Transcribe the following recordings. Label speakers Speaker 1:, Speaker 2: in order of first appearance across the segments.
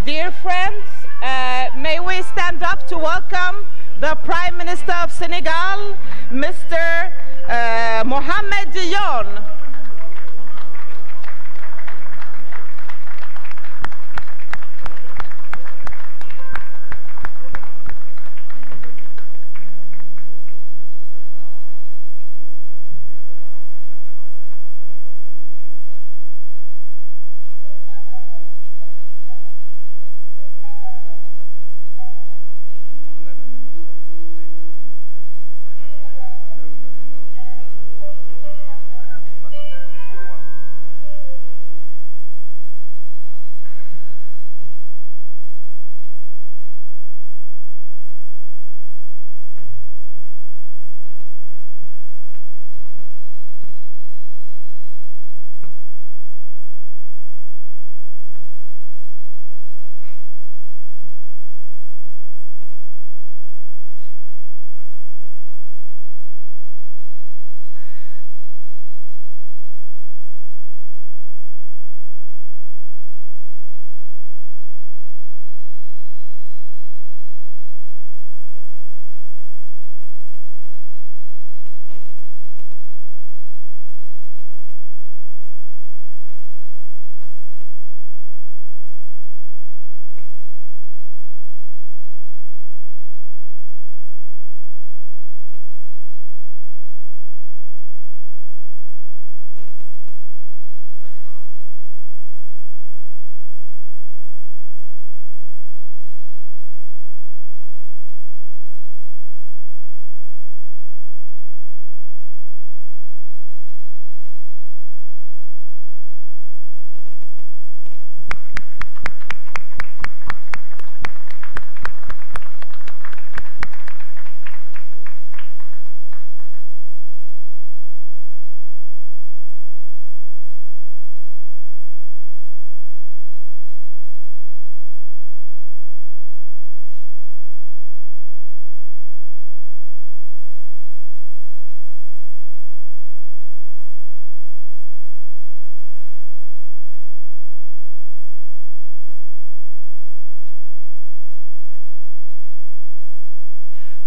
Speaker 1: Dear friends, may we stand up to welcome the Prime Minister of Senegal, Mr. Mohamed Dionne.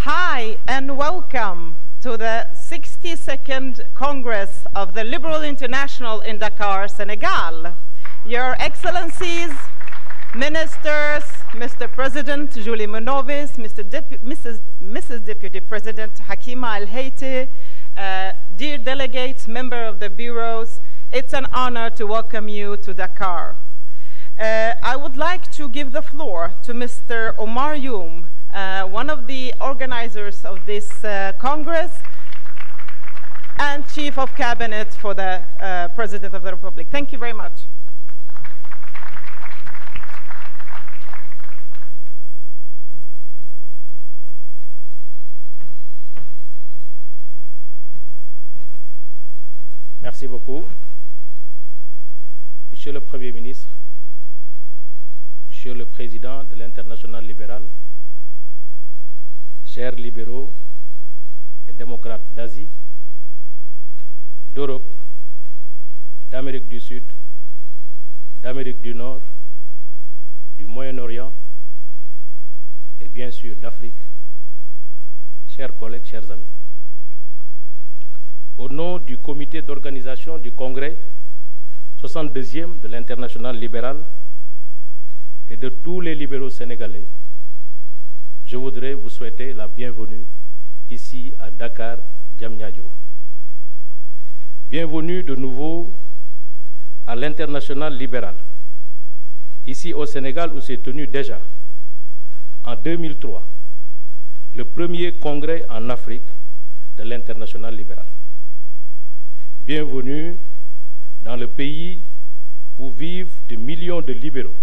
Speaker 1: Hi, and welcome to the 62nd Congress of the Liberal International in Dakar, Senegal. Your Excellencies, Ministers, Mr. President Julie Monovis, Mrs. Deputy President Hakima El-Haiti, dear delegates, member of the bureaus, it's an honor to welcome you to Dakar. I would like to give the floor to Mr. Omar Youm, one of the organizers of this Congress and Chief of Cabinet for the President of the Republic. Thank you very much.
Speaker 2: Merci beaucoup. Monsieur le Premier ministre, Monsieur le Président de l'Internationale libérale, chers libéraux et démocrates d'Asie, d'Europe, d'Amérique du Sud, d'Amérique du Nord, du Moyen-Orient et bien sûr d'Afrique, chers collègues, chers amis. Au nom du comité d'organisation du Congrès 62e de l'Internationale libérale et de tous les libéraux sénégalais, je voudrais vous souhaiter la bienvenue ici à Dakar, Diamniadio. Bienvenue de nouveau à l'Internationale libérale, ici au Sénégal où s'est tenu déjà, en 2003, le premier congrès en Afrique de l'Internationale libérale. Bienvenue dans le pays où vivent des millions de libéraux,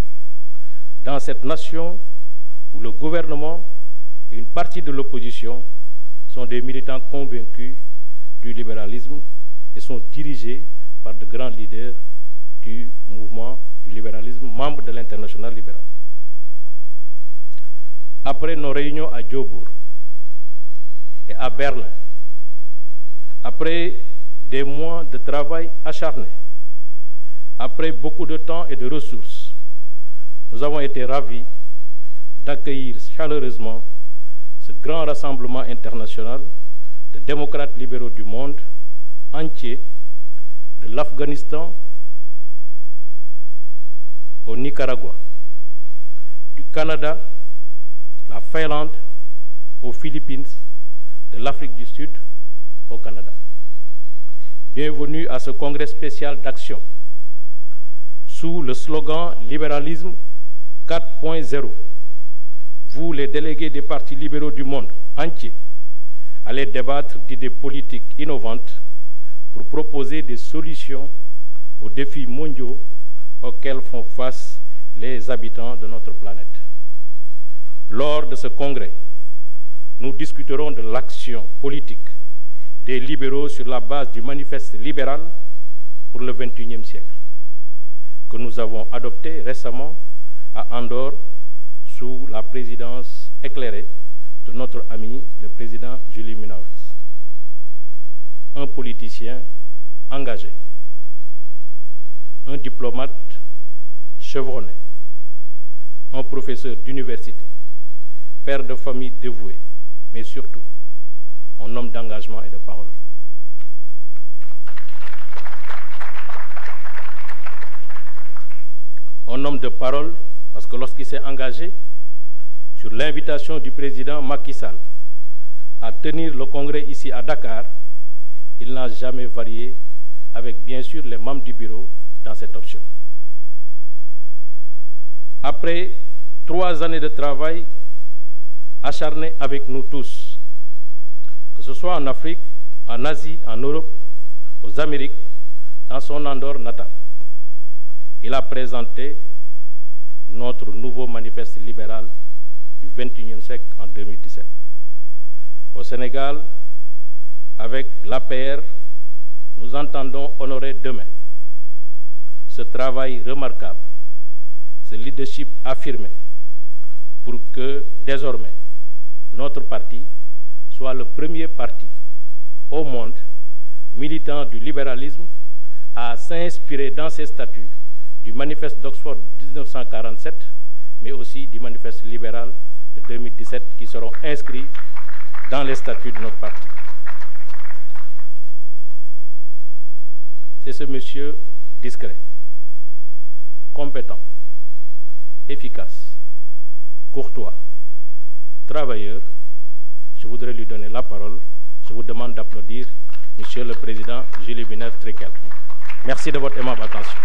Speaker 2: dans cette nation où le gouvernement et une partie de l'opposition sont des militants convaincus du libéralisme et sont dirigés par de grands leaders du mouvement du libéralisme, membres de l'Internationale libérale. Après nos réunions à Djobour et à Berlin, après des mois de travail acharné, après beaucoup de temps et de ressources, nous avons été ravis d'accueillir chaleureusement ce grand rassemblement international de démocrates libéraux du monde entier, de l'Afghanistan au Nicaragua, du Canada, la Finlande, aux Philippines, de l'Afrique du Sud au Canada. Bienvenue à ce congrès spécial d'action sous le slogan Libéralisme 4.0. Vous, les délégués des partis libéraux du monde entier, allez débattre d'idées politiques innovantes pour proposer des solutions aux défis mondiaux auxquels font face les habitants de notre planète. Lors de ce congrès, nous discuterons de l'action politique des libéraux sur la base du manifeste libéral pour le XXIe siècle, que nous avons adopté récemment à Andorre sous la présidence éclairée de notre ami le président Juli Minaves. Un politicien engagé, un diplomate chevronné, un professeur d'université, père de famille dévoué, mais surtout un homme d'engagement et de parole. Un homme de parole parce que lorsqu'il s'est engagé sur l'invitation du président Macky Sall à tenir le congrès ici à Dakar, il n'a jamais varié avec bien sûr les membres du bureau dans cette option. Après 3 années de travail acharné avec nous tous, que ce soit en Afrique, en Asie, en Europe, aux Amériques, dans son Andorre natale, il a présenté notre nouveau manifeste libéral du XXIe siècle en 2017. Au Sénégal, avec l'APR, nous entendons honorer demain ce travail remarquable, ce leadership affirmé, pour que désormais notre parti soit le premier parti au monde militant du libéralisme à s'inspirer dans ses statuts du manifeste d'Oxford 1947, mais aussi du manifeste libéral de 2017 qui seront inscrits dans les statuts de notre parti. C'est ce monsieur discret, compétent, efficace, courtois, travailleur. Je voudrais lui donner la parole. Je vous demande d'applaudir Monsieur le Président Juli Minaves-Trikel. Merci de votre aimable attention.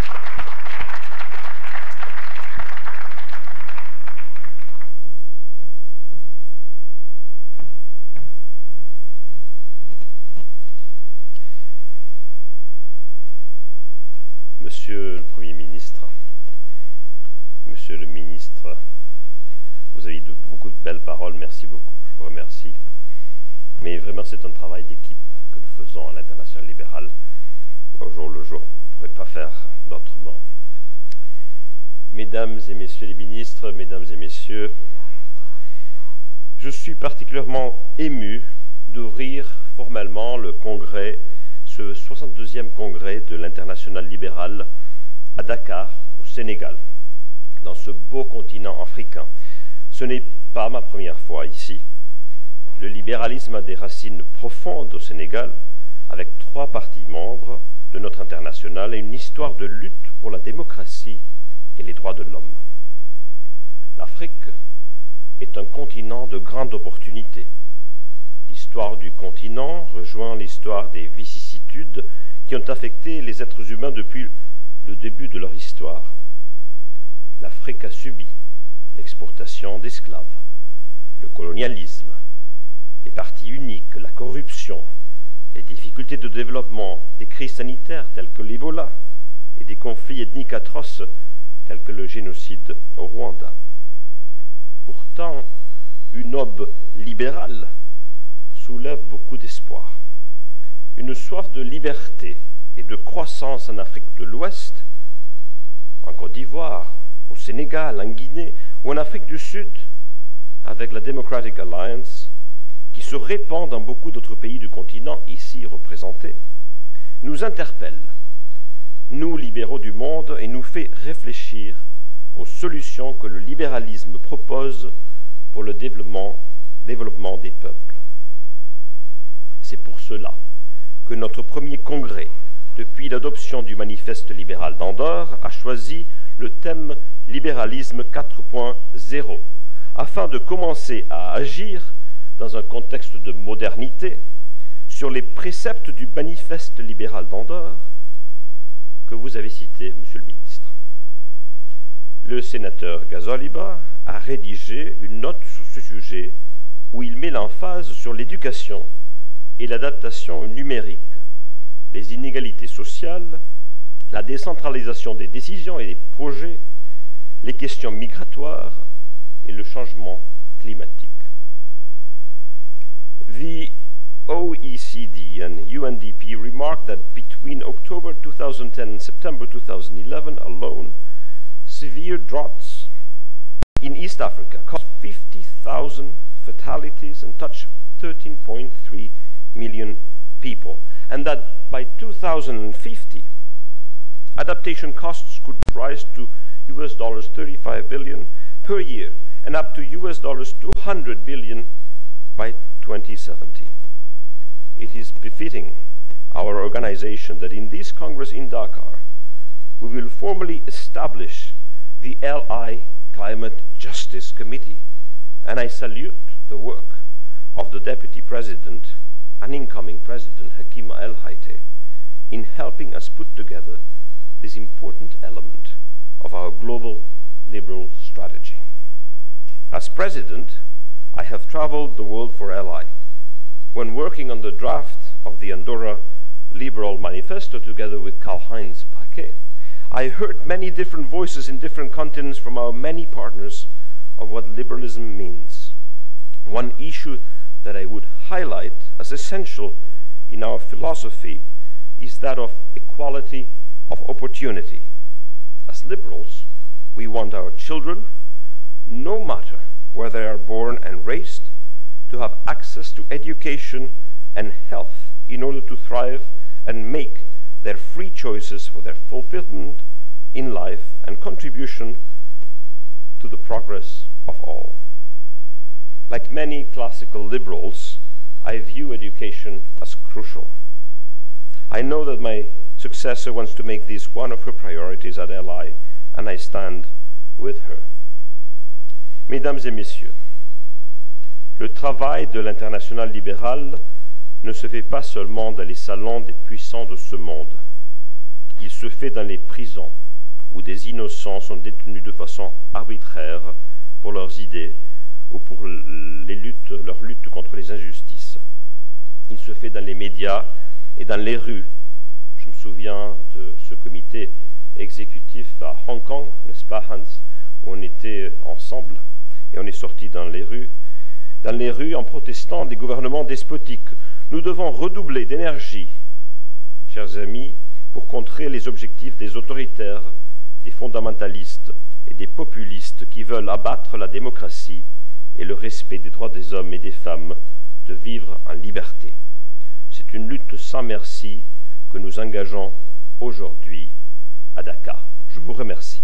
Speaker 3: Monsieur le Premier ministre, Monsieur le ministre, vous avez dit beaucoup de belles paroles, merci beaucoup, je vous remercie. Mais vraiment, c'est un travail d'équipe que nous faisons à l'Internationale libérale au jour le jour. On ne pourrait pas faire d'autrement. Mesdames et Messieurs les ministres, Mesdames et Messieurs, je suis particulièrement ému d'ouvrir formellement le congrès, ce 62e congrès de l'Internationale libérale à Dakar, au Sénégal, dans ce beau continent africain. Ce n'est pas ma première fois ici. Le libéralisme a des racines profondes au Sénégal, avec 3 partis membres de notre internationale et une histoire de lutte pour la démocratie et les droits de l'homme. L'Afrique est un continent de grande opportunité. L'histoire du continent rejoint l'histoire des vicissitudes qui ont affecté les êtres humains depuis le début de leur histoire. L'Afrique a subi l'exportation d'esclaves, le colonialisme, les partis uniques, la corruption, les difficultés de développement, des crises sanitaires telles que l'Ebola et des conflits ethniques atroces tels que le génocide au Rwanda. Pourtant, une aube libérale soulève beaucoup d'espoir. Une soif de liberté et de croissance en Afrique de l'Ouest, en Côte d'Ivoire, au Sénégal, en Guinée ou en Afrique du Sud, avec la Democratic Alliance, qui se répand dans beaucoup d'autres pays du continent ici représentés, nous interpelle, nous libéraux du monde, et nous fait réfléchir aux solutions que le libéralisme propose pour le développement des peuples. C'est pour cela que notre premier congrès, depuis l'adoption du manifeste libéral d'Andorre, a choisi le thème libéralisme 4.0, afin de commencer à agir dans un contexte de modernité sur les préceptes du manifeste libéral d'Andorre que vous avez cité, Monsieur le Ministre. Le sénateur Gazoliba a rédigé une note sur ce sujet où il met l'emphase sur l'éducation et l'adaptation numérique, les inégalités sociales, la décentralisation des décisions et des projets, les questions migratoires et le changement climatique. The OECD and UNDP remarked that between October 2010 and September 2011 alone, severe droughts in East Africa caused 50,000 fatalities and touched 13.3 million people, and that by 2050, adaptation costs could rise to US dollars 35 billion per year and up to US dollars 200 billion by 2070. It is befitting our organization that in this Congress in Dakar, we will formally establish the LI Climate Justice Committee, and I salute the work of the Deputy President and incoming President Hakima El Haite in helping us put together this important element of our global liberal strategy. As President, I have traveled the world for LI. When working on the draft of the Andorra Liberal Manifesto together with Karl-Heinz Paquet, I heard many different voices in different continents from our many partners of what liberalism means. One issue that I would highlight as essential in our philosophy is that of equality of opportunity. As liberals, we want our children, no matter where they are born and raised, to have access to education and health in order to thrive and make their free choices for their fulfillment in life and contribution to the progress of all. Like many classical liberals, I view education as crucial. I know that my successor wants to make this one of her priorities at LI, and I stand with her. Mesdames et messieurs, le travail de l'internationale libérale ne se fait pas seulement dans les salons des puissants de ce monde. Il se fait dans les prisons, où des innocents sont détenus de façon arbitraire pour leurs idées ou pour leur lutte contre les injustices. Il se fait dans les médias et dans les rues. Je me souviens de ce comité exécutif à Hong Kong, n'est-ce pas Hans, où on était ensemble et on est sorti dans les rues en protestant des gouvernements despotiques. Nous devons redoubler d'énergie, chers amis, pour contrer les objectifs des autoritaires, des fondamentalistes et des populistes qui veulent abattre la démocratie et le respect des droits des hommes et des femmes de vivre en liberté. C'est une lutte sans merci que nous engageons aujourd'hui à Dakar. Je vous remercie.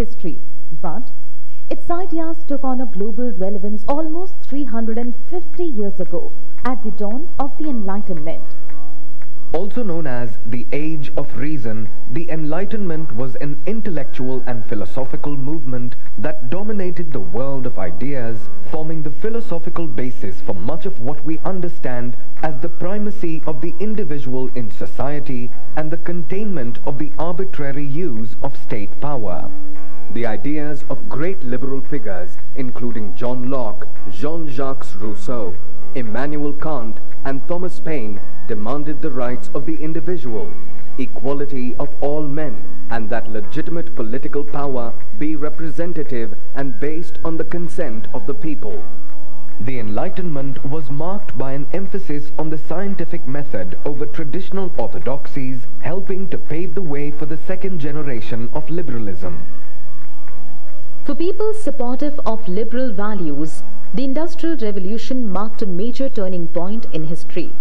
Speaker 4: history, but its ideas took on a global relevance almost 350 years ago at the dawn of the Enlightenment.
Speaker 5: Also known as the Age of Reason, the Enlightenment was an intellectual and philosophical movement that dominated the world of ideas, forming the philosophical basis for much of what we understand as the primacy of the individual in society and the containment of the arbitrary use of state power. The ideas of great liberal figures, including John Locke, Jean-Jacques Rousseau, Immanuel Kant, and Thomas Paine, demanded the rights of the individual, equality of all men, and that legitimate political power be representative and based on the consent of the people. The Enlightenment was marked by an emphasis on the scientific method over traditional orthodoxies, helping to pave the way for the second generation of liberalism.
Speaker 4: For people supportive of liberal values, the Industrial Revolution marked a major turning point in history.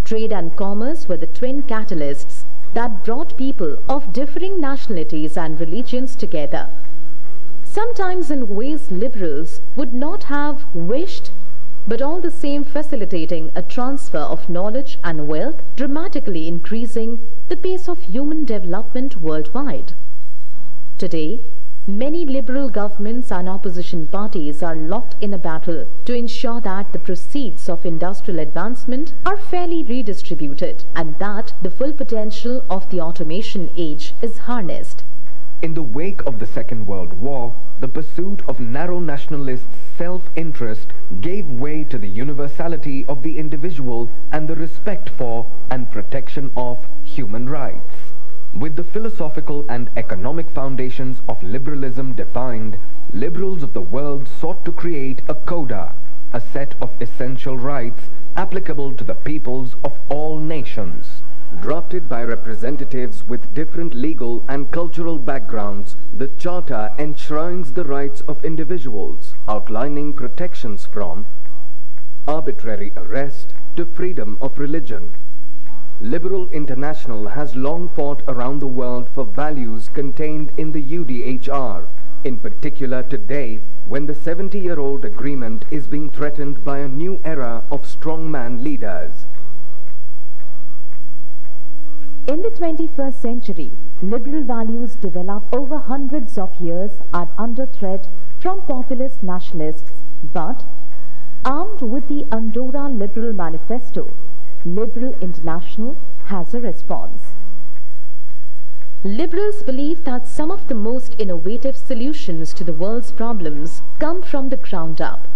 Speaker 4: Trade and commerce were the twin catalysts that brought people of differing nationalities and religions together, sometimes in ways liberals would not have wished, but all the same facilitating a transfer of knowledge and wealth, dramatically increasing the pace of human development worldwide. Today, many liberal governments and opposition parties are locked in a battle to ensure that the proceeds of industrial advancement are fairly redistributed and that the full potential of the automation age is harnessed.
Speaker 5: In the wake of the Second World War, the pursuit of narrow nationalist self-interest gave way to the universality of the individual and the respect for and protection of human rights. With the philosophical and economic foundations of liberalism defined, liberals of the world sought to create a coda, a set of essential rights applicable to the peoples of all nations. Drafted by representatives with different legal and cultural backgrounds, the Charter enshrines the rights of individuals, outlining protections from arbitrary arrest to freedom of religion. Liberal International has long fought around the world for values contained in the UDHR, in particular today when the 70-year-old agreement is being threatened by a new era of strongman leaders.
Speaker 4: In the 21st century, liberal values developed over hundreds of years are under threat from populist nationalists, but armed with the Andorra Liberal Manifesto, Liberal International has a response. Liberals believe that some of the most innovative solutions to the world's problems come from the ground up.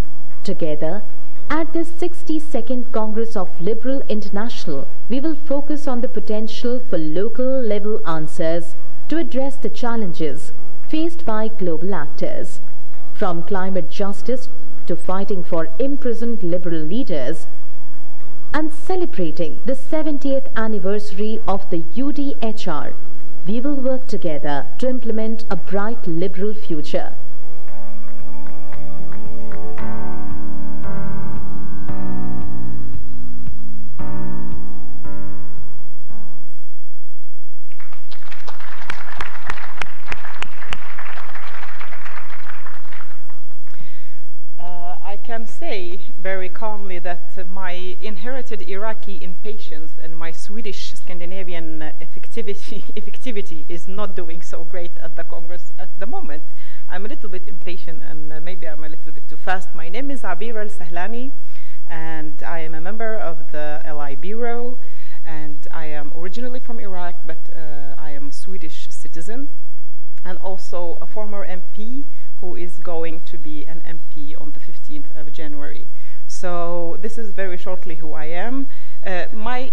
Speaker 4: Together, at this 62nd Congress of Liberal International, we will focus on the potential for local-level answers to address the challenges faced by global actors. From climate justice to fighting for imprisoned liberal leaders, and celebrating the 70th anniversary of the UDHR, we will work together to implement a bright liberal future.
Speaker 1: I can say very calmly that my inherited Iraqi impatience and my Swedish Scandinavian effectivity is not doing so great at the Congress at the moment. I'm a little bit impatient and maybe I'm a little bit too fast. My name is Abir Al-Sahlani and I am a member of the LI Bureau, and I am originally from Iraq, but I am Swedish citizen and also a former MP who is going to be an MP on the 15th of January. So this is very shortly who I am. My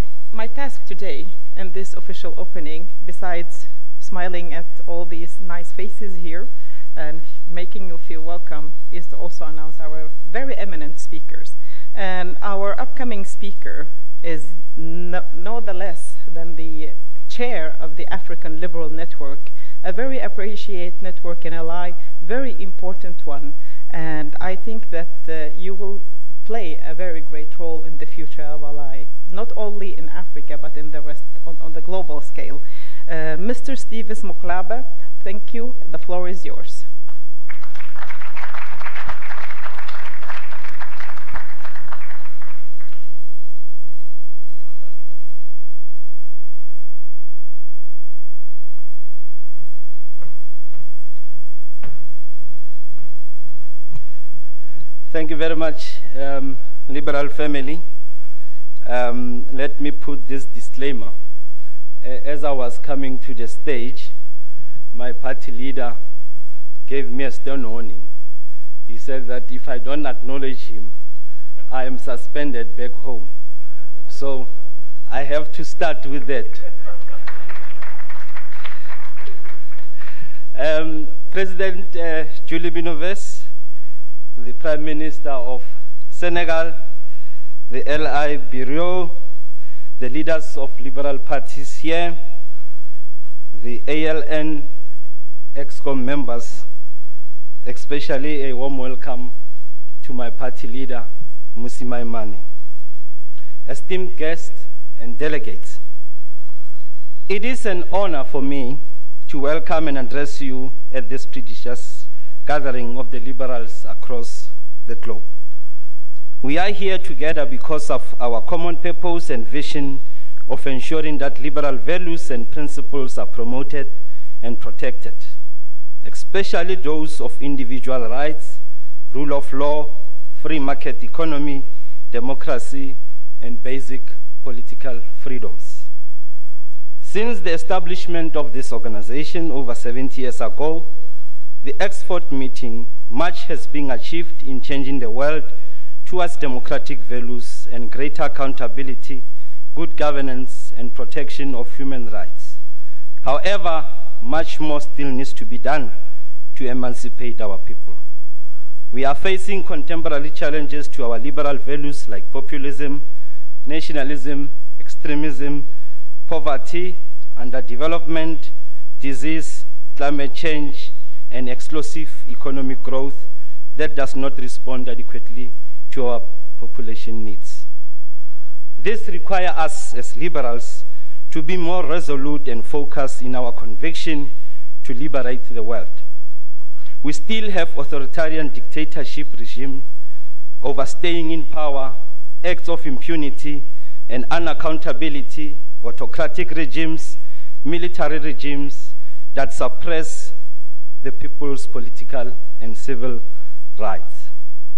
Speaker 1: task today in this official opening, besides smiling at all these nice faces here and making you feel welcome, is to also announce our very eminent speakers. And our upcoming speaker is no less than the chair of the African Liberal Network, a very appreciated network in LI, very important one, and I think that you will play a very great role in the future of LI. not only in Africa, but in the rest, on the global scale. Mr. Stephen Mokhlabe, thank you. The floor is yours.
Speaker 6: Thank you very much, Liberal family. Let me put this disclaimer. As I was coming to the stage, my party leader gave me a stern warning. He said that if I don't acknowledge him, I am suspended back home. So I have to start with that. President Julie Binoves, the Prime Minister of Senegal, the LI Bureau, the leaders of liberal parties here, the ALN EXCOM members, especially a warm welcome to my party leader, Mmusi Maimane. Esteemed guests and delegates, it is an honor for me to welcome and address you at this prestigious gathering of the liberals across the globe. We are here together because of our common purpose and vision of ensuring that liberal values and principles are promoted and protected, especially those of individual rights, rule of law, free market economy, democracy, and basic political freedoms. Since the establishment of this organization over 70 years ago, the Oxford meeting, much has been achieved in changing the world towards democratic values and greater accountability, good governance, and protection of human rights. However, much more still needs to be done to emancipate our people. We are facing contemporary challenges to our liberal values like populism, nationalism, extremism, poverty, underdevelopment, disease, climate change, and explosive economic growth that does not respond adequately to our population needs. This requires us as liberals to be more resolute and focused in our conviction to liberate the world. We still have authoritarian dictatorship regime, overstaying in power, acts of impunity and unaccountability, autocratic regimes, military regimes that suppress the people's political and civil rights.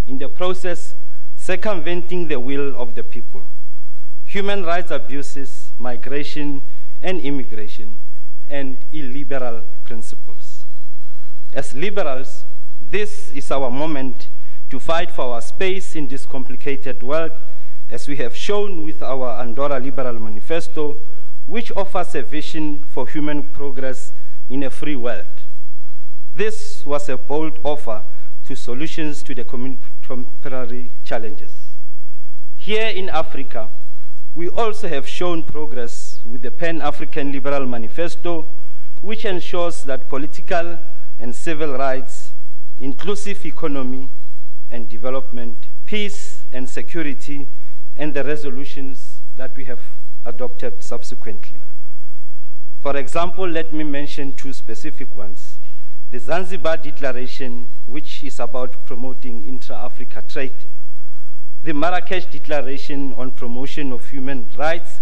Speaker 6: In the process, circumventing the will of the people. Human rights abuses, migration and immigration, and illiberal principles. As liberals, this is our moment to fight for our space in this complicated world, as we have shown with our Andorra Liberal Manifesto, which offers a vision for human progress in a free world. This was a bold offer to solutions to the contemporary challenges. Here in Africa, we also have shown progress with the Pan-African Liberal Manifesto, which ensures that political and civil rights, inclusive economy and development, peace and security, and the resolutions that we have adopted subsequently. For example, let me mention two specific ones. The Zanzibar Declaration, which is about promoting intra-Africa trade. The Marrakesh Declaration on promotion of human rights,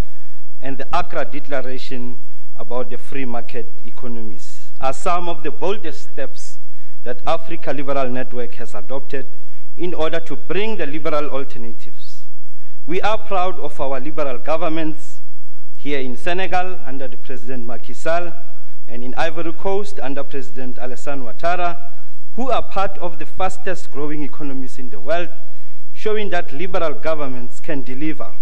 Speaker 6: and the Accra Declaration about the free market economies are some of the boldest steps that Africa Liberal Network has adopted in order to bring the liberal alternatives. We are proud of our liberal governments here in Senegal under the President Macky Sall, and in Ivory Coast under President Alassane Ouattara, who are part of the fastest growing economies in the world, showing that liberal governments can deliver.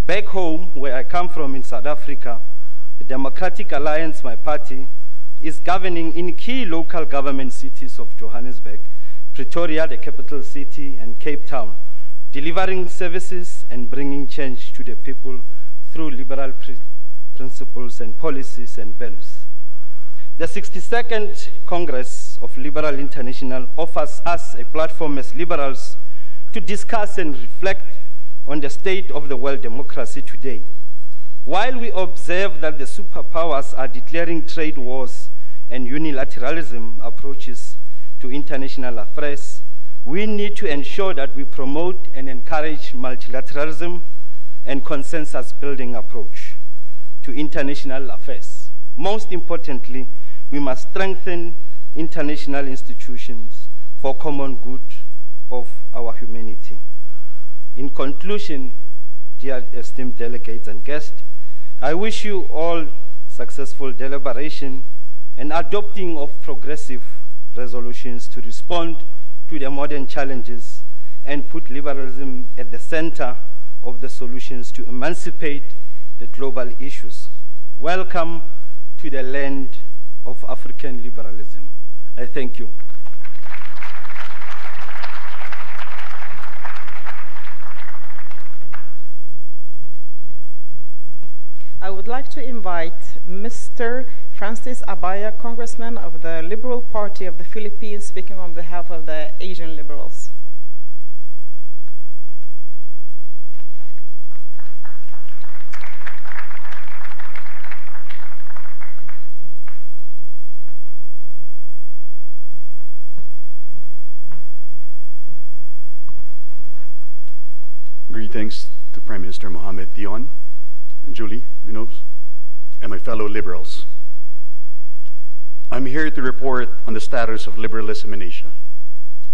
Speaker 6: Back home, where I come from in South Africa, the Democratic Alliance, my party, is governing in key local government cities of Johannesburg, Pretoria, the capital city, and Cape Town, delivering services and bringing change to the people through liberal principles and policies and values. The 62nd Congress of Liberal International offers us a platform as liberals to discuss and reflect on the state of the world democracy today. While we observe that the superpowers are declaring trade wars and unilateralism approaches to international affairs, we need to ensure that we promote and encourage multilateralism and consensus-building approach to international affairs. Most importantly, we must strengthen international institutions for common good of our humanity. In conclusion, dear esteemed delegates and guests, I wish you all successful deliberation and adopting of progressive resolutions to respond to the modern challenges and put liberalism at the center of the solutions to emancipate the global issues. Welcome to the land of African liberalism. I thank you.
Speaker 1: I would like to invite Mr. Francis Abaya, Congressman of the Liberal Party of the Philippines, speaking on behalf of the Asian Liberals.
Speaker 7: Greetings to Prime Minister Mohamed Dion, Julie Minos, and my fellow liberals. I'm here to report on the status of liberalism in Asia.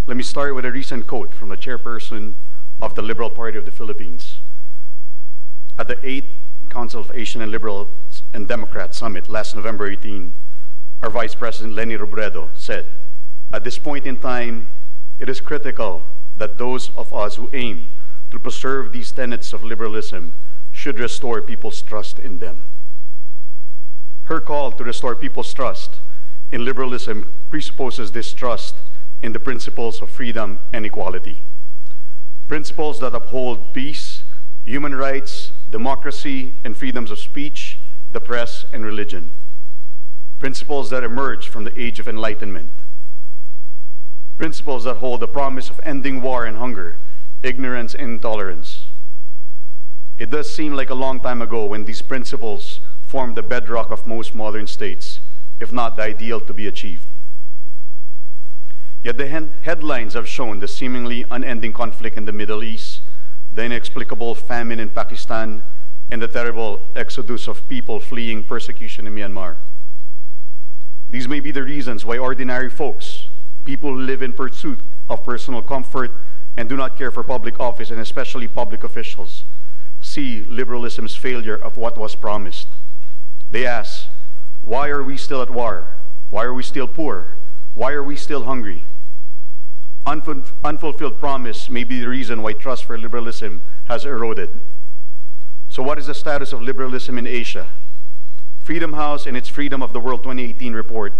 Speaker 7: Let me start with a recent quote from the chairperson of the Liberal Party of the Philippines. At the 8th Council of Asian and Liberals and Democrats Summit last November 18, our Vice President Leni Robredo said, "At this point in time, it is critical that those of us who aim to preserve these tenets of liberalism should restore people's trust in them." Her call to restore people's trust in liberalism presupposes this trust in the principles of freedom and equality. Principles that uphold peace, human rights, democracy, and freedoms of speech, the press, and religion. Principles that emerge from the Age of Enlightenment. Principles that hold the promise of ending war and hunger, ignorance and intolerance. It does seem like a long time ago when these principles formed the bedrock of most modern states, if not the ideal to be achieved. Yet the headlines have shown the seemingly unending conflict in the Middle East, the inexplicable famine in Pakistan, and the terrible exodus of people fleeing persecution in Myanmar. These may be the reasons why ordinary folks, people who live in pursuit of personal comfort and do not care for public office, and especially public officials, see liberalism's failure of what was promised. They ask, why are we still at war? Why are we still poor? Why are we still hungry? Unfulfilled promise may be the reason why trust for liberalism has eroded. So what is the status of liberalism in Asia? Freedom House, in its Freedom of the World 2018 report,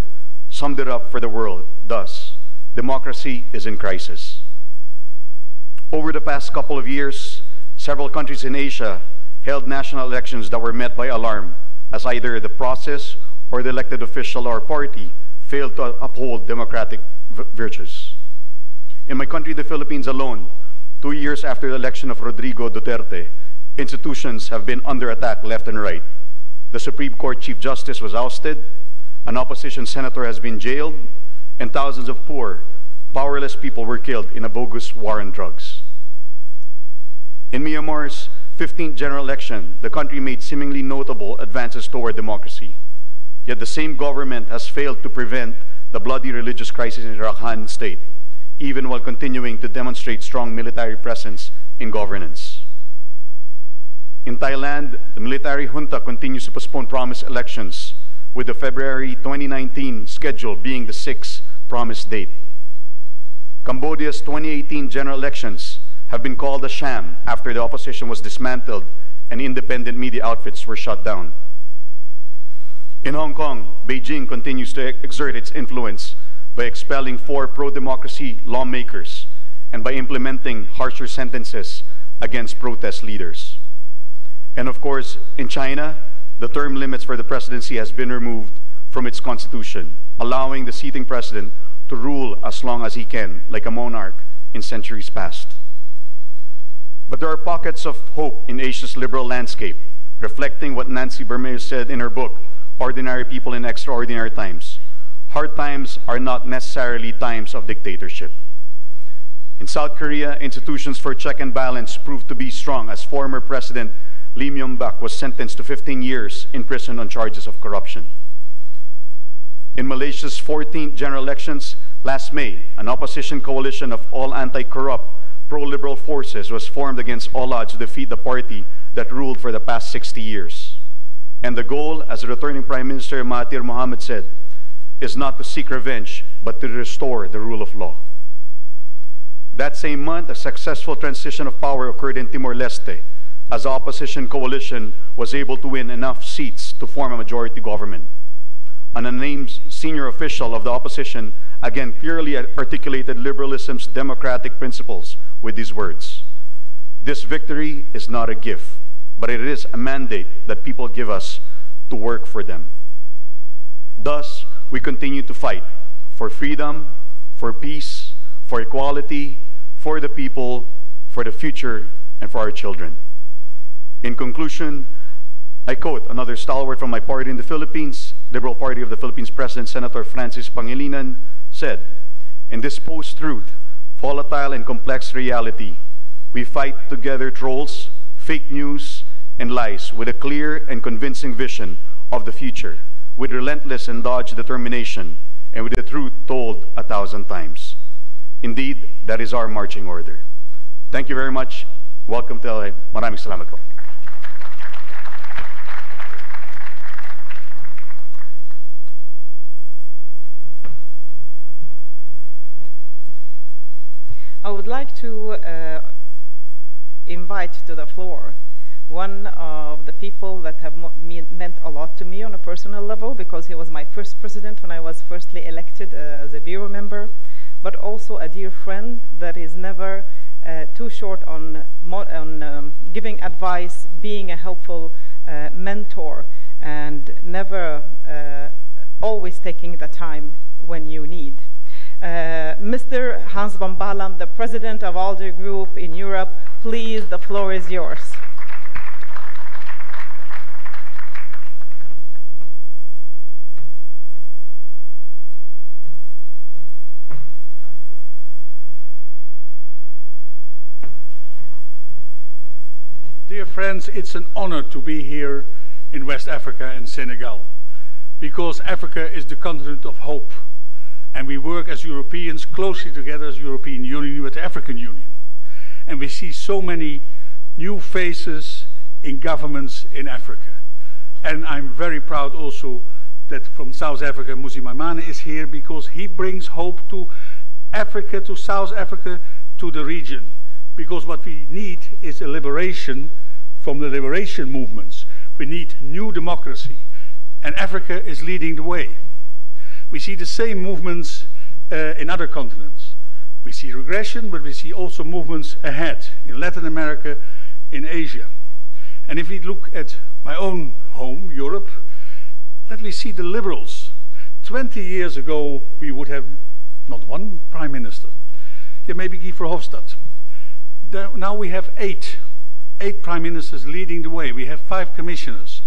Speaker 7: summed it up for the world thus: democracy is in crisis. Over the past couple of years, several countries in Asia held national elections that were met by alarm, as either the process or the elected official or party failed to uphold democratic virtues. In my country, the Philippines alone, 2 years after the election of Rodrigo Duterte, institutions have been under attack left and right. The Supreme Court Chief Justice was ousted, an opposition senator has been jailed, and thousands of poor, powerless people were killed in a bogus war on drugs. In Myanmar's 15th general election, the country made seemingly notable advances toward democracy. Yet the same government has failed to prevent the bloody religious crisis in Rakhine State, even while continuing to demonstrate strong military presence in governance. In Thailand, the military junta continues to postpone promised elections, with the February 2019 schedule being the 6th promised date. Cambodia's 2018 general elections have been called a sham after the opposition was dismantled and independent media outfits were shut down. In Hong Kong, Beijing continues to exert its influence by expelling 4 pro-democracy lawmakers and by implementing harsher sentences against protest leaders. And of course, in China, the term limits for the presidency has been removed from its constitution, allowing the sitting president to rule as long as he can, like a monarch in centuries past. But there are pockets of hope in Asia's liberal landscape, reflecting what Nancy Bermeo said in her book, Ordinary People in Extraordinary Times. Hard times are not necessarily times of dictatorship. In South Korea, institutions for check and balance proved to be strong, as former President Lee Myung-bak was sentenced to 15 years in prison on charges of corruption. In Malaysia's 14th general elections last May, an opposition coalition of all anti-corrupt, pro-liberal forces was formed against all odds to defeat the party that ruled for the past 60 years. And the goal, as the returning Prime Minister Mahathir Mohamad said, is not to seek revenge, but to restore the rule of law. That same month, a successful transition of power occurred in Timor-Leste, as the opposition coalition was able to win enough seats to form a majority government. An unnamed senior official of the opposition again clearly articulated liberalism's democratic principles with these words: "This victory is not a gift, but it is a mandate that people give us to work for them." Thus, we continue to fight for freedom, for peace, for equality, for the people, for the future, and for our children. In conclusion, I quote another stalwart from my party in the Philippines, Liberal Party of the Philippines President Senator Francis Pangilinan, said, "In this post-truth, volatile and complex reality, we fight together trolls, fake news, and lies with a clear and convincing vision of the future, with relentless and dogged determination, and with the truth told 1,000 times. Indeed, that is our marching order." Thank you very much. Welcome to LA. Maraming salamat po.
Speaker 1: I would like to invite to the floor one of the people that have meant a lot to me on a personal level, because he was my first president when I was firstly elected as a bureau member, but also a dear friend that is never too short on giving advice, being a helpful mentor, and never always taking the time when you need. Mr. Hans van Baalen, the president of ALDE Group in Europe, please, the floor is yours.
Speaker 8: Dear friends, it's an honor to be here in West Africa and Senegal, because Africa is the continent of hope, and we work as Europeans closely together as European Union with the African Union. And we see so many new faces in governments in Africa. And I'm very proud also that from South Africa, Mmusi Maimane is here, because he brings hope to Africa, to South Africa, to the region. Because what we need is a liberation from the liberation movements. We need new democracy, and Africa is leading the way. We see the same movements in other continents. We see regression, but we see also movements ahead in Latin America, in Asia. And if we look at my own home, Europe, let me see the liberals. 20 years ago, we would have not one prime minister. Yeah, maybe Guy Verhofstadt. Now we have eight prime ministers leading the way. We have 5 commissioners,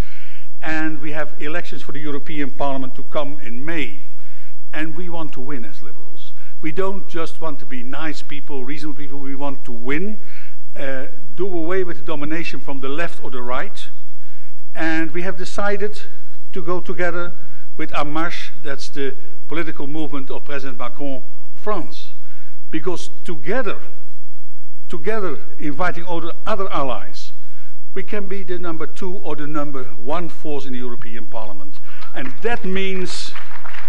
Speaker 8: and we have elections for the European Parliament to come in May. And we want to win as liberals. We don't just want to be nice people, reasonable people. We want to win, do away with the domination from the left or the right. And we have decided to go together with En Marche, that's the political movement of President Macron of France. Because together inviting other allies, we can be the number 2 or the number 1 force in the European Parliament. And that means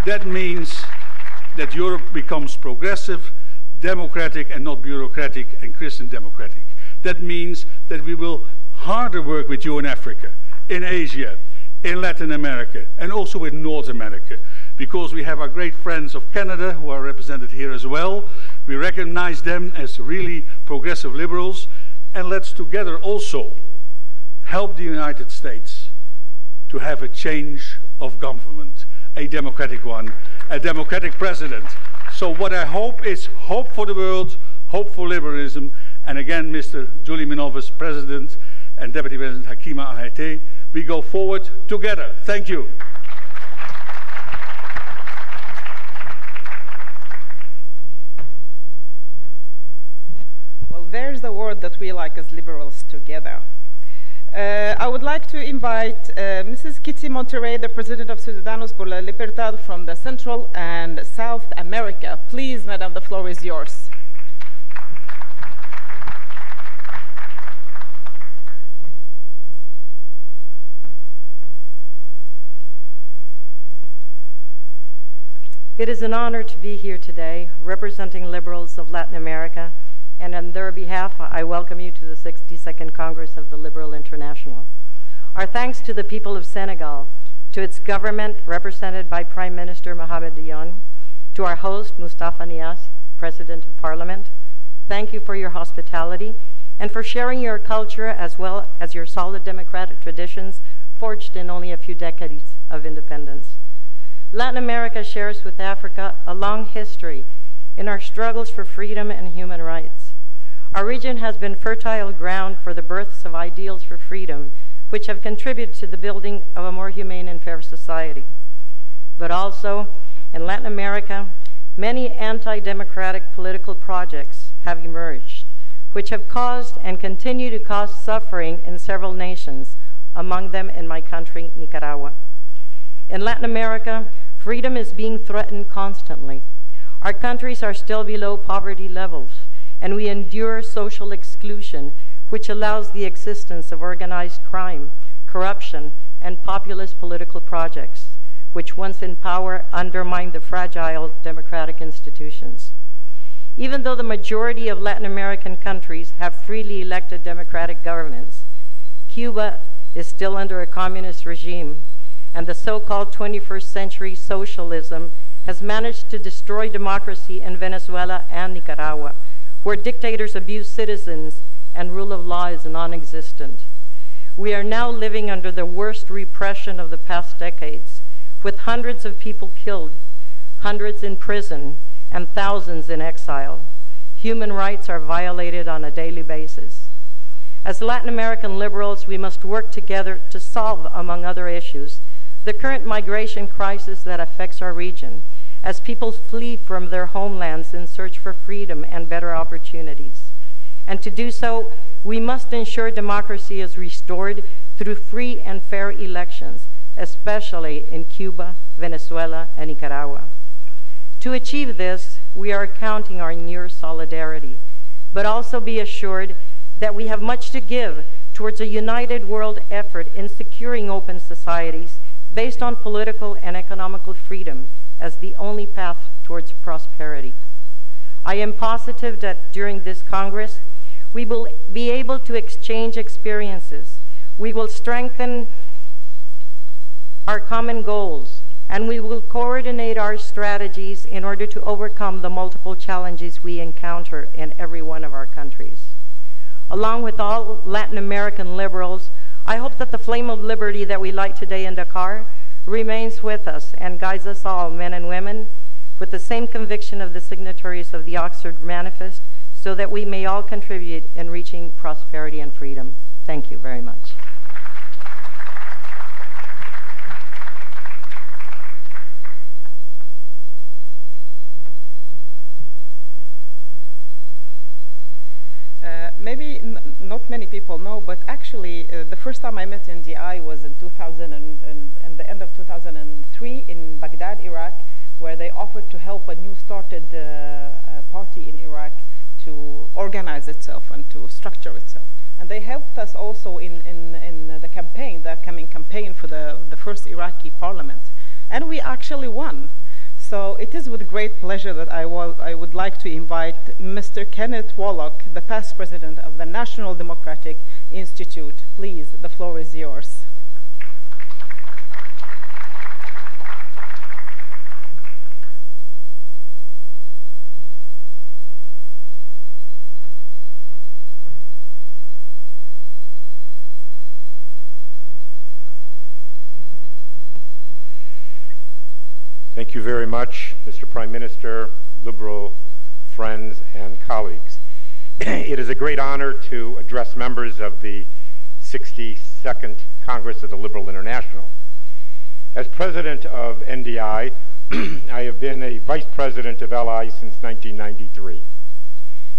Speaker 8: that Europe becomes progressive, democratic, and not bureaucratic and Christian democratic. That means that we will harder work with you in Africa, in Asia, in Latin America, and also in North America, because we have our great friends of Canada who are represented here as well. We recognize them as really progressive liberals, and let's together also help the United States to have a change of government, a democratic one, a democratic president. So what I hope is hope for the world, hope for liberalism, and again, Mr. Julie Minovas, President, and Deputy President Hakima Ahete. We go forward together. Thank you.
Speaker 1: Well, there's the word that we like as liberals, together. I would like to invite Mrs. Kitty Monterrey, the President of Ciudadanos por la Libertad from the Central and South America. Please, Madam, the floor is yours.
Speaker 9: It is an honor to be here today, representing liberals of Latin America, and on their behalf, I welcome you to the 62nd Congress of the Liberal International. Our thanks to the people of Senegal, to its government represented by Prime Minister Mohamed Dionne, to our host, Moustapha Niasse, President of Parliament. Thank you for your hospitality and for sharing your culture as well as your solid democratic traditions forged in only a few decades of independence. Latin America shares with Africa a long history in our struggles for freedom and human rights. Our region has been fertile ground for the births of ideals for freedom, which have contributed to the building of a more humane and fair society. But also, in Latin America, many anti-democratic political projects have emerged, which have caused and continue to cause suffering in several nations, among them in my country, Nicaragua. In Latin America, freedom is being threatened constantly. Our countries are still below poverty levels, and we endure social exclusion, which allows the existence of organized crime, corruption, and populist political projects, which once in power undermined the fragile democratic institutions. Even though the majority of Latin American countries have freely elected democratic governments, Cuba is still under a communist regime, and the so-called 21st century socialism has managed to destroy democracy in Venezuela and Nicaragua, where dictators abuse citizens and rule of law is non-existent. We are now living under the worst repression of the past decades, with hundreds of people killed, hundreds in prison, and thousands in exile. Human rights are violated on a daily basis. As Latin American liberals, we must work together to solve, among other issues, the current migration crisis that affects our region, as people flee from their homelands in search for freedom and better opportunities. And to do so, we must ensure democracy is restored through free and fair elections, especially in Cuba, Venezuela, and Nicaragua. To achieve this, we are counting on your solidarity, but also be assured that we have much to give towards a united world effort in securing open societies based on political and economical freedom as the only path towards prosperity. I am positive that during this Congress, we will be able to exchange experiences. We will strengthen our common goals, and we will coordinate our strategies in order to overcome the multiple challenges we encounter in every one of our countries. Along with all Latin American liberals, I hope that the flame of liberty that we light today in Dakar remains with us and guides us all, men and women, with the same conviction of the signatories of the Oxford Manifest, so that we may all contribute in reaching prosperity and freedom. Thank you very much.
Speaker 1: Maybe not many people know, but actually the first time I met NDI was in the end of 2003 in Baghdad, Iraq, where they offered to help a new started party in Iraq to organize itself and to structure itself. And they helped us also in the campaign, the upcoming campaign for the first Iraqi parliament. And we actually won. So it is with great pleasure that I would like to invite Mr. Kenneth Wallach, the past president of the National Democratic Institute. Please, the floor is yours.
Speaker 10: Thank you very much, Mr. Prime Minister, Liberal friends and colleagues. It is a great honor to address members of the 62nd Congress of the Liberal International. As president of NDI, I have been a vice president of LI since 1993,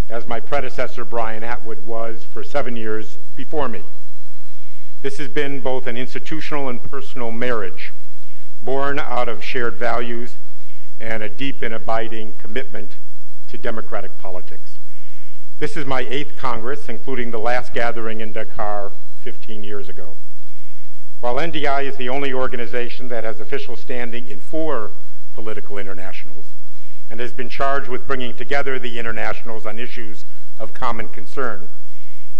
Speaker 10: as my predecessor Brian Atwood was for 7 years before me. This has been both an institutional and personal marriage, born out of shared values and a deep and abiding commitment to democratic politics. This is my 8th Congress, including the last gathering in Dakar 15 years ago. While NDI is the only organization that has official standing in 4 political internationals and has been charged with bringing together the internationals on issues of common concern,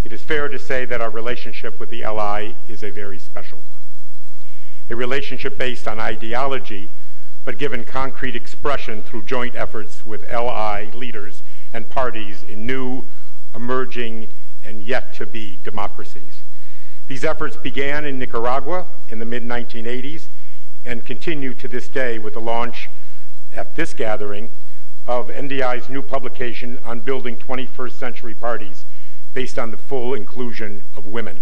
Speaker 10: it is fair to say that our relationship with the LI is a very special one. A relationship based on ideology, but given concrete expression through joint efforts with LI leaders and parties in new, emerging, and yet-to-be democracies. These efforts began in Nicaragua in the mid-1980s and continue to this day with the launch at this gathering of NDI's new publication on building 21st century parties based on the full inclusion of women.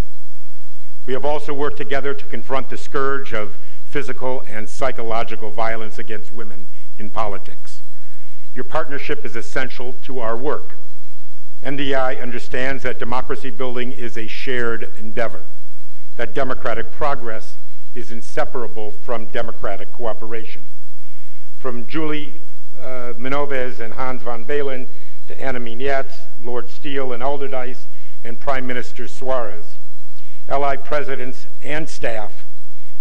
Speaker 10: We have also worked together to confront the scourge of physical and psychological violence against women in politics. Your partnership is essential to our work. NDI understands that democracy building is a shared endeavor, that democratic progress is inseparable from democratic cooperation. From Julie Minoves and Hans van Balen to Anna Mignetz, Lord Steele and Alderdice, and Prime Minister Suarez, LI presidents and staff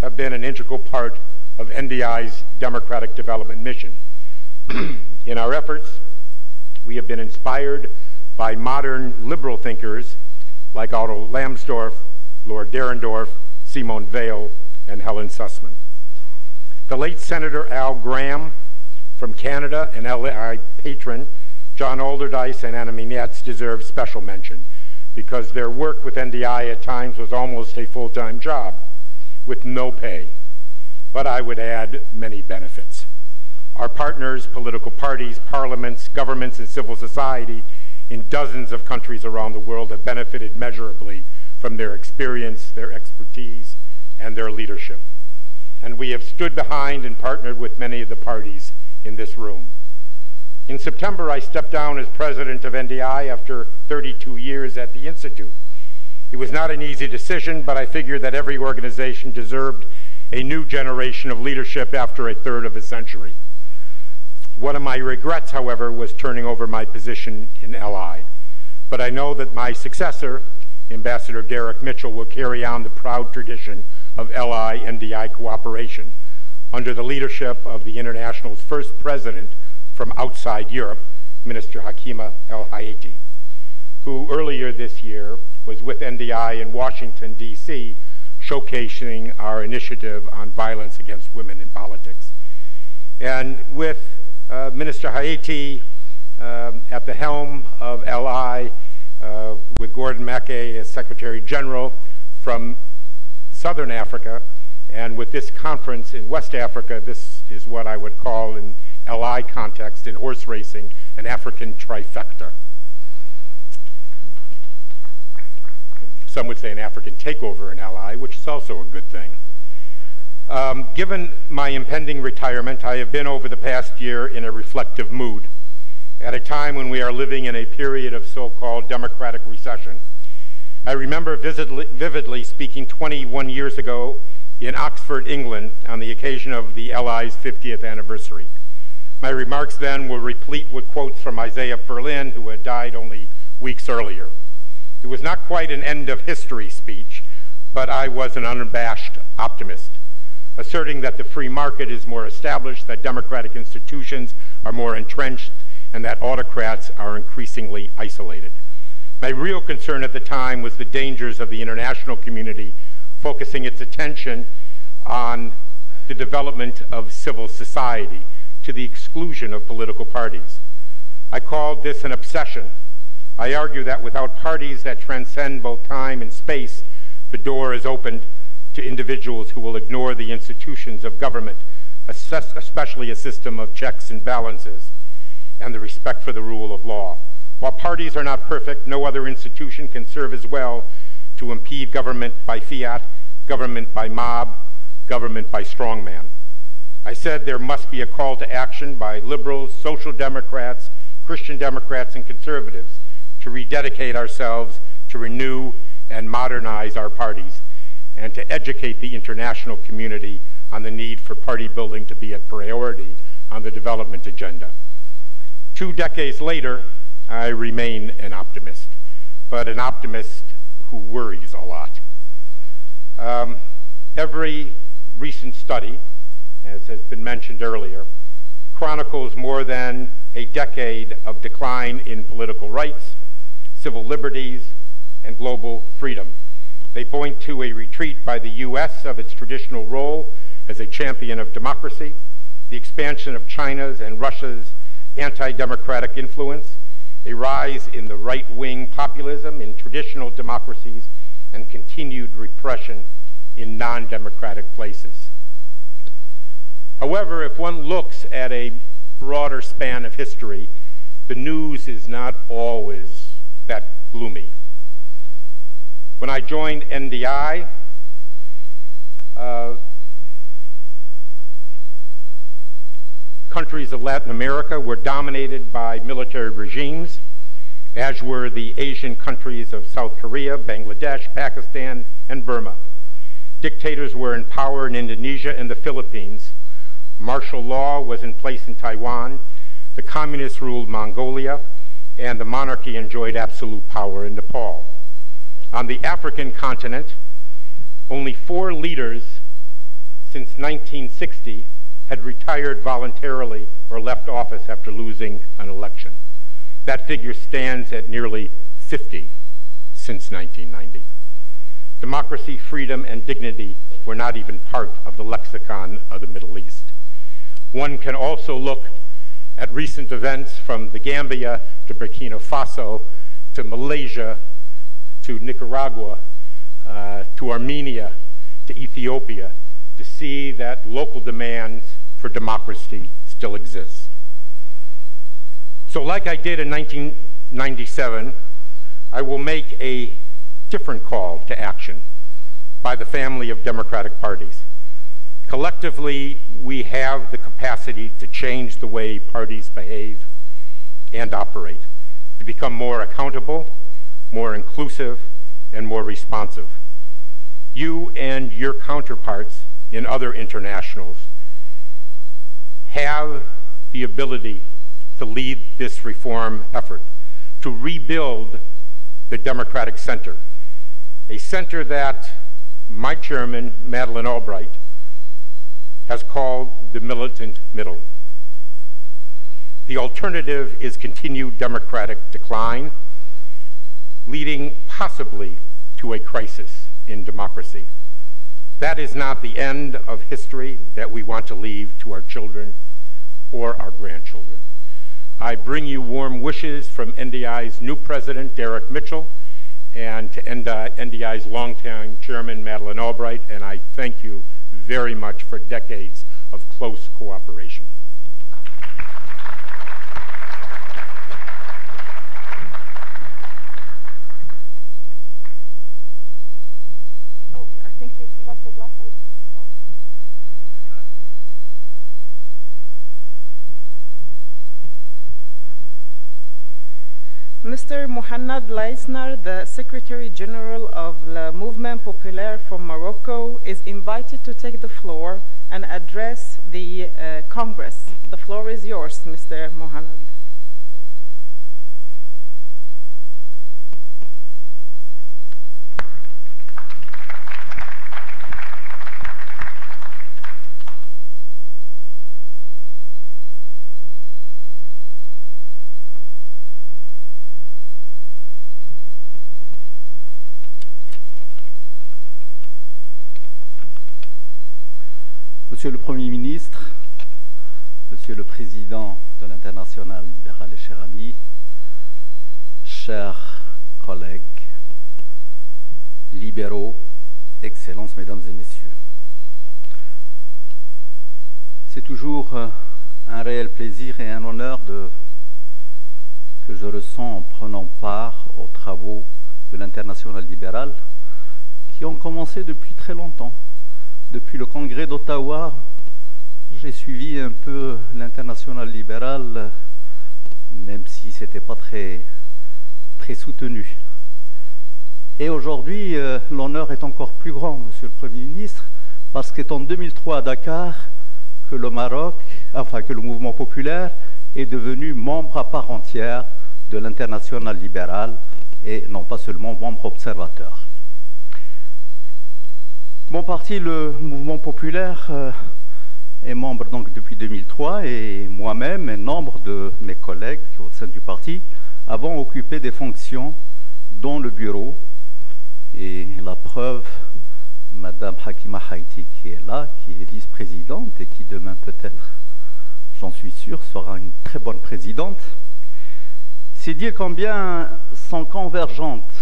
Speaker 10: have been an integral part of NDI's democratic development mission. In our efforts, we have been inspired by modern liberal thinkers like Otto Lambsdorff, Lord Dahrendorf, Simone Weil, and Helen Sussman. The late Senator Al Graham from Canada and LI patron John Alderdice and Anna Mignetz deserve special mention because their work with NDI at times was almost a full-time job with no pay, but I would add many benefits. Our partners, political parties, parliaments, governments, and civil society in dozens of countries around the world have benefited measurably from their experience, their expertise, and their leadership. And we have stood behind and partnered with many of the parties in this room. In September, I stepped down as president of NDI after 32 years at the Institute. It was not an easy decision, but I figured that every organization deserved a new generation of leadership after a third of a century. One of my regrets, however, was turning over my position in LI. But I know that my successor, Ambassador Derek Mitchell, will carry on the proud tradition of LI-NDI cooperation under the leadership of the International's first president from outside Europe, Minister Hakima El Hayati, who earlier this year was with NDI in Washington, D.C., showcasing our initiative on violence against women in politics. And with Minister Hayati at the helm of LI, with Gordon Mackay as Secretary General from Southern Africa, and with this conference in West Africa, this is what I would call in LI context, in horse racing, an African trifecta. Some would say an African takeover in LI, which is also a good thing. Given my impending retirement, I have been over the past year in a reflective mood, at a time when we are living in a period of so-called democratic recession. I remember vividly speaking 21 years ago in Oxford, England, on the occasion of the LI's 50th anniversary. My remarks then were replete with quotes from Isaiah Berlin, who had died only weeks earlier. It was not quite an end of history speech, but I was an unabashed optimist, asserting that the free market is more established, that democratic institutions are more entrenched, and that autocrats are increasingly isolated. My real concern at the time was the dangers of the international community focusing its attention on the development of civil society to the exclusion of political parties. I called this an obsession. I argue that without parties that transcend both time and space, the door is opened to individuals who will ignore the institutions of government, especially a system of checks and balances, and the respect for the rule of law, While parties are not perfect, no other institution can serve as well to impede government by fiat, government by mob, government by strongman. I said there must be a call to action by liberals, social democrats, Christian Democrats, and conservatives to rededicate ourselves to renew and modernize our parties and to educate the international community on the need for party building to be a priority on the development agenda. 2 decades later, I remain an optimist, but an optimist who worries a lot. Every recent study, as has been mentioned earlier, chronicles more than a decade of decline in political rights, civil liberties, and global freedom. They point to a retreat by the U.S. of its traditional role as a champion of democracy, the expansion of China's and Russia's anti-democratic influence, a rise in the right-wing populism in traditional democracies, and continued repression in non-democratic places. However, if one looks at a broader span of history, the news is not always that gloomy. When I joined NDI, countries of Latin America were dominated by military regimes, as were the Asian countries of South Korea, Bangladesh, Pakistan, and Burma. Dictators were in power in Indonesia and the Philippines. Martial law was in place in Taiwan. The communists ruled Mongolia, and the monarchy enjoyed absolute power in Nepal. On the African continent, only 4 leaders since 1960 had retired voluntarily or left office after losing an election. That figure stands at nearly 50 since 1990. Democracy, freedom, and dignity were not even part of the lexicon of the Middle East. One can also look at recent events from the Gambia to Burkina Faso to Malaysia to Nicaragua to Armenia to Ethiopia to see that local demands for democracy still exist. So like I did in 1997, I will make a different call to action by the family of Democratic parties. Collectively, we have the capacity to change the way parties behave and operate, to become more accountable, more inclusive, and more responsive. You and your counterparts in other internationals have the ability to lead this reform effort, to rebuild the Democratic Center, a center that my chairman, Madeleine Albright, has called the militant middle. The alternative is continued democratic decline, leading possibly to a crisis in democracy. That is not the end of history that we want to leave to our children or our grandchildren. I bring you warm wishes from NDI's new president, Derek Mitchell, and to NDI's longtime chairman, Madeleine Albright, and I thank you very much for decades of close cooperation.
Speaker 1: Oh, I think you forgot your glasses. Mr. Mohanad Leisner, the Secretary General of the Mouvement Populaire from Morocco, is invited to take the floor and address the Congress. The floor is yours, Mr. Mohanad.
Speaker 11: Monsieur le Premier ministre, Monsieur le Président de l'Internationale libérale et cher ami, chers collègues libéraux, Excellences, Mesdames et Messieurs. C'est toujours un réel plaisir et un honneur que je ressens en prenant part aux travaux de l'Internationale libérale qui ont commencé depuis très longtemps. Depuis le congrès d'Ottawa, j'ai suivi un peu l'Internationale libérale, même si ce n'était pas très soutenu. Et aujourd'hui, l'honneur est encore plus grand, Monsieur le Premier ministre, parce qu'en 2003 à Dakar, que le Maroc, enfin que le mouvement populaire est devenu membre à part entière de l'Internationale libérale et non pas seulement membre observateur. Mon parti, le mouvement populaire, est membre donc depuis 2003 et moi-même et nombre de mes collègues au sein du parti avons occupé des fonctions dans le bureau. Et la preuve, Madame Hakima Haïti qui est là, qui est vice-présidente et qui demain peut-être, j'en suis sûr, sera une très bonne présidente. C'est dire combien sont convergentes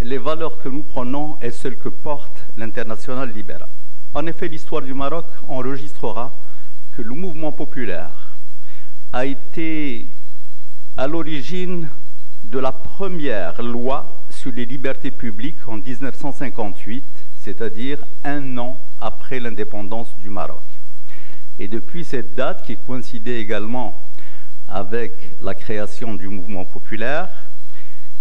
Speaker 11: les valeurs que nous prenons et celles que porte l'Internationale libérale. En effet, l'histoire du Maroc enregistrera que le mouvement populaire a été à l'origine de la première loi sur les libertés publiques en 1958, c'est-à-dire un an après l'indépendance du Maroc. Et depuis cette date, qui coïncidait également avec la création du mouvement populaire,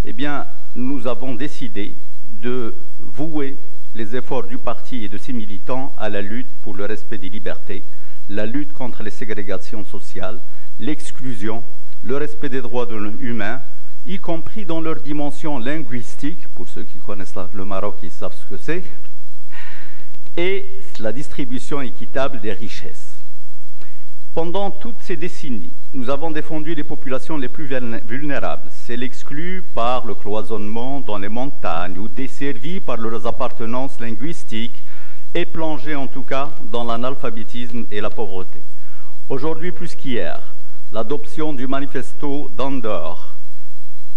Speaker 11: eh bien, nous avons décidé de vouer les efforts du parti et de ses militants à la lutte pour le respect des libertés, la lutte contre les ségrégations sociales, l'exclusion, le respect des droits humains, y compris dans leur dimension linguistique, pour ceux qui connaissent le Maroc, ils savent ce que c'est, et la distribution équitable des richesses. Pendant toutes ces décennies, nous avons défendu les populations les plus vulnérables, celles exclues par le cloisonnement dans les montagnes ou desservies par leurs appartenances linguistiques et plongées en tout cas dans l'analphabétisme et la pauvreté. Aujourd'hui plus qu'hier, l'adoption du manifesto d'Andorre,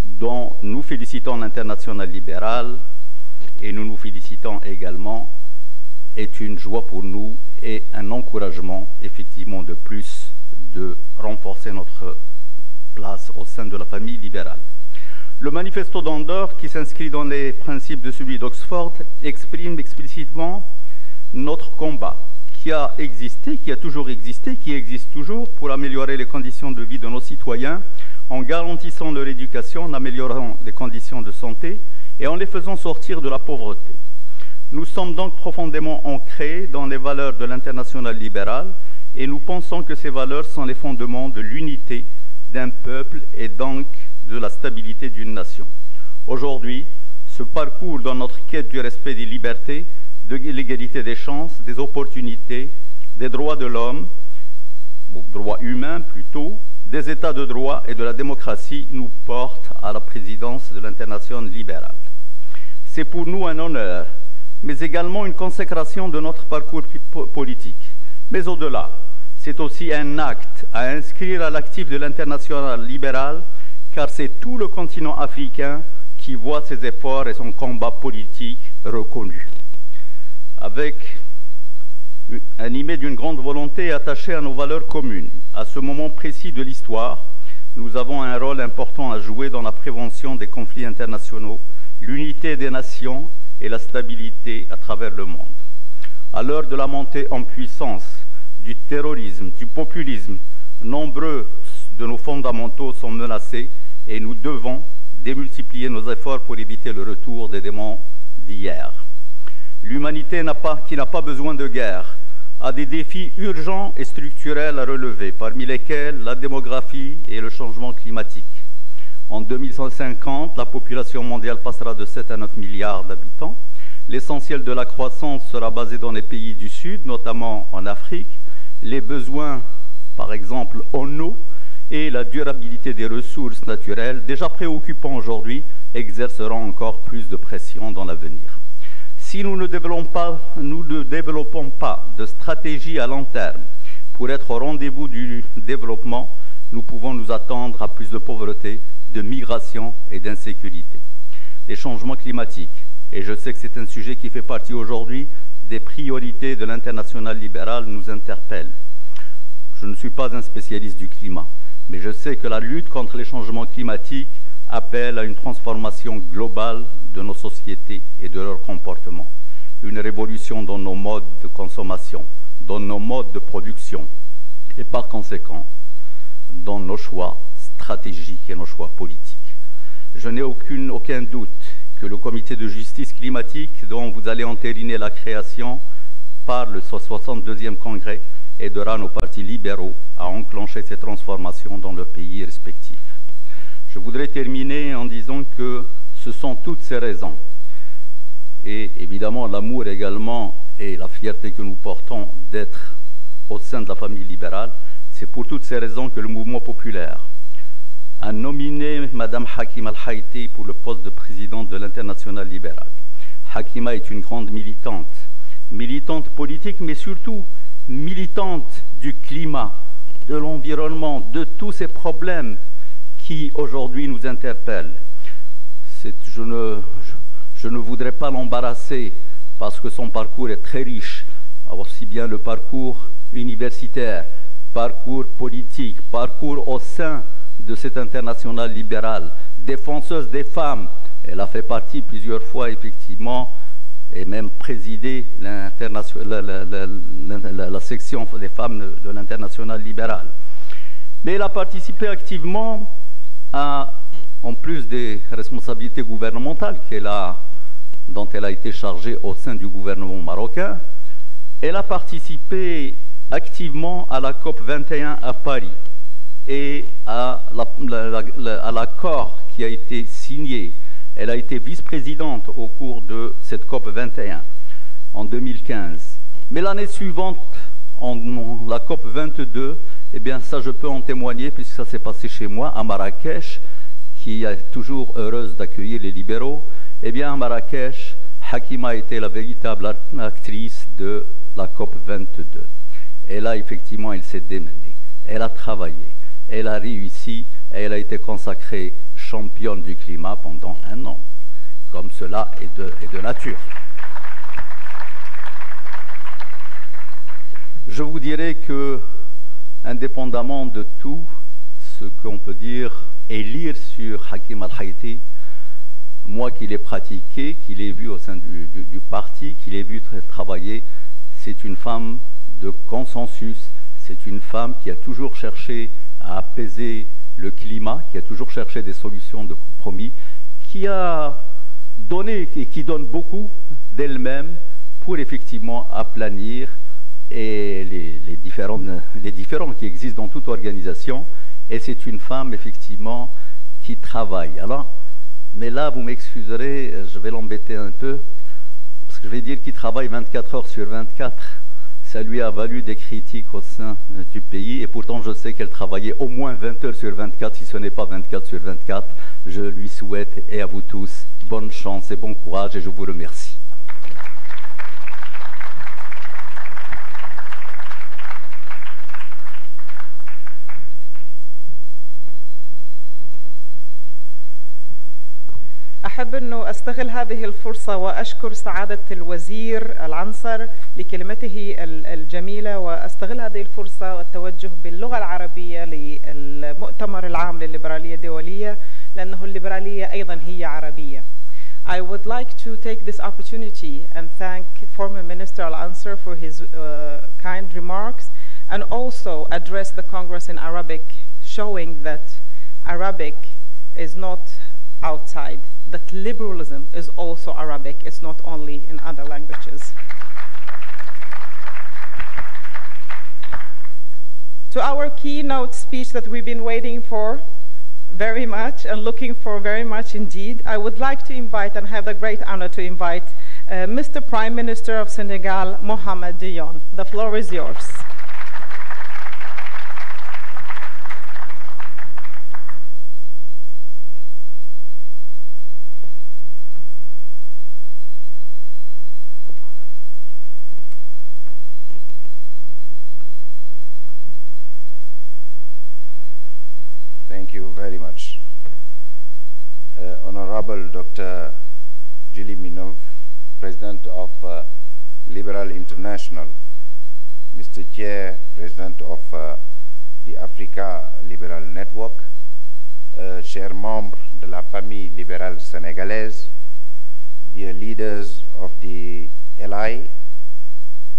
Speaker 11: dont nous félicitons l'Internationale libérale et nous nous félicitons également, est une joie pour nous et un encouragement effectivement de plus de renforcer notre place au sein de la famille libérale. Le manifesto d'Andorre, qui s'inscrit dans les principes de celui d'Oxford, exprime explicitement notre combat qui a existé, qui a toujours existé, qui existe toujours pour améliorer les conditions de vie de nos citoyens en garantissant leur éducation, en améliorant les conditions de santé et en les faisant sortir de la pauvreté. Nous sommes donc profondément ancrés dans les valeurs de l'Internationale libérale et nous pensons que ces valeurs sont les fondements de l'unité d'un peuple et donc de la stabilité d'une nation. Aujourd'hui, ce parcours dans notre quête du respect des libertés, de l'égalité des chances, des opportunités, des droits de l'homme, droits humains plutôt, des états de droit et de la démocratie nous porte à la présidence de l'Internationale libérale. C'est pour nous un honneur, mais également une consécration de notre parcours politique. Mais au-delà, c'est aussi un acte à inscrire à l'actif de l'Internationale libérale, car c'est tout le continent africain qui voit ses efforts et son combat politique reconnus. Animé d'une grande volonté et attaché à nos valeurs communes, à ce moment précis de l'histoire, nous avons un rôle important à jouer dans la prévention des conflits internationaux, l'unité des nations et la stabilité à travers le monde. À l'heure de la montée en puissance du terrorisme, du populisme, nombreux de nos fondamentaux sont menacés et nous devons démultiplier nos efforts pour éviter le retour des démons d'hier. L'humanité qui n'a pas besoin de guerre a des défis urgents et structurels à relever, parmi lesquels la démographie et le changement climatique. En 2150, la population mondiale passera de 7 à 9 milliards d'habitants. L'essentiel de la croissance sera basé dans les pays du Sud, notamment en Afrique. Les besoins, par exemple, en eau et la durabilité des ressources naturelles, déjà préoccupants aujourd'hui, exerceront encore plus de pression dans l'avenir. Si nous ne développons pas de stratégie à long terme pour être au rendez-vous du développement, nous pouvons nous attendre à plus de pauvreté, de migration et d'insécurité. Les changements climatiques, et je sais que c'est un sujet qui fait partie aujourd'hui des priorités de l'Internationale libérale, nous interpellent. Je ne suis pas un spécialiste du climat, Mais je sais que la lutte contre les changements climatiques appelle à une transformation globale de nos sociétés et de leurs comportements. Une révolution dans nos modes de consommation, dans nos modes de production et par conséquent dans nos choix stratégiques et nos choix politiques. Je n'ai aucun doute que le comité de justice climatique dont vous allez entériner la création par le 62e congrès aidera nos partis libéraux à enclencher ces transformations dans leurs pays respectifs. Je voudrais terminer en disant que ce sont toutes ces raisons, et évidemment l'amour également et la fierté que nous portons d'être au sein de la famille libérale, c'est pour toutes ces raisons que le mouvement populaire a nominé Mme Hakima El Haïti pour le poste de présidente de l'Internationale libérale. Hakima est une grande militante politique, mais surtout militante du climat, de l'environnement, de tous ces problèmes qui aujourd'hui nous interpellent. Je ne voudrais pas l'embarrasser parce que son parcours est très riche, aussi bien le parcours universitaire, parcours politique, parcours au sein de cette internationale libérale, défenseuse des femmes. Elle a fait partie plusieurs fois, effectivement, et même présidé la section des femmes de l'internationale libérale. Mais elle a participé activement en plus des responsabilités gouvernementales dont elle a été chargée au sein du gouvernement marocain, elle a participé activement à la COP 21 à Paris et à l'accord qui a été signé. Elle a été vice-présidente au cours de cette COP 21 en 2015. Mais l'année suivante, la COP 22, eh bien ça je peux en témoigner puisque ça s'est passé chez moi à Marrakech, qui est toujours heureuse d'accueillir les libéraux. Eh bien à Marrakech, Hakima a été la véritable actrice de la COP 22. Et là, effectivement, elle s'est démenée, elle a travaillé, elle a réussi et elle a été consacrée championne du climat pendant 1 an. Comme cela est de nature. Je vous dirais que, indépendamment de tout ce qu'on peut dire et lire sur Hakima El Haïti, moi qui l'ai pratiqué, qui l'ai vu au sein du parti, qui l'ai vu travailler, c'est une femme de consensus, c'est une femme qui a toujours cherché à apaiser le climat, qui a toujours cherché des solutions de compromis, qui a donné et qui donne beaucoup d'elle-même pour effectivement aplanir les différends qui existent dans toute organisation. Et c'est une femme effectivement qui travaille. Alors, mais là, vous m'excuserez, je vais l'embêter un peu, parce que je vais dire qu'il travaille 24 heures sur 24. Ça lui a valu des critiques au sein du pays, et pourtant je sais qu'elle travaillait au moins 20 heures sur 24, si ce n'est pas 24 sur 24. Je lui souhaite, et à vous tous, bonne chance et bon courage, et je vous remercie.
Speaker 1: أحب أنه أستغل هذه الفرصة وأشكر سعادة الوزير العنصر لكلمته الجميلة، وأستغل هذه الفرصة والتوجه باللغة العربية للمؤتمر العام للليبرالية الدولية، لأنه الليبرالية أيضا هي عربية. I would like to take this opportunity and thank former Minister Al-Ansar for his kind remarks, and also address the Congress in Arabic, showing that Arabic is not outside, that liberalism is also Arabic, it's not only in other languages. To our keynote speech that we've been waiting for very much and looking for very much indeed, I would like to invite and have the great honor to invite Mr. Prime Minister of Senegal, Mohamed Dionne. The floor is yours.
Speaker 12: Thank you very much. Honorable Dr. Julie Minov, President of Liberal International, Mr. Chair, President of the Africa Liberal Network, chers membres de la famille libérale sénégalaise, dear leaders of the LI,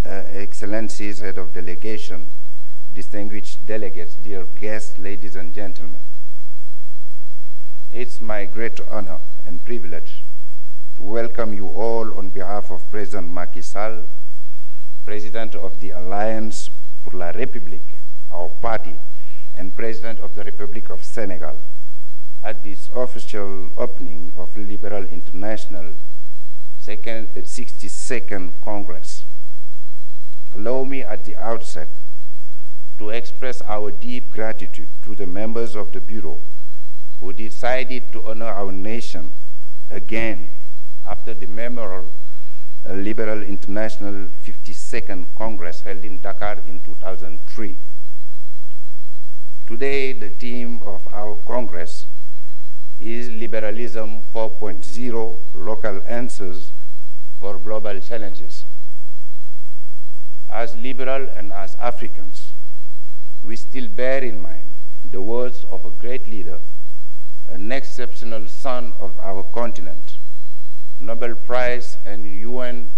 Speaker 12: Excellencies, Head of Delegation, distinguished delegates, dear guests, ladies and gentlemen. It's my great honor and privilege to welcome you all on behalf of President Macky Sall, President of the Alliance pour la République, our party, and President of the Republic of Senegal, at this official opening of Liberal International 62nd Congress. Allow me at the outset to express our deep gratitude to the members of the Bureau who decided to honor our nation again after the memorable Liberal International 52nd Congress held in Dakar in 2003. Today, the theme of our Congress is Liberalism 4.0, Local Answers for Global Challenges. As liberal and as Africans, we still bear in mind the words of a great leader, an exceptional son of our continent, Nobel Prize and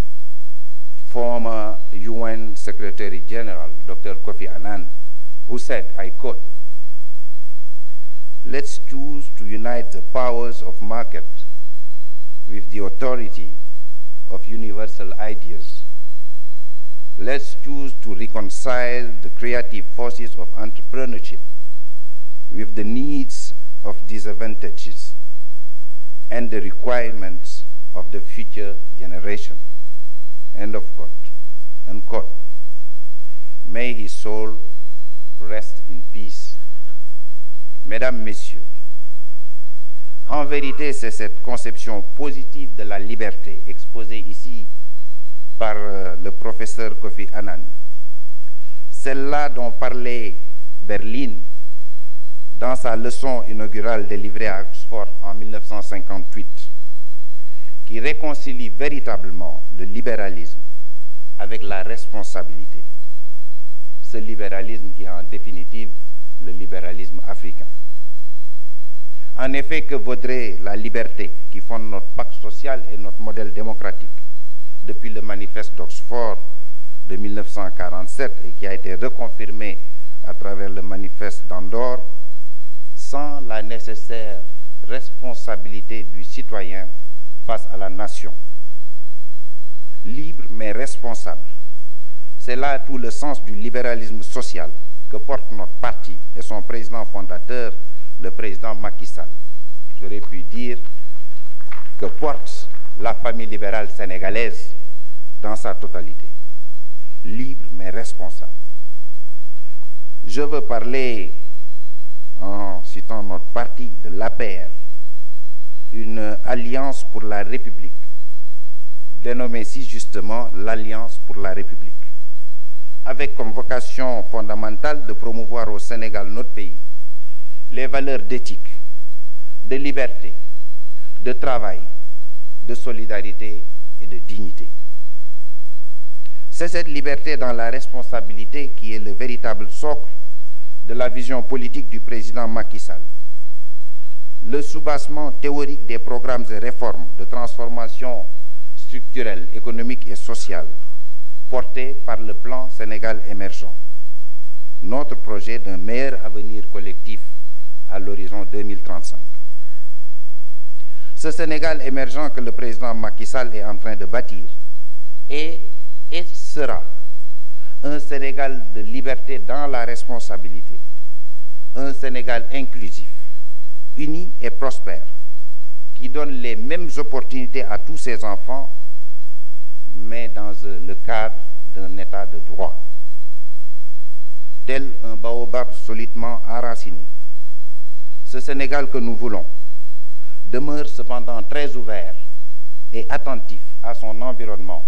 Speaker 12: former UN Secretary General, Dr. Kofi Annan, who said, I quote, "Let's choose to unite the powers of market with the authority of universal ideas. Let's choose to reconcile the creative forces of entrepreneurship with the needs of disadvantages and the requirements of the future generation." End of quote. Unquote. May his soul rest in peace. Mesdames, Messieurs, en vérité, c'est cette conception positive de la liberté exposée ici par le professeur Kofi Annan, celle-là dont parlait Berlin dans sa leçon inaugurale délivrée à Oxford en 1958, qui réconcilie véritablement le libéralisme avec la responsabilité. Ce libéralisme qui est en définitive le libéralisme africain. En effet, que vaudrait la liberté qui fonde notre pacte social et notre modèle démocratique depuis le manifeste d'Oxford de 1947 et qui a été reconfirmé à travers le manifeste d'Andorre, sans la nécessaire responsabilité du citoyen face à la nation. Libre mais responsable. C'est là tout le sens du libéralisme social que porte notre parti et son président fondateur, le président Macky Sall. J'aurais pu dire que porte la famille libérale sénégalaise dans sa totalité. Libre mais responsable. Je veux parler, en citant notre parti, de l'APR, une alliance pour la République, dénommée si justement l'Alliance pour la République, avec comme vocation fondamentale de promouvoir au Sénégal, notre pays, les valeurs d'éthique, de liberté, de travail, de solidarité et de dignité. C'est cette liberté dans la responsabilité qui est le véritable socle de la vision politique du président Macky Sall. Le soubassement théorique des programmes et réformes de transformation structurelle, économique et sociale portés par le plan Sénégal émergent. Notre projet d'un meilleur avenir collectif à l'horizon 2035. Ce Sénégal émergent que le président Macky Sall est en train de bâtir est et sera un Sénégal de liberté dans la responsabilité, un Sénégal inclusif, uni et prospère, qui donne les mêmes opportunités à tous ses enfants, mais dans le cadre d'un état de droit. Tel un baobab solidement enraciné, ce Sénégal que nous voulons demeure cependant très ouvert et attentif à son environnement,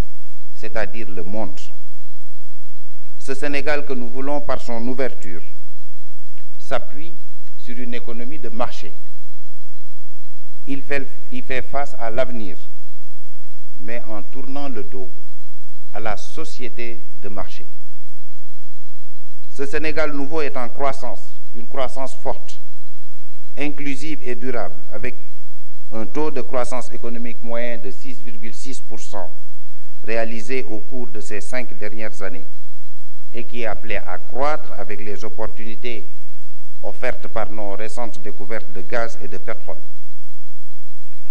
Speaker 12: c'est-à-dire le monde. Ce Sénégal que nous voulons par son ouverture s'appuie sur une économie de marché. Il fait face à l'avenir, mais en tournant le dos à la société de marché. Ce Sénégal nouveau est en croissance, une croissance forte, inclusive et durable, avec un taux de croissance économique moyen de 6,6% réalisé au cours de ces 5 dernières années et qui est appelé à croître avec les opportunités offertes par nos récentes découvertes de gaz et de pétrole.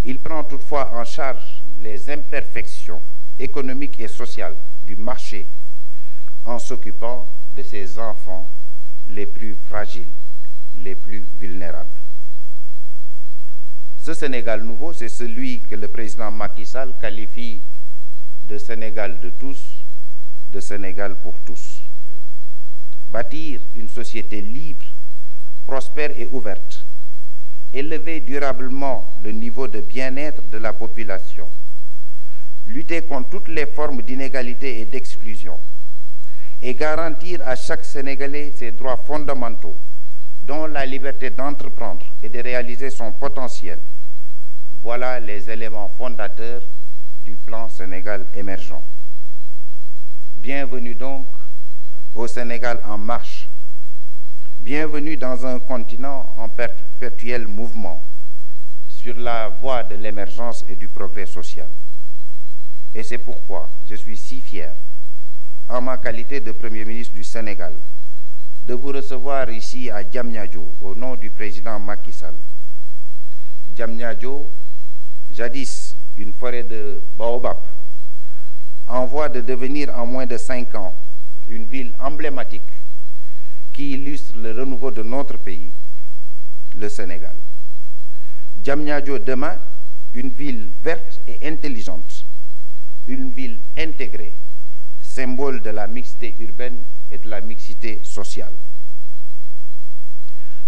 Speaker 12: Il prend toutefois en charge les imperfections économiques et sociales du marché en s'occupant de ses enfants les plus fragiles, les plus vulnérables. Ce Sénégal nouveau, c'est celui que le président Macky Sall qualifie de Sénégal de tous, de Sénégal pour tous. Bâtir une société libre, prospère et ouverte, élever durablement le niveau de bien-être de la population, lutter contre toutes les formes d'inégalité et d'exclusion, et garantir à chaque Sénégalais ses droits fondamentaux, dont la liberté d'entreprendre et de réaliser son potentiel. Voilà les éléments fondateurs du plan Sénégal émergent. Bienvenue donc au Sénégal en marche. Bienvenue dans un continent en perpétuel mouvement sur la voie de l'émergence et du progrès social. Et c'est pourquoi je suis si fier, en ma qualité de Premier ministre du Sénégal, de vous recevoir ici à Diamniadio au nom du président Macky Sall. Diamniadio, jadis une forêt de baobab, en voie de devenir en moins de 5 ans une ville emblématique qui illustre le renouveau de notre pays, le Sénégal. Diamniadio demain, une ville verte et intelligente, une ville intégrée, symbole de la mixité urbaine et de la mixité sociale.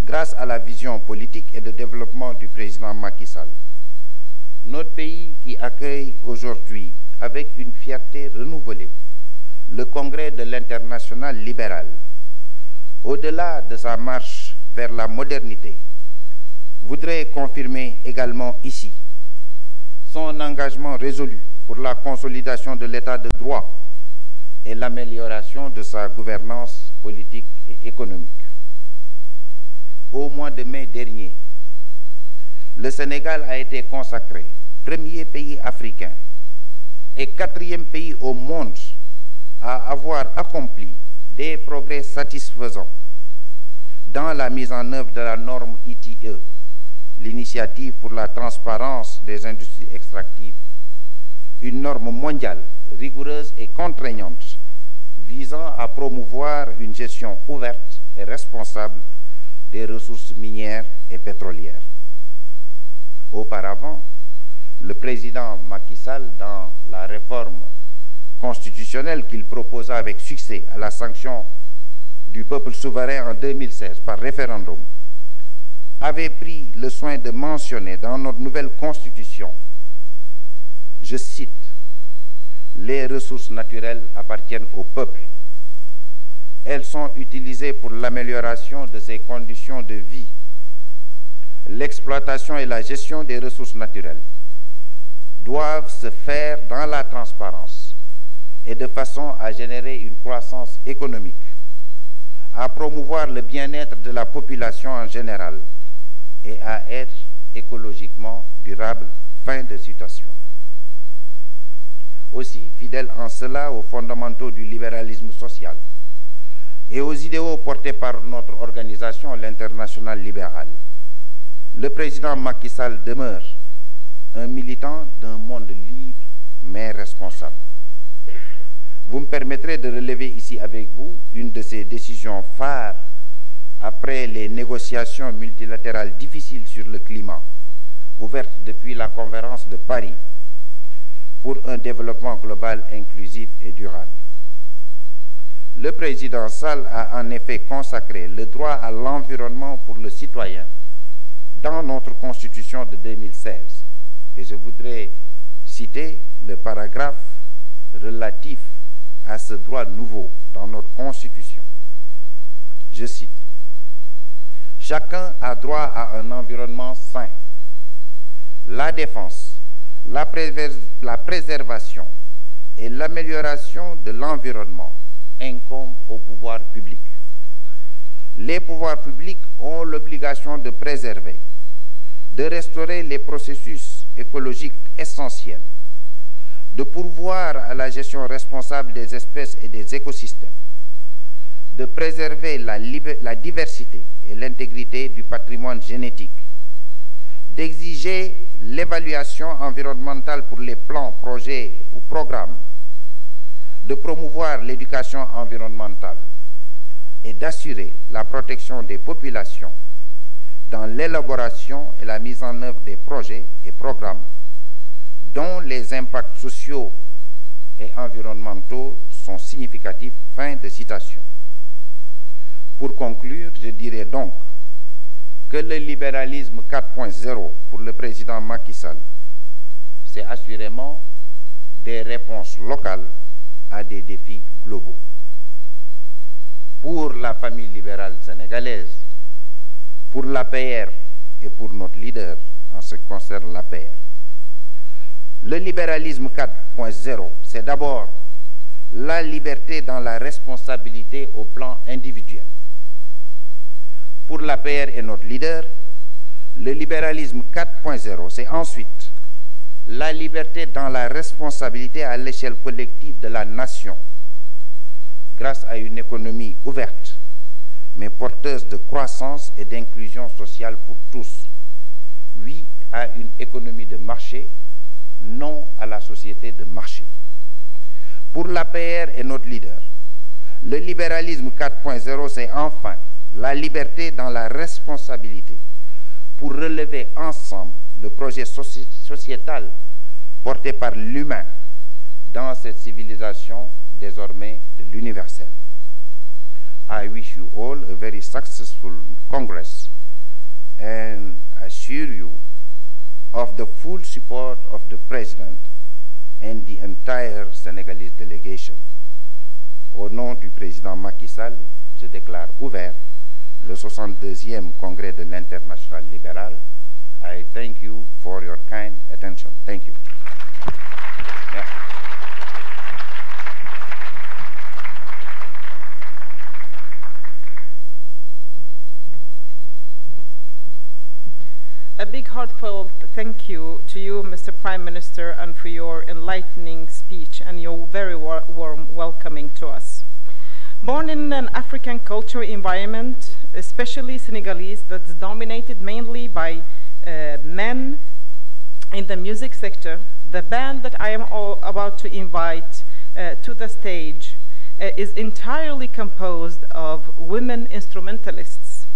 Speaker 12: Grâce à la vision politique et de développement du président Macky Sall, notre pays qui accueille aujourd'hui avec une fierté renouvelée le congrès de l'international libéral, au-delà de sa marche vers la modernité, voudrait confirmer également ici son engagement résolu pour la consolidation de l'état de droit et l'amélioration de sa gouvernance politique et économique. Au mois de mai dernier, le Sénégal a été consacré premier pays africain et 4e pays au monde à avoir accompli des progrès satisfaisants dans la mise en œuvre de la norme ITE, l'initiative pour la transparence des industries extractives, une norme mondiale rigoureuse et contraignante visant à promouvoir une gestion ouverte et responsable des ressources minières et pétrolières. Auparavant, le président Macky Sall, dans la réforme constitutionnelle qu'il proposa avec succès à la sanction du peuple souverain en 2016 par référendum, avait pris le soin de mentionner dans notre nouvelle constitution, je cite, « Les ressources naturelles appartiennent au peuple. Elles sont utilisées pour l'amélioration de ses conditions de vie. L'exploitation et la gestion des ressources naturelles doivent se faire dans la transparence et de façon à générer une croissance économique, à promouvoir le bien-être de la population en général et à être écologiquement durable. » Fin de citation. Aussi, fidèle en cela aux fondamentaux du libéralisme social et aux idéaux portés par notre organisation, l'Internationale libérale, le président Macky Sall demeure un militant d'un monde libre mais responsable. Vous me permettrez de relever ici avec vous une de ces décisions phares après les négociations multilatérales difficiles sur le climat, ouvertes depuis la conférence de Paris pour un développement global inclusif et durable. Le président Sall a en effet consacré le droit à l'environnement pour le citoyen dans notre constitution de 2016. Et je voudrais citer le paragraphe relatif à ce droit nouveau dans notre constitution. Je cite, « Chacun a droit à un environnement sain. La défense, la préservation et l'amélioration de l'environnement incombent au pouvoir public. Les pouvoirs publics ont l'obligation de préserver, de restaurer les processus écologiques essentiels, de pourvoir à la gestion responsable des espèces et des écosystèmes, de préserver la diversité et l'intégrité du patrimoine génétique, d'exiger l'évaluation environnementale pour les plans, projets ou programmes, de promouvoir l'éducation environnementale et d'assurer la protection des populations dans l'élaboration et la mise en œuvre des projets et programmes dont les impacts sociaux et environnementaux sont significatifs. Fin de citation. Pour conclure, je dirais donc que le libéralisme 4.0 pour le président Macky Sall, c'est assurément des réponses locales à des défis globaux. Pour la famille libérale sénégalaise, pour l'APR et pour notre leader en ce qui concerne l'APR, le libéralisme 4.0, c'est d'abord la liberté dans la responsabilité au plan individuel. Pour l'APR et notre leader, le libéralisme 4.0, c'est ensuite la liberté dans la responsabilité à l'échelle collective de la nation, grâce à une économie ouverte, mais porteuse de croissance et d'inclusion sociale pour tous. Oui à une économie de marché, non à la société de marché. Pour l'APR et notre leader, le libéralisme 4.0, c'est enfin la liberté dans la responsabilité pour relever ensemble le projet sociétal porté par l'humain dans cette civilisation désormais de l'universel. I wish you all a very successful Congress and assure you of the full support of the President and the entire Senegalese delegation. Au nom du président Macky Sall, je déclare ouvert le 62e Congrès de l'Internationale libérale. I thank you for your kind attention. Thank you. Merci.
Speaker 1: A big heartfelt thank you to you, Mr. Prime Minister, and for your enlightening speech and your very warm welcoming to us. Born in an African cultural environment, especially Senegalese, that's dominated mainly by men in the music sector, the band that I am about to invite to the stage is entirely composed of women instrumentalists.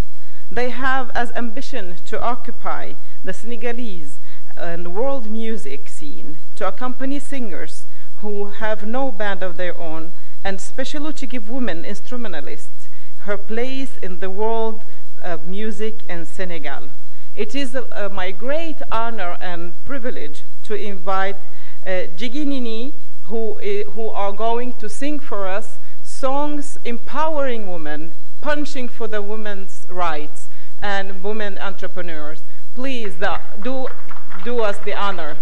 Speaker 1: They have as ambition to occupy the Senegalese and world music scene, to accompany singers who have no band of their own, and especially to give women instrumentalists her place in the world of music in Senegal. It is my great honor and privilege to invite Jiginini, who are going to sing for us songs empowering women, punching for the women's rights and women entrepreneurs. Please do us the honor.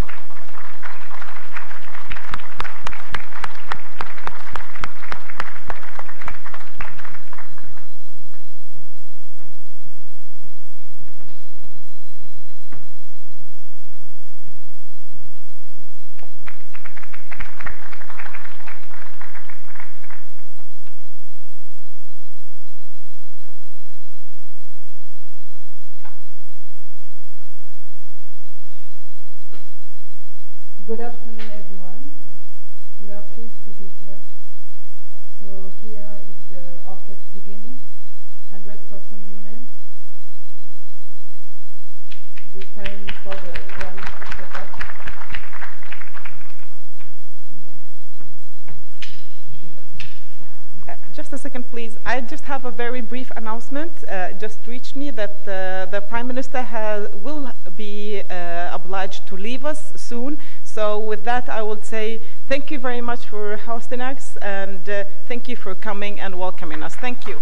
Speaker 13: Good afternoon, everyone. We are pleased to be here. So here is the orchestra beginning, 100% women, preparing for the round setup.
Speaker 1: Just a second, please. I just have a very brief announcement. Just reached me that the Prime Minister will be obliged to leave us soon. So with that, I would say thank you very much for hosting us, and thank you for coming and welcoming us. Thank you.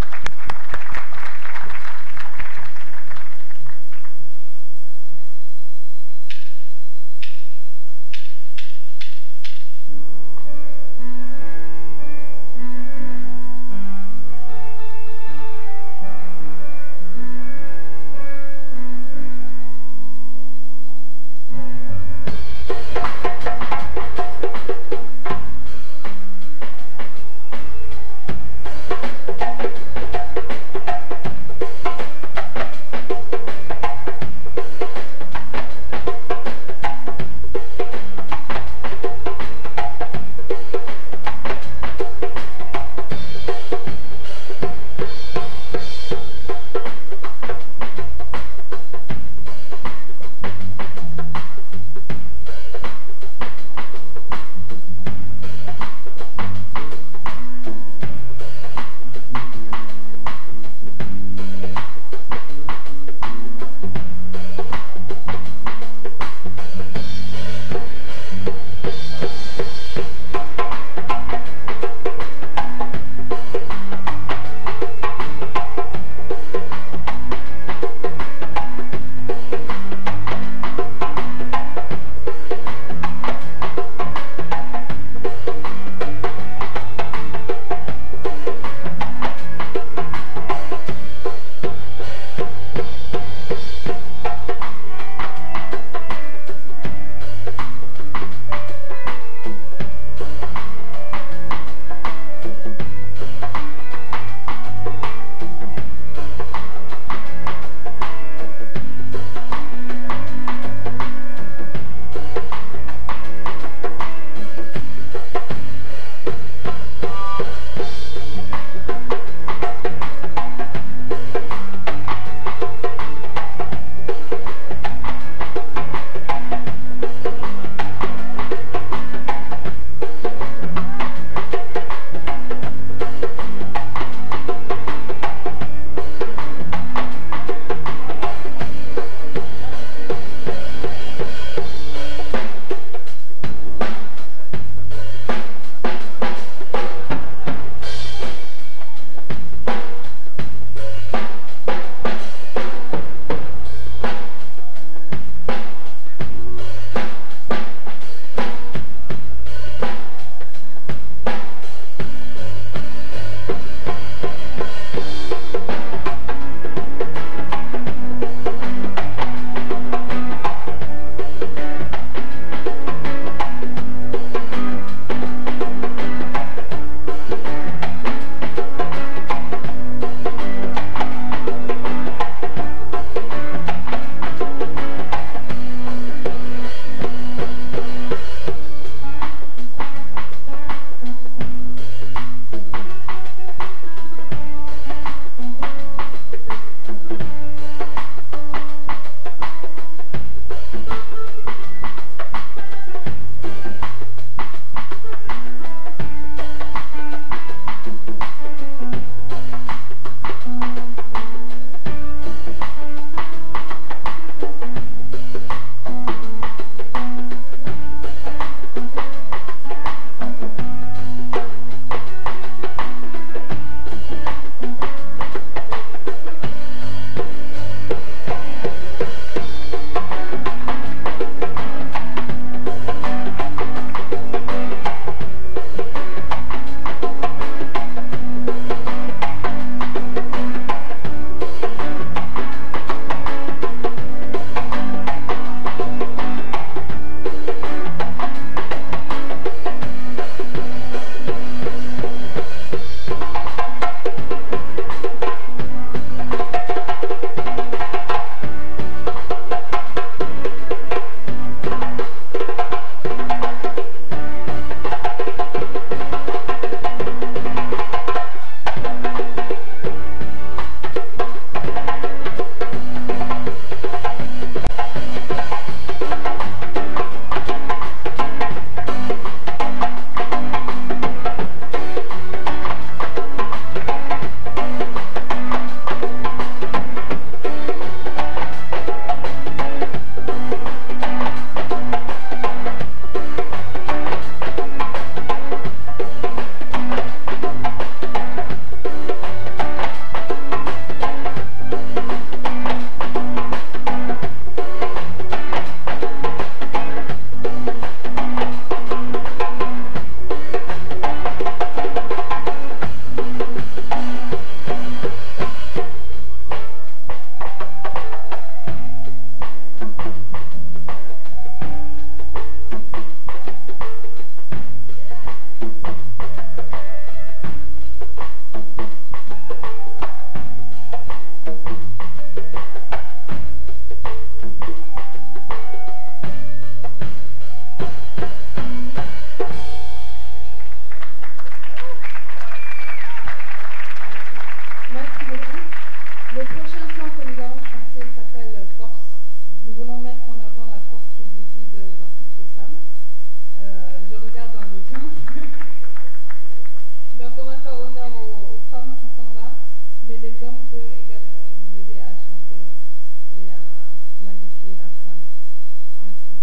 Speaker 13: les hommes peuvent également nous aider à chanter et à magnifier la femme. Merci.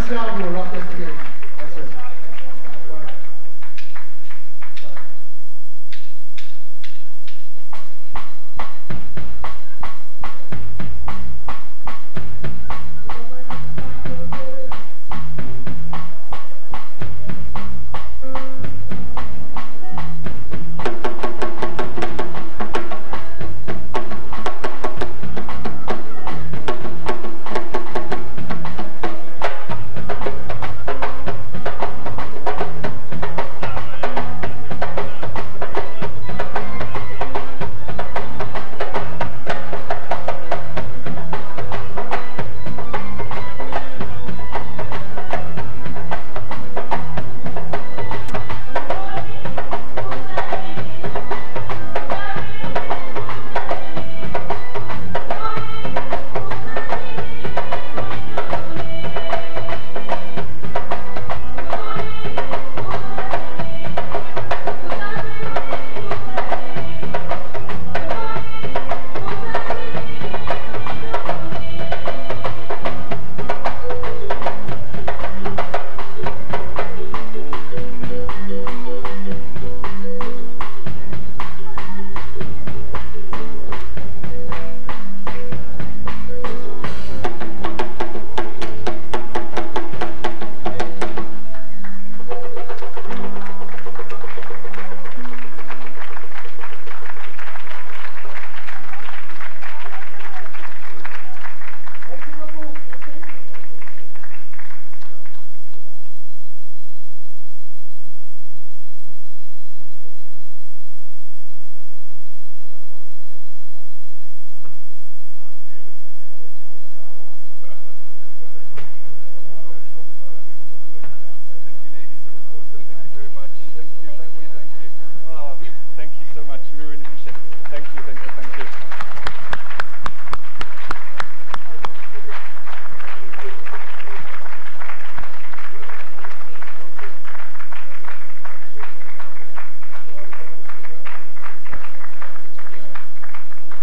Speaker 14: Merci à vous, l'orchestre Tigani. Merci.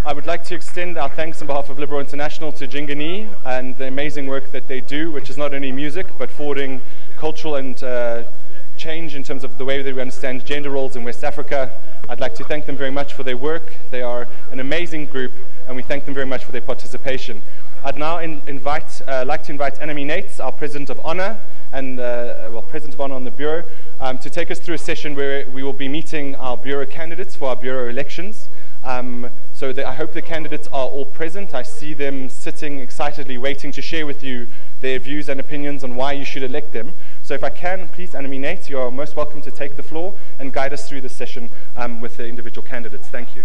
Speaker 15: I would like to extend our thanks on behalf of Liberal International to Jingani and the amazing work that they do, which is not only music, but forwarding cultural and change in terms of the way that we understand gender roles in West Africa. I'd like to thank them very much for their work. They are an amazing group, and we thank them very much for their participation. I'd now like to invite Annemie Nates, our President of Honor, and President of Honor on the Bureau, to take us through a session where we will be meeting our Bureau candidates for our Bureau elections. I hope the candidates are all present. I see them sitting excitedly waiting to share with you their views and opinions on why you should elect them. So if I can, please, Annemie Nates, you are most welcome to take the floor and guide us through the session with the individual candidates. Thank you.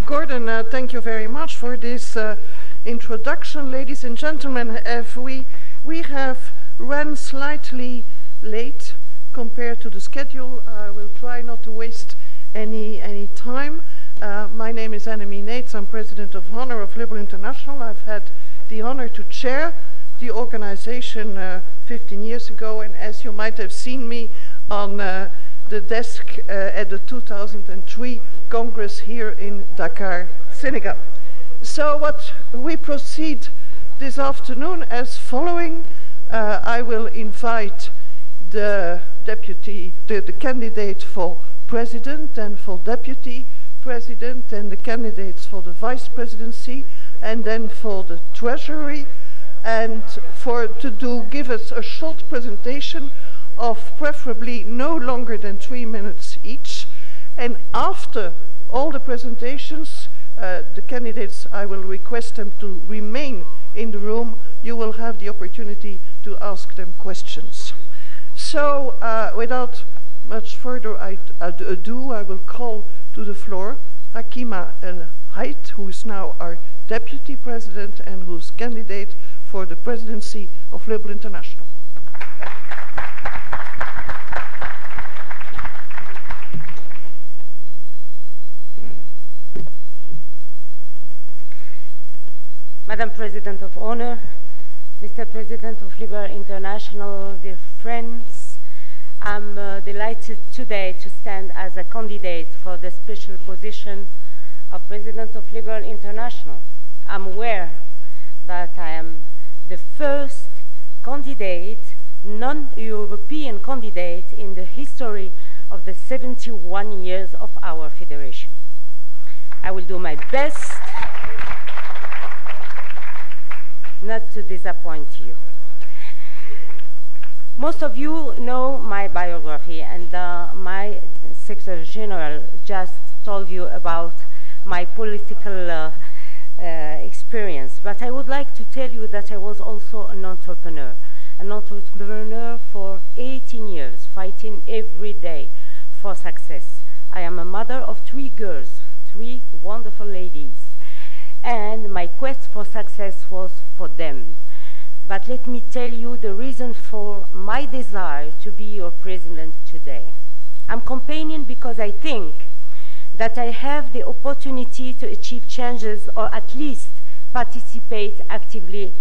Speaker 16: Gordon, thank you very much for this introduction. Ladies and gentlemen, we have run slightly late compared to the schedule. I will try not to waste any time. My name is Annemie Nates. I'm President of Honor of Liberal International. I've had the honor to chair the organization 15 years ago, and as you might have seen me on the desk at the 2003 Congress here in Dakar, Senegal. So what we proceed this afternoon as following. I will invite the candidate for President and for Deputy President, and the candidates for the Vice Presidency, and then for the Treasury, and to give us a short presentation of preferably no longer than 3 minutes each. And after all the presentations, the candidates, I will request them to remain in the room. You will have the opportunity to ask them questions. So without much further ado, I will call to the floor Hakima El Hayt, who is now our Deputy President and who's candidate for the presidency of Liberal International.
Speaker 17: Madam President of Honor, Mr. President of Liberal International, dear friends, I'm delighted today to stand as a candidate for the special position of President of Liberal International. I'm aware that I am the first candidate, non-European candidate in the history of the 71 years of our federation. I will do my best not to disappoint you. Most of you know my biography, and my Secretary General just told you about my political experience. But I would like to tell you that I was also an entrepreneur for 18 years, fighting every day for success. I am a mother of 3 girls, 3 wonderful ladies, and my quest for success was for them. But let me tell you the reason for my desire to be your president today. I'm campaigning because I think that I have the opportunity to achieve changes, or at least participate actively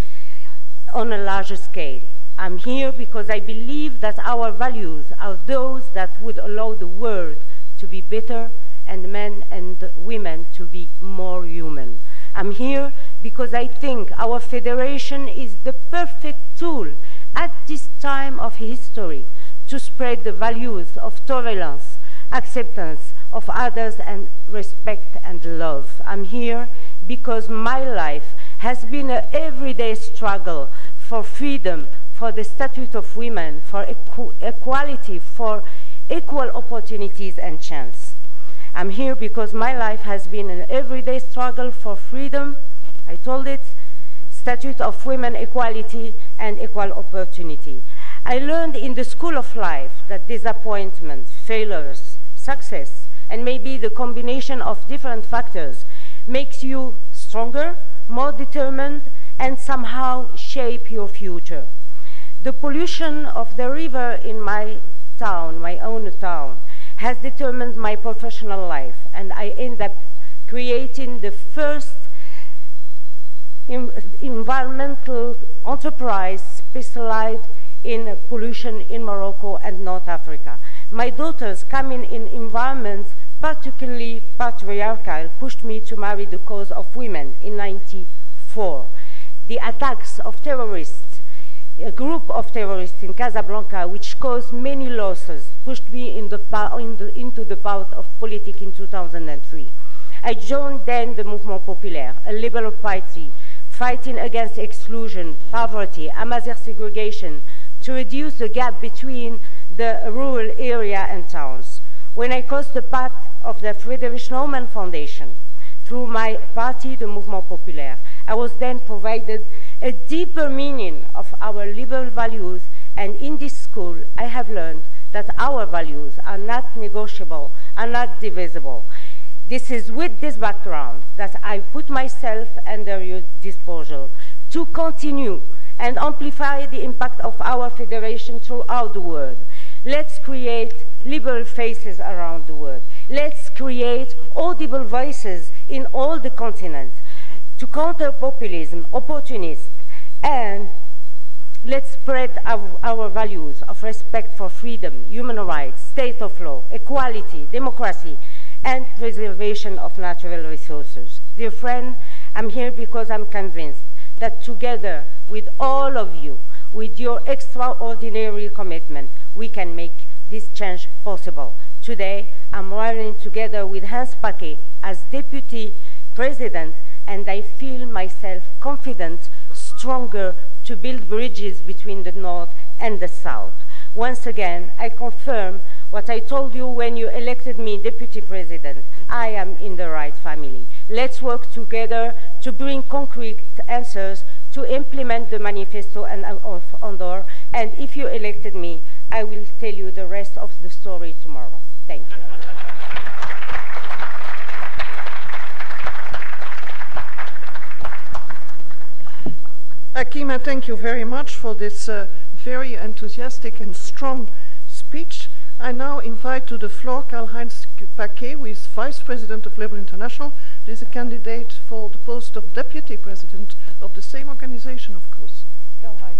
Speaker 17: on a larger scale. I'm here because I believe that our values are those that would allow the world to be better and men and women to be more human. I'm here because I think our federation is the perfect tool at this time of history to spread the values of tolerance, acceptance of others, and respect and love. I'm here because my life has been an everyday struggle for freedom, for the status of women, for equality, for equal opportunities and chance. I'm here because my life has been an everyday struggle for freedom, I told it, status of women, equality, and equal opportunity. I learned in the school of life that disappointment, failures, success, and maybe the combination of different factors makes you stronger, more determined, and somehow shape your future. The pollution of the river in my town, my own town, has determined my professional life, and I end up creating the first environmental enterprise specialized in pollution in Morocco and North Africa. My daughters, coming in environments particularly patriarchal, pushed me to marry the cause of women in ~94. The attacks of terrorists, a group of terrorists in Casablanca, which caused many losses, pushed me into the path of politics in 2003. I joined then the Mouvement Populaire, a liberal party fighting against exclusion, poverty, Amazigh segregation, to reduce the gap between the rural area and towns. When I crossed the path of the Friedrich Naumann Foundation through my party, the Mouvement Populaire, I was then provided a deeper meaning of our liberal values, and in this school I have learned that our values are not negotiable, are not divisible. This is with this background that I put myself under your disposal to continue and amplify the impact of our federation throughout the world. Let's create liberal faces around the world. Let's create audible voices in all the continents to counter populism, opportunism, and let's spread our values of respect for freedom, human rights, state of law, equality, democracy, and preservation of natural resources. Dear friend, I'm here because I'm convinced that together with all of you, with your extraordinary commitment, we can make this change possible. Today, I'm running together with Hans Paquet as Deputy President, and I feel myself confident, stronger to build bridges between the North and the South. Once again, I confirm what I told you when you elected me Deputy President. I am in the right family. Let's work together to bring concrete answers to implement the manifesto of Andorre, and if you elected me, I will tell you the rest of the story tomorrow. Thank you.
Speaker 16: Akima, thank you very much for this very enthusiastic and strong speech. I now invite to the floor Karl-Heinz Paquet, who is Vice President of Liberal International. He is a candidate for the post of Deputy President of the same organization, of course. Karl-Heinz.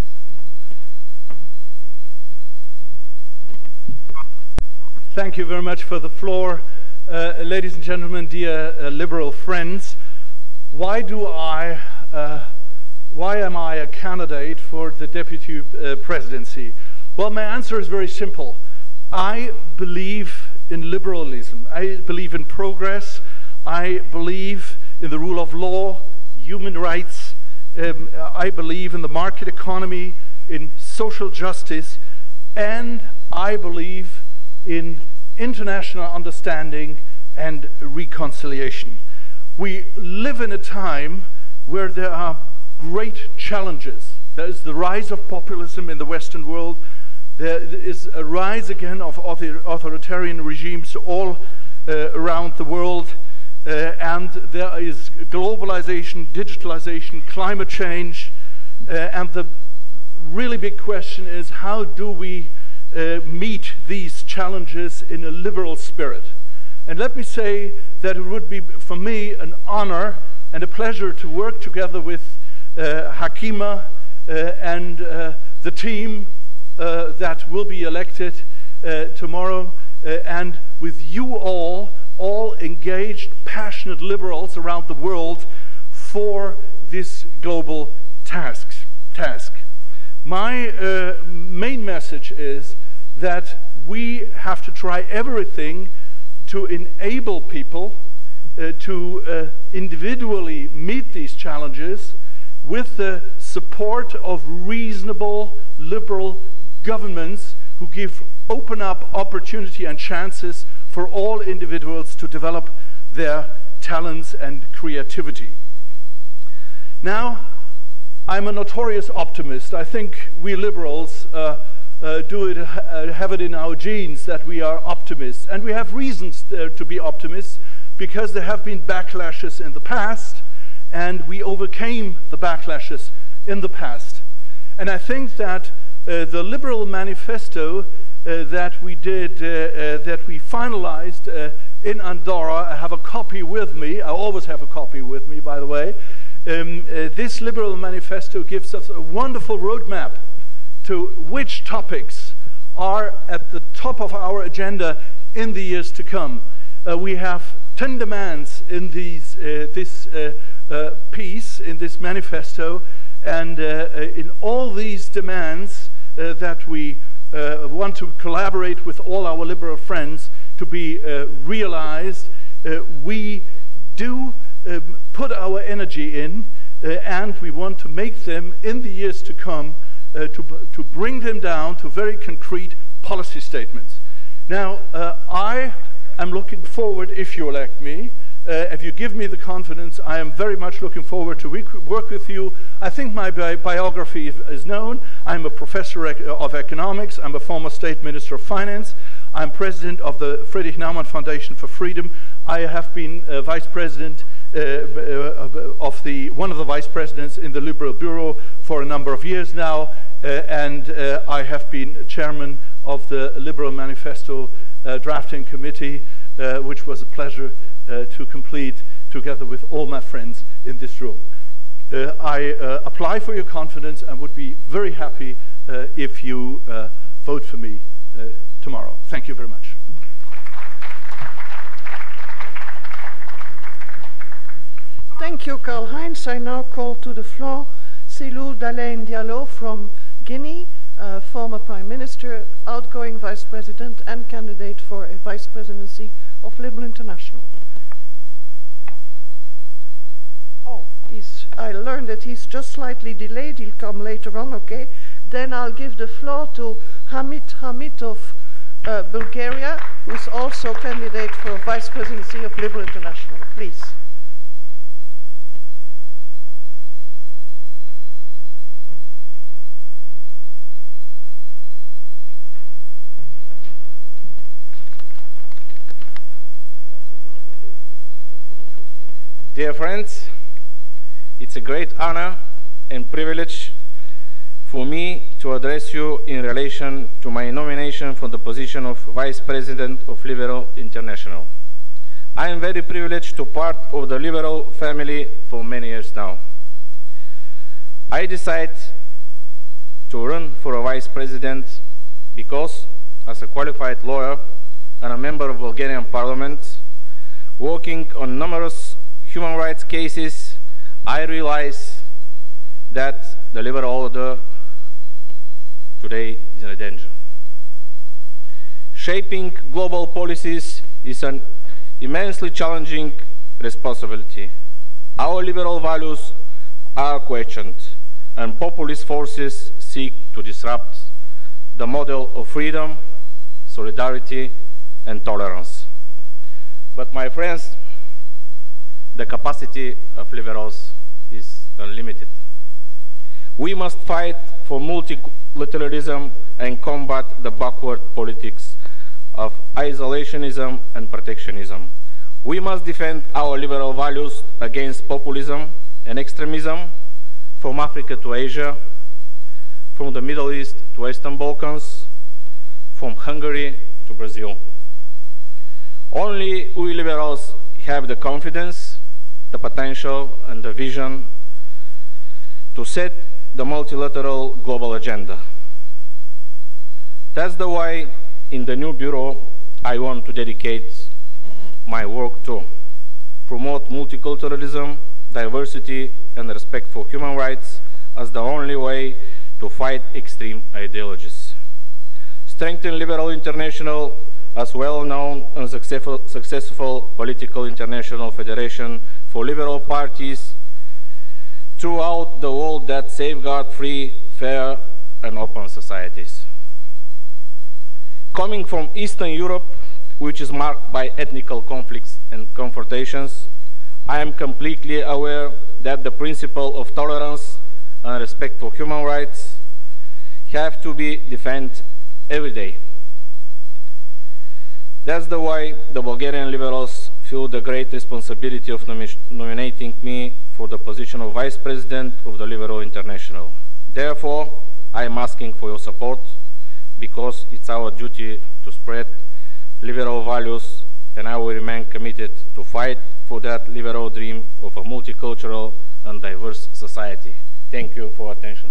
Speaker 18: Thank you very much for the floor. Ladies and gentlemen, dear liberal friends, why do I why am I a candidate for the deputy presidency? Well, my answer is very simple. I believe in liberalism. I believe in progress. I believe in the rule of law, human rights. I believe in the market economy, in social justice, and I believe in international understanding and reconciliation. We live in a time where there are great challenges. There is the rise of populism in the Western world. There is a rise again of authoritarian regimes all around the world. And there is globalization, digitalization, climate change. And the really big question is, how do we meet these challenges in a liberal spirit? And let me say that it would be, for me, an honor and a pleasure to work together with Hakima and the team that will be elected tomorrow, and with you all engaged, passionate liberals around the world for this global task. My main message is that we have to try everything to enable people to individually meet these challenges with the support of reasonable liberal governments who open up opportunity and chances for all individuals to develop their talents and creativity. Now, I'm a notorious optimist. I think we liberals have it in our genes that we are optimists, and we have reasons to be optimists because there have been backlashes in the past, and we overcame the backlashes in the past. And I think that the Liberal Manifesto that we did, that we finalized in Andorra, I have a copy with me. I always have a copy with me, by the way. This Liberal Manifesto gives us a wonderful roadmap to which topics are at the top of our agenda in the years to come. We have 10 demands in this piece, in this manifesto, and in all these demands that we want to collaborate with all our liberal friends to be realized, we do put our energy in, and we want to make them in the years to come, to bring them down to very concrete policy statements. Now, I am looking forward, if you elect me, if you give me the confidence, I am very much looking forward to work with you. I think my biography is known. I'm a professor of economics. I'm a former state minister of finance. I'm president of the Friedrich Naumann Foundation for Freedom. I have been vice president one of the vice presidents in the Liberal Bureau for a number of years now, and I have been chairman of the Liberal Manifesto drafting committee, which was a pleasure to complete together with all my friends in this room. I apply for your confidence and would be very happy if you vote for me tomorrow. Thank you very much.
Speaker 16: Thank you, Karl-Heinz. I now call to the floor Cellou Dalein Diallo from Guinea, former Prime Minister, outgoing Vice President, and candidate for a Vice Presidency of Liberal International. Oh, I learned that he's just slightly delayed. He'll come later on, okay? Then I'll give the floor to Hamid Hamid of Bulgaria, who's also candidate for Vice Presidency of Liberal International. Please.
Speaker 19: Dear friends, it's a great honor and privilege for me to address you in relation to my nomination for the position of Vice President of Liberal International. I am very privileged to be part of the Liberal family for many years now. I decided to run for a Vice President because, as a qualified lawyer and a member of Bulgarian Parliament, working on numerous human rights cases, I realize that the liberal order today is in danger. Shaping global policies is an immensely challenging responsibility. Our liberal values are questioned, and populist forces seek to disrupt the model of freedom, solidarity, and tolerance. But my friends, the capacity of liberals is unlimited. We must fight for multilateralism and combat the backward politics of isolationism and protectionism. We must defend our liberal values against populism and extremism from Africa to Asia, from the Middle East to Western Balkans, from Hungary to Brazil. Only we liberals have the confidence, the potential, and the vision to set the multilateral global agenda. That's the why in the new Bureau I want to dedicate my work to promote multiculturalism, diversity, and respect for human rights as the only way to fight extreme ideologies. Strengthen Liberal International as well-known and successful political international federation for liberal parties throughout the world that safeguard free, fair, and open societies. Coming from Eastern Europe, which is marked by ethnical conflicts and confrontations, I am completely aware that the principle of tolerance and respect for human rights have to be defended every day. That's the why the Bulgarian liberals feel the great responsibility of nominating me for the position of Vice President of the Liberal International. Therefore, I am asking for your support because it's our duty to spread liberal values, and I will remain committed to fight for that liberal dream of a multicultural and diverse society. Thank you for your attention.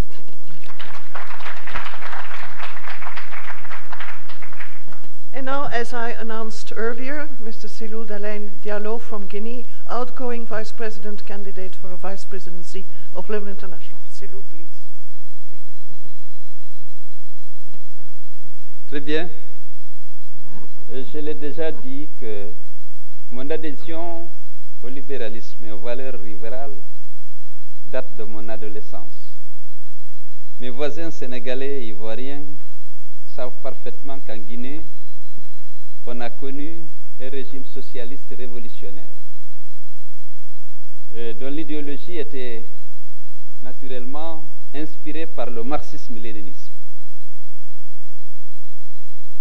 Speaker 16: And now, as I announced earlier, Mr. Selou Dalein Diallo from Guinea, outgoing Vice President candidate for a Vice Presidency of Liberal International. Selou, please.
Speaker 20: Très bien. Je l'ai déjà dit que mon adhésion au libéralisme et aux valeurs libérales date de mon adolescence. Mes voisins sénégalais et ivoiriens savent parfaitement qu'en Guinée, on a connu un régime socialiste révolutionnaire dont l'idéologie était naturellement inspirée par le marxisme-léninisme.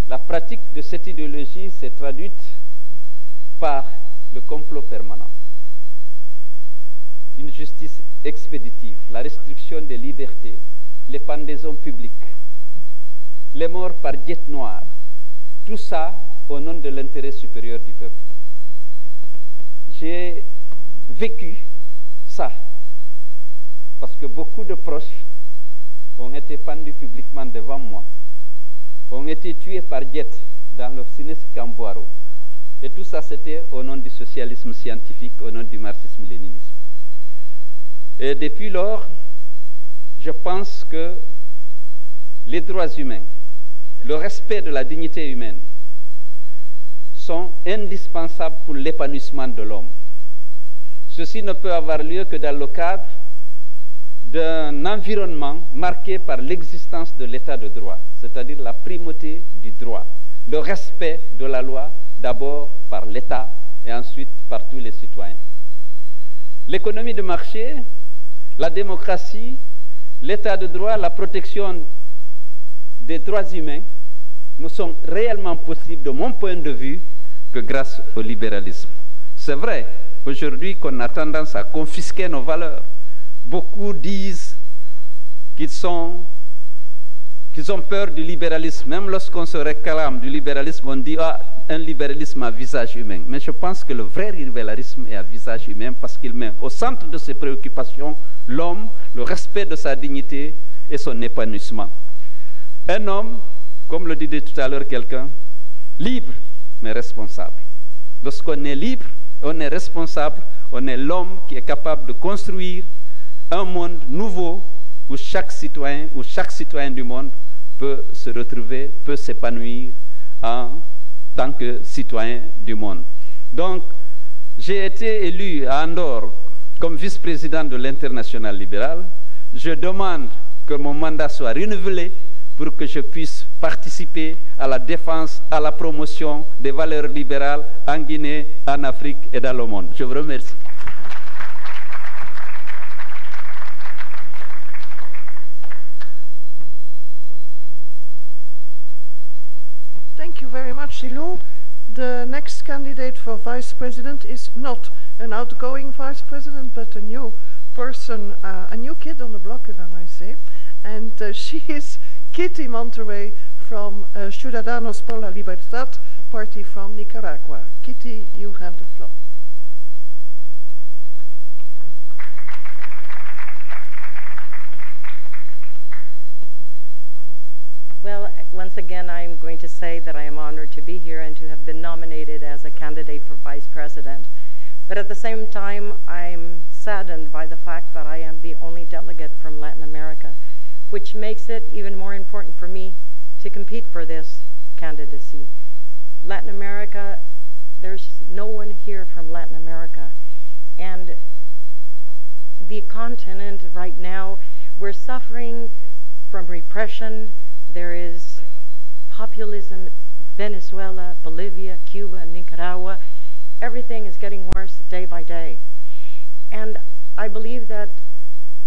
Speaker 20: La pratique de cette idéologie s'est traduite par le complot permanent, une justice expéditive, la restriction des libertés, les pendaisons publiques, les morts par jet noir, tout ça au nom de l'intérêt supérieur du peuple. J'ai vécu ça parce que beaucoup de proches ont été pendus publiquement devant moi, ont été tués par jet dans le Sinesque Camboiro. Et tout ça, c'était au nom du socialisme scientifique, au nom du marxisme-léninisme. Et depuis lors, je pense que les droits humains, le respect de la dignité humaine sont indispensables pour l'épanouissement de l'homme. Ceci ne peut avoir lieu que dans le cadre d'un environnement marqué par l'existence de l'état de droit, c'est-à-dire la primauté du droit, le respect de la loi d'abord par l'État et ensuite par tous les citoyens. L'économie de marché, la démocratie, l'état de droit, la protection des droits humains ne sont réellement possibles de mon point de vue que grâce au libéralisme. C'est vrai, aujourd'hui qu'on a tendance à confisquer nos valeurs. Beaucoup disent qu'ils ont peur du libéralisme. Même lorsqu'on se réclame du libéralisme, on dit un libéralisme à visage humain. Mais je pense que le vrai libéralisme est à visage humain parce qu'il met au centre de ses préoccupations l'homme, le respect de sa dignité et son épanouissement. Un homme, comme le disait tout à l'heure quelqu'un, libre mais responsable. Lorsqu'on est libre, on est responsable, on est l'homme qui est capable de construire un monde nouveau où chaque citoyen du monde peut se retrouver, peut s'épanouir en tant que citoyen du monde. Donc, j'ai été élu à Andorre comme vice-président de l'Internationale libérale. Je demande que mon mandat soit renouvelé pour que je puisse participer à la défense, à la promotion des valeurs libérales en Guinée, en Afrique et dans le monde. Je vous remercie.
Speaker 16: Thank you very much, Gilou. The next candidate for vice president is not an outgoing vice president, but a new person, a new kid on the block, if I might say. And she is Kitty Monterrey from Ciudadanos por la Libertad party from Nicaragua. Kitty, you have the floor.
Speaker 9: Well, once again, I'm going to say that I am honored to be here and to have been nominated as a candidate for vice president. But at the same time, I'm saddened by the fact that I am the only delegate from Latin America, which makes it even more important for me to compete for this candidacy. Latin America, there's no one here from Latin America. And the continent right now, we're suffering from repression. There is populism, Venezuela, Bolivia, Cuba, Nicaragua. Everything is getting worse day by day. And I believe that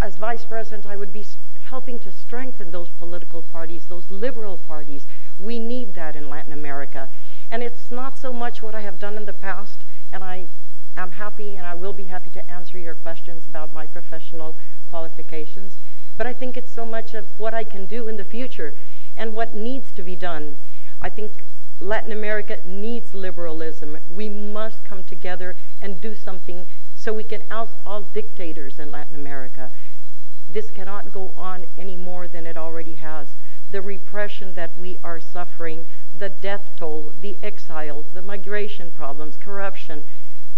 Speaker 9: as vice president, I would be helping to strengthen those political parties, those liberal parties. We need that in Latin America. And it's not so much what I have done in the past, and I am happy and I will be happy to answer your questions about my professional qualifications, but I think it's so much of what I can do in the future and what needs to be done. I think Latin America needs liberalism. We must come together and do something so we can oust all dictators in Latin America. This cannot go on any more than it already has. The repression that we are suffering, the death toll, the exile, the migration problems, corruption,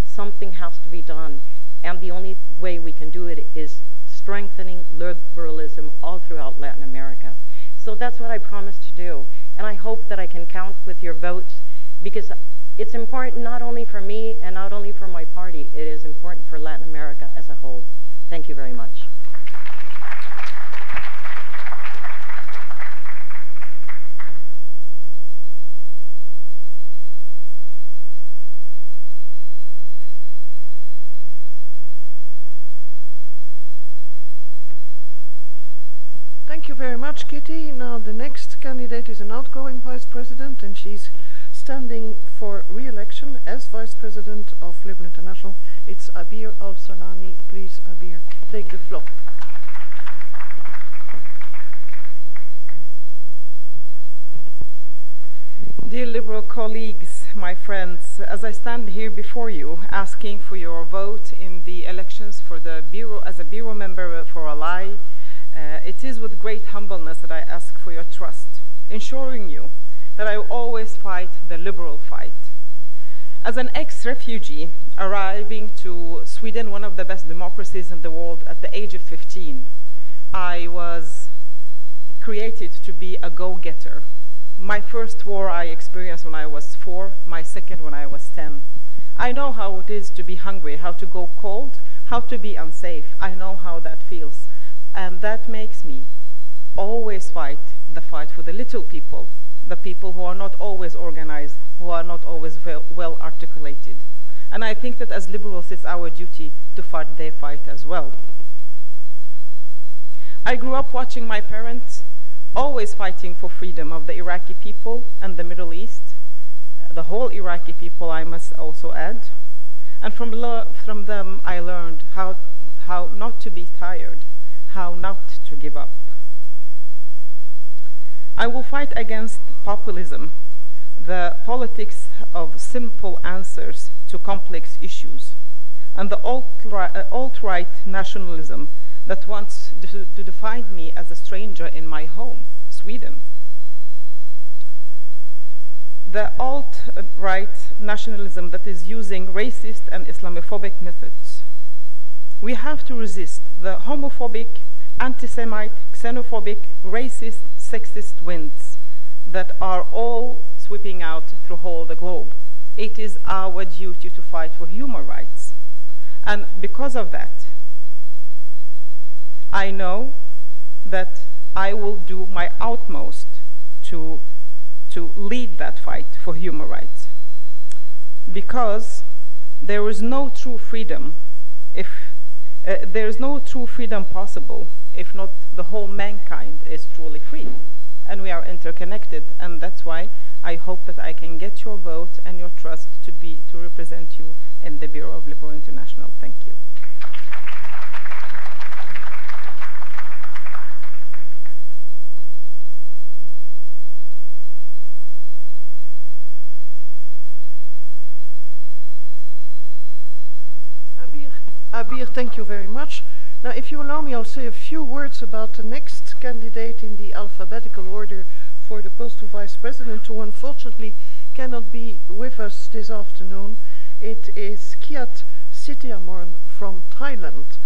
Speaker 9: something has to be done. And the only way we can do it is strengthening liberalism all throughout Latin America. So that's what I promised to do. And I hope that I can count with your votes, because it's important not only for me and not only for my party, it is important for Latin America as a whole. Thank you very much.
Speaker 16: Thank you very much, Kitty. Now the next candidate is an outgoing vice president, and she's standing for re-election as vice president of Liberal International. It's Abir Al-Solani. Please, Abir, take the floor.
Speaker 1: Dear Liberal colleagues, my friends, as I stand here before you asking for your vote in the elections for the Bureau, as a Bureau member for ALAI, it is with great humbleness that I ask for your trust, ensuring you that I will always fight the liberal fight. As an ex-refugee arriving to Sweden, one of the best democracies in the world, at the age of 15, I was created to be a go-getter. My first war I experienced when I was 4, my second when I was 10. I know how it is to be hungry, how to go cold, how to be unsafe. I know how that feels. And that makes me always fight the fight for the little people, the people who are not always organized, who are not always well articulated. And I think that as liberals, it's our duty to fight their fight as well. I grew up watching my parents always fighting for freedom of the Iraqi people and the Middle East, the whole Iraqi people, I must also add. And from them, I learned how not to be tired, how not to give up. I will fight against populism, the politics of simple answers to complex issues, and the alt-right nationalism that wants to define me as a stranger in my home, Sweden. The alt-right nationalism that is using racist and Islamophobic methods. We have to resist the homophobic, anti-Semite, xenophobic, racist, sexist winds that are all sweeping out through all the globe. It is our duty to fight for human rights. And because of that, I know that I will do my utmost to lead that fight for human rights. Because there is no true freedom if there is no true freedom possible if not the whole mankind is truly free. And we are interconnected, and that's why I hope that I can get your vote and your trust to represent you in the Bureau of Liberal International. Thank you.
Speaker 16: Abir, thank you very much. Now, if you allow me, I'll say a few words about the next candidate in the alphabetical order for the post of Vice President, who unfortunately cannot be with us this afternoon. It is Kiat Sithiamorn from Thailand.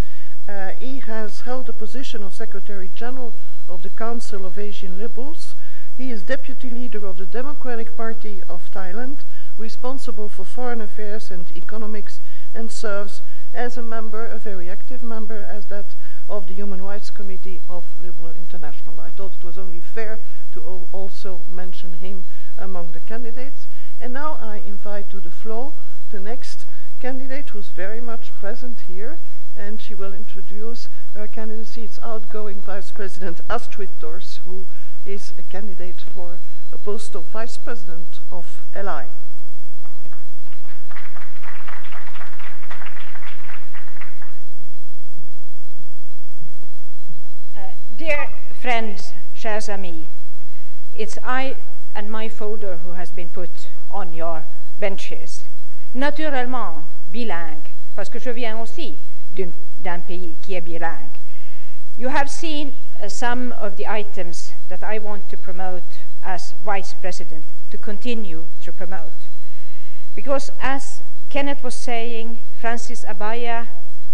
Speaker 16: He has held the position of Secretary General of the Council of Asian Liberals. He is Deputy Leader of the Democratic Party of Thailand, responsible for foreign affairs and economics, and serves as a member, a very active member, as that of the Human Rights Committee of Liberal International. I thought it was only fair to also mention him among the candidates. And now I invite to the floor the next candidate, who's very much present here, and she will introduce her candidacy. It's outgoing Vice President Astrid Dors, who is a candidate for a post of Vice President of LI.
Speaker 21: Dear friends, chers amis, it's I and my folder who has been put on your benches. Naturellement bilingue, parce que je viens aussi d'un pays qui est bilingue. You have seen some of the items that I want to promote as Vice President, to continue to promote. Because as Kenneth was saying, Francis Abaya,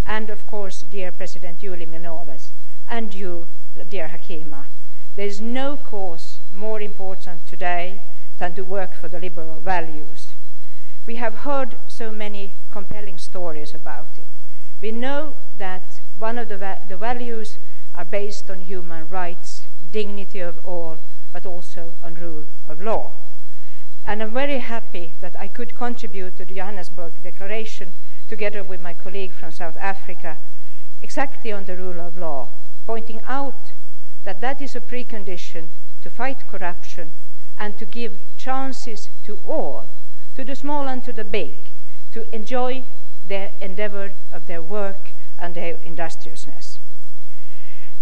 Speaker 21: and of course, dear President Julie Minoves, and you, dear Hakima, there is no cause more important today than to work for the liberal values. We have heard so many compelling stories about it. We know that one of the values are based on human rights, dignity of all, but also on rule of law. And I'm very happy that I could contribute to the Johannesburg Declaration together with my colleague from South Africa, exactly on the rule of law, pointing out that that is a precondition to fight corruption and to give chances to all, to the small and to the big, to enjoy their endeavor of their work and their industriousness.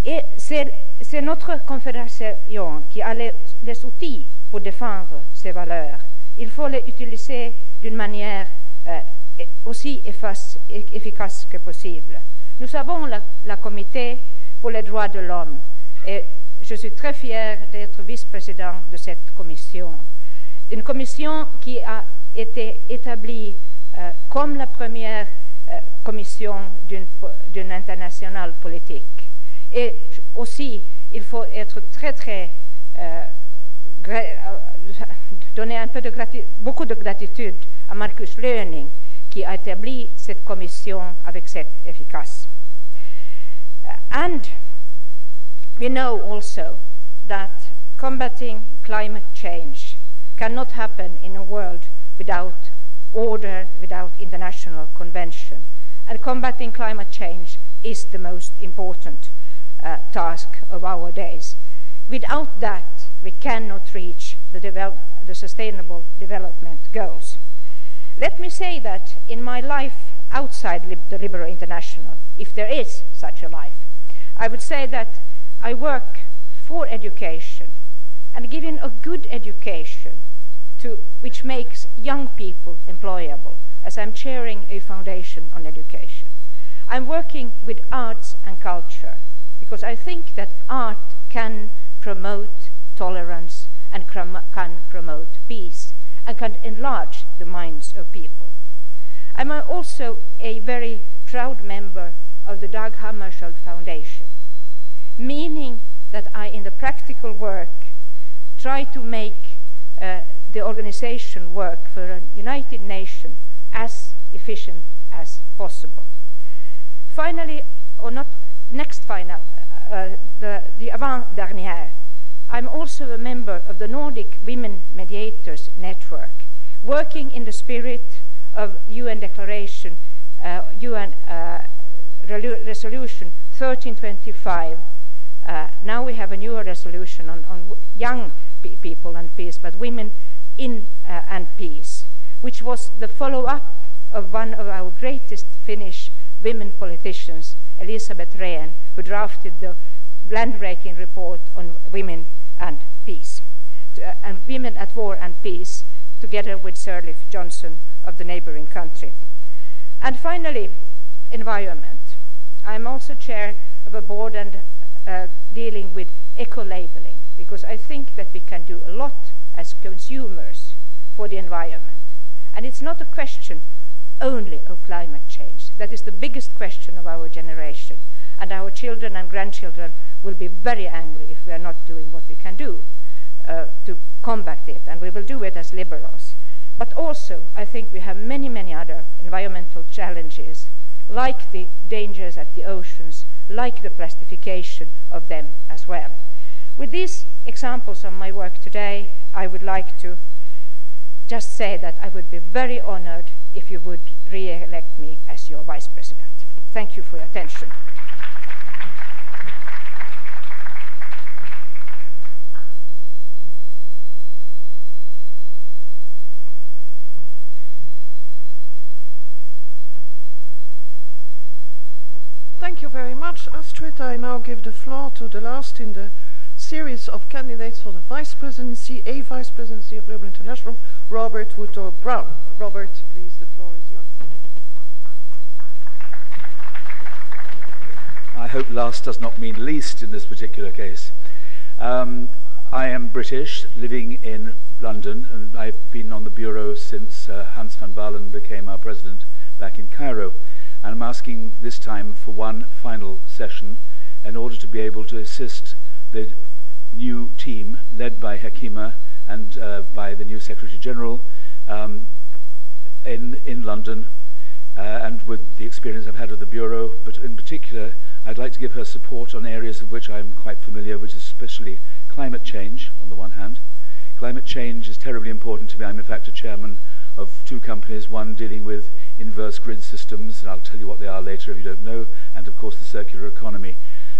Speaker 21: Et c'est notre confédération qui a les outils pour défendre ces valeurs. Il faut les utiliser d'une manière aussi efficace que possible. Nous avons la Comité pour les droits de l'homme et je suis très fière d'être vice-président de cette commission. Une commission qui a été établie comme la première commission d'une internationale politique. Et aussi, il faut être donner beaucoup de gratitude à Marcus Löning qui a établi cette commission avec cette efficace. And we know also that combating climate change cannot happen in a world without order, without international convention. And combating climate change is the most important task of our days. Without that, we cannot reach the Sustainable Development Goals. Let me say that in my life outside the Liberal International, if there is such a life, I would say that I work for education and giving a good education which makes young people employable, as I'm chairing a foundation on education. I'm working with arts and culture because I think that art can promote tolerance and can promote peace and can enlarge the minds of people. I'm also a very proud member of the Dag Hammarskjöld Foundation, meaning that I, in the practical work, try to make the organization work for a United Nations as efficient as possible. Finally, or not next final, the avant-dernière, I'm also a member of the Nordic Women Mediators Network, working in the spirit of UN Declaration, UN Resolution 1325. Now we have a newer resolution on young people and peace, but women in and peace, which was the follow-up of one of our greatest Finnish women politicians, Elisabeth Rehn, who drafted the land-breaking report on women and peace, and women at war and peace, together with Sirleaf Johnson of the neighboring country. And finally, environment. I'm also chair of a board and dealing with eco-labeling, because I think that we can do a lot as consumers for the environment. And it's not a question only of climate change. That is the biggest question of our generation. And our children and grandchildren will be very angry if we are not doing what we can do to combat it. And we will do it as liberals. But also, I think we have many, many other environmental challenges, like the dangers at the oceans, like the plastification of them as well. With these examples of my work today, I would like to just say that I would be very honored if you would re-elect me as your Vice President. Thank you for your attention.
Speaker 16: Thank you very much, Astrid. I now give the floor to the last in the series of candidates for the Vice Presidency of Liberal International, Robert Woodrow Brown. Robert, please, the floor is yours.
Speaker 2: I hope last does not mean least in this particular case. I am British, living in London, and I've been on the Bureau since Hans van Baalen became our president back in Cairo. And I'm asking this time for one final session in order to be able to assist the new team led by Hakima and by the new Secretary General in London and with the experience I've had with the Bureau, but in particular I'd like to give her support on areas of which I'm quite familiar, which is especially climate change on the one hand. Climate change is terribly important to me. I'm in fact a chairman of two companies, one dealing with inverse grid systems, and I'll tell you what they are later if you don't know, and of course the circular economy.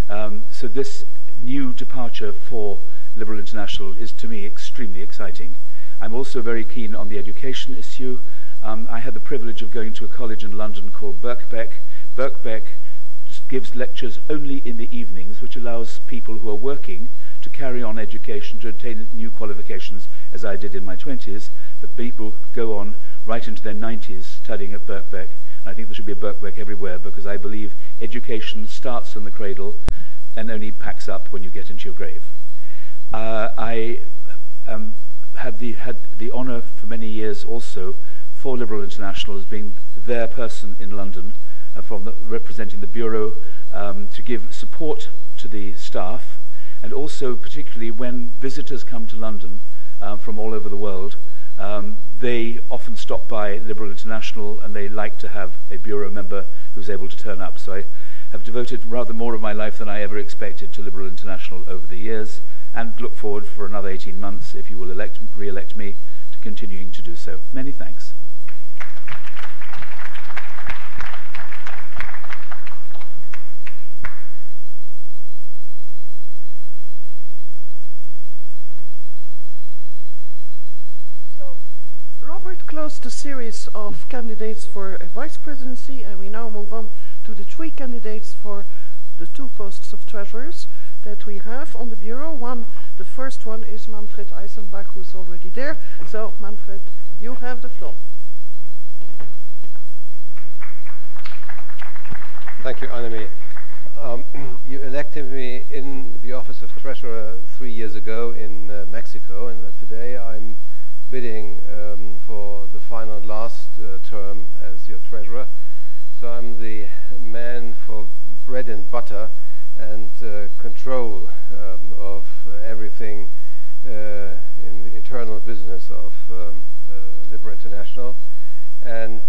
Speaker 2: So this new departure for Liberal International is to me extremely exciting. I'm also very keen on the education issue. I had the privilege of going to a college in London called Birkbeck. Birkbeck gives lectures only in the evenings, which allows people who are working to carry on education, to attain new qualifications, as I did in my 20s, but people go on right into their 90s studying at Birkbeck. And I think there should be a Birkbeck everywhere, because I believe education starts in the cradle and only packs up when you get into your grave. I had the honour for many years also for Liberal International as being their person in London, representing the Bureau, to give support to the staff, and also particularly when visitors come to London from all over the world, they often stop by Liberal International and they like to have a Bureau member who's able to turn up. So I have devoted rather more of my life than I ever expected to Liberal International over the years, and look forward for another 18 months, if you will re-elect me, to continuing to do so. Many thanks.
Speaker 16: Robert closed the series of candidates for a vice presidency, and we now move on to the three candidates for the two posts of treasurers that we have on the Bureau. The first one is Manfred Eisenbach, who's already there. So, Manfred, you have the floor.
Speaker 22: Thank you, Annemie. You elected me in the office of treasurer 3 years ago in Mexico, and today I'm bidding for the final and last term as your treasurer. So I'm the man for bread and butter and control of everything in the internal business of Liberal International. And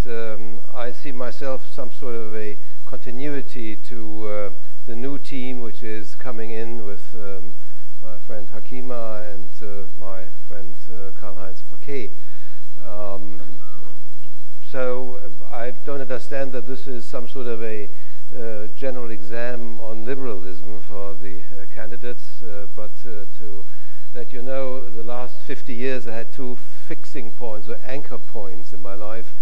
Speaker 22: I see myself some sort of a continuity to the new team which is coming in with my friend Hakima and my friend Karl-Heinz Paquet. So I don't understand that this is some sort of a general exam on liberalism for the candidates, but to let you know, the last 50 years I had two fixing points or anchor points in my life.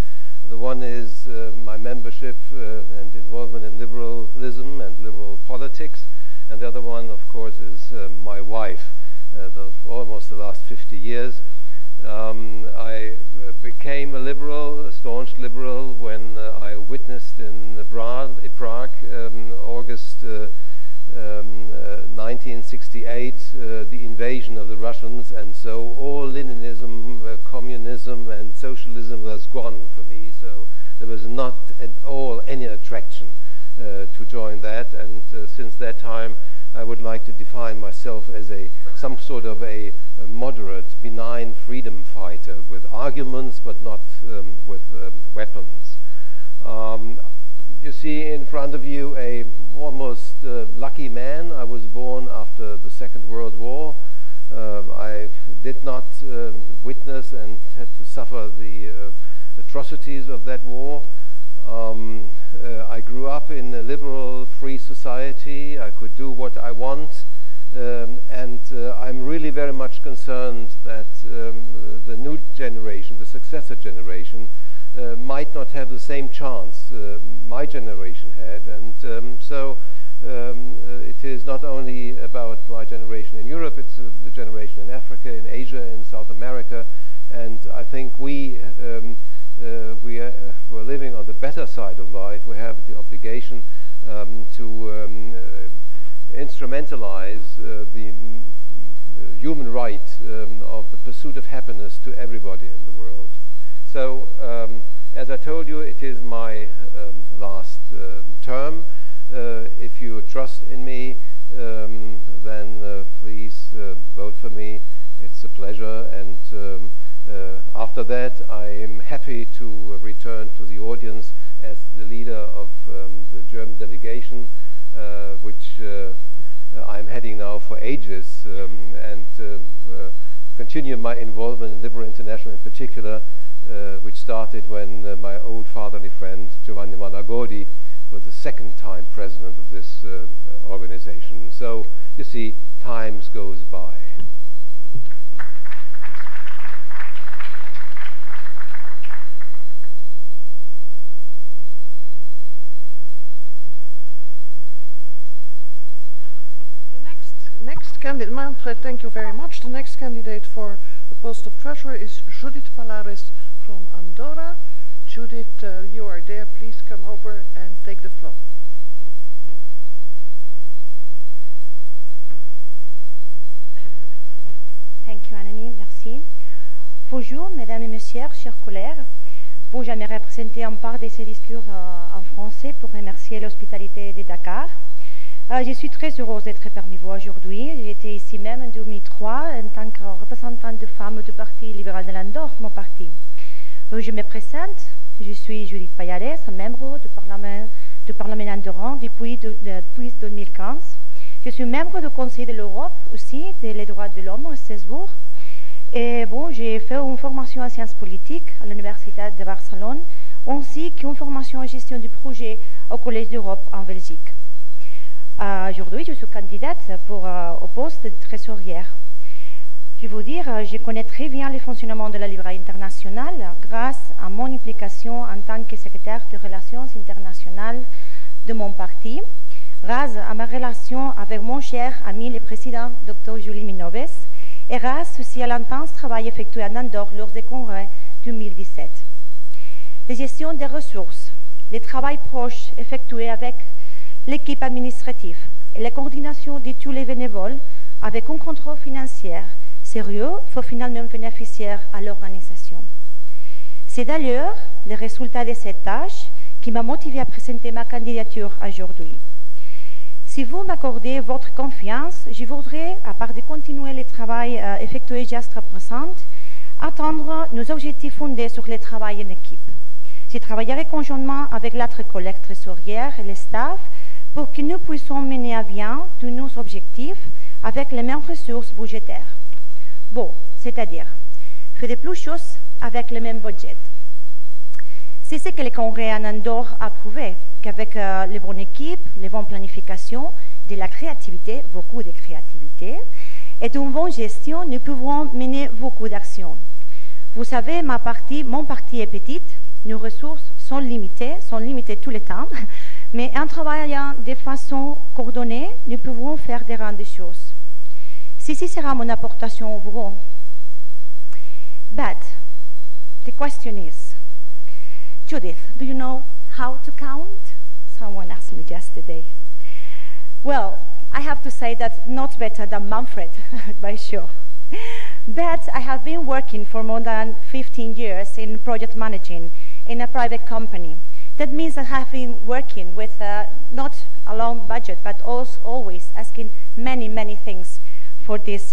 Speaker 22: The one is my membership and involvement in liberalism and liberal politics, and the other one, of course, is my wife. Almost the last 50 years. I became a liberal, a staunch liberal, when I witnessed in Prague, August 1968, the invasion of the Russians, and so all Leninism, communism, and socialism was gone for me. So there was not at all any attraction to join that, and since that time, I would like to define myself as some sort of a moderate, benign freedom fighter with arguments, but not with weapons. You see in front of you a almost lucky man. I was born after the Second World War. I did not witness and had to suffer the atrocities of that war. I grew up in a liberal, free society. I could do what I want, and I'm really very much concerned that the new generation, the successor generation, might not have the same chance my generation had. And so it is not only about my generation in Europe, it's the generation in Africa, in Asia, in South America, and I think we're living on the better side of life. We have the obligation to instrumentalize the human right of the pursuit of happiness to everybody in the world. So, as I told you, it is my last term. If you trust in me, then please vote for me. It's a pleasure, and after that, I am happy to return to the audience as the leader of the German delegation, which I'm heading now for ages, and continue my involvement in Liberal International in particular, which started when my old fatherly friend Giovanni Malagodi was the second time president of this organization. So, you see, time goes by.
Speaker 16: Next candidate, Manfred, thank you very much. The next candidate for the post of treasurer is Judith Palaris from Andorra. Judith, you are there. Please come over and take the floor.
Speaker 3: Thank you, Annemie. Merci. Bonjour, mesdames et messieurs, chers collègues. Bon, j'aimerais présenter en part de ces discours en français pour remercier l'hospitalité de Dakar. Je suis très heureuse d'être parmi vous aujourd'hui. J'ai été ici même en 2003 en tant que représentante de femmes du Parti libéral de l'Andorre, mon parti. Je me présente, je suis Judith Palaris, membre du Parlement andorran depuis 2015. Je suis membre du Conseil de l'Europe aussi, des droits de l'homme à Strasbourg. Et bon, j'ai fait une formation en sciences politiques à l'Université de Barcelone, ainsi qu'une formation en gestion du projet au Collège d'Europe en Belgique. Aujourd'hui, je suis candidate au poste de trésorière. Je veux dire, je connais très bien le fonctionnement de la Librairie internationale grâce à mon implication en tant que secrétaire de relations internationales de mon parti, grâce à ma relation avec mon cher ami le président Dr Julie Minoves et grâce aussi à l'intense travail effectué en Andorre lors des congrès 2017. La gestion des ressources, le travail proche effectué avec l'équipe administrative et la coordination de tous les bénévoles avec un contrôle financier sérieux faut finalement bénéficier à l'organisation. C'est d'ailleurs le résultat de cette tâche qui m'a motivé à présenter ma candidature aujourd'hui. Si vous m'accordez votre confiance, je voudrais, à part de continuer le travail effectué jusqu'à présent, atteindre nos objectifs fondés sur le travail en équipe. Je travaillerai conjointement avec l'autre collègue trésorière et le staff pour que nous puissions mener à bien tous nos objectifs avec les mêmes ressources budgétaires. Bon, c'est-à-dire faire de plus choses avec le même budget. C'est ce que le Congrès en Andorre a prouvé, qu'avec les bonnes équipes, les bonnes planifications, de la créativité, beaucoup de créativité, et d'une bonne gestion, nous pouvons mener beaucoup d'actions. Vous savez, mon parti est petit, nos ressources sont limitées tout le temps, mais en travaillant de façon coordonnée, nous pouvons faire de grandes choses. Ceci sera mon apportation au bureau. But the question is, Judith, do you know how to count? Someone asked me yesterday. Well, I have to say that not better than Manfred, by sure. But I have been working for more than 15 years in project managing in a private company. That means that I have been working with not a long budget, but also always asking many, many things for this,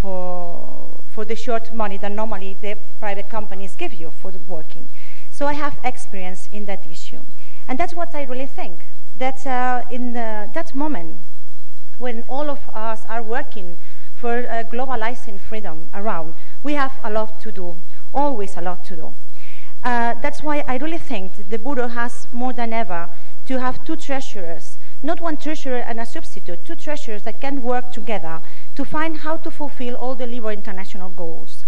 Speaker 3: for the short money that normally the private companies give you for the working. So I have experience in that issue. And that's what I really think, that in that moment, when all of us are working for globalizing freedom around, we have a lot to do, always a lot to do. That's why I really think that the Bureau has more than ever to have two treasurers, not one treasurer and a substitute, two treasurers that can work together to find how to fulfill all the Liberal International goals.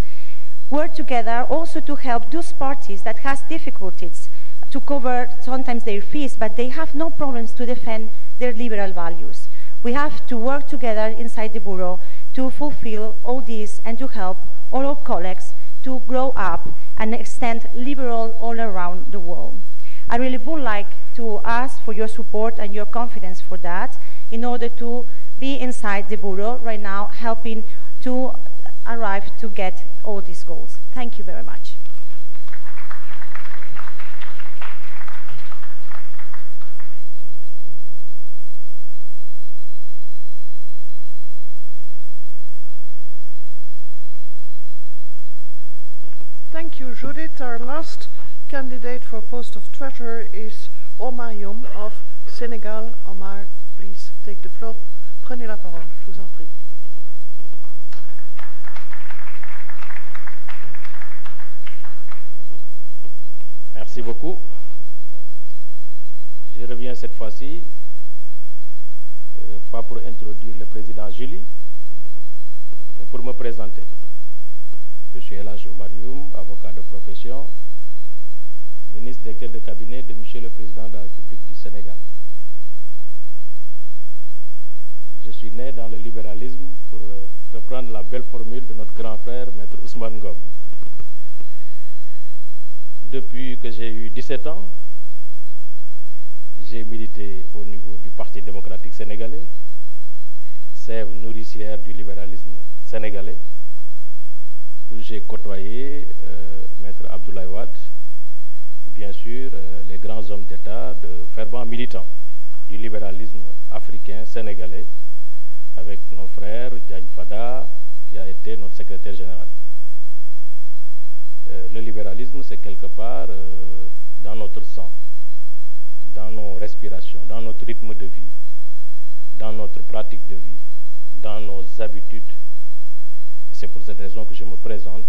Speaker 3: Work together also to help those parties that has difficulties to cover sometimes their fees, but they have no problems to defend their liberal values. We have to work together inside the Bureau to fulfill all these and to help all our colleagues to grow up and extend liberal all around the world. I really would like to ask for your support and your confidence for that in order to be inside the Bureau right now, helping to arrive to get all these goals. Thank you very much.
Speaker 16: Thank you, Judith. Our last candidate for post of treasurer is Omar Youm of Senegal. Omar, please take the floor. Prenez la parole, je vous en prie.
Speaker 22: Merci beaucoup. Je reviens cette fois-ci, pas pour introduire le président Julie, mais pour me présenter. Je suis El Hadj Omar Youm, avocat de profession, ministre directeur de cabinet de Monsieur le Président de la République du Sénégal. Je suis né dans le libéralisme, pour reprendre la belle formule de notre grand frère, Maître Ousmane Ngom. Depuis que j'ai eu 17 ans, j'ai milité au niveau du Parti démocratique sénégalais, sève nourricière du libéralisme sénégalais, où j'ai côtoyé Maître Abdoulaye Wade, et bien sûr les grands hommes d'État de fervents militants du libéralisme africain sénégalais, avec nos frères Diagne Fada, qui a été notre secrétaire général. Le libéralisme, c'est quelque part dans notre sang, dans nos respirations, dans notre rythme de vie, dans notre pratique de vie, dans nos habitudes. Et c'est pour cette raison que je me présente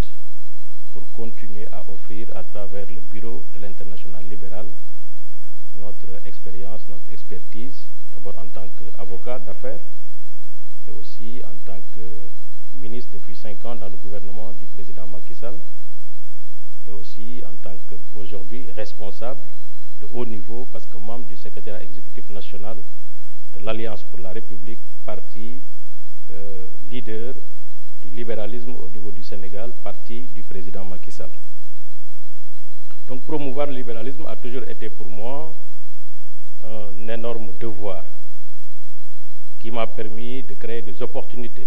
Speaker 22: pour continuer à offrir à travers le bureau de l'International libéral notre expérience, notre expertise, d'abord en tant qu'avocat d'affaires et aussi en tant que ministre depuis 5 ans dans le gouvernement du président Macky Sall, et aussi en tant qu'aujourd'hui responsable de haut niveau, parce que membre du secrétaire exécutif national de l'Alliance pour la République, parti leader du libéralisme au niveau du Sénégal, parti du président Macky Sall. Donc promouvoir le libéralisme a toujours été pour moi un énorme devoir qui m'a permis de créer des opportunités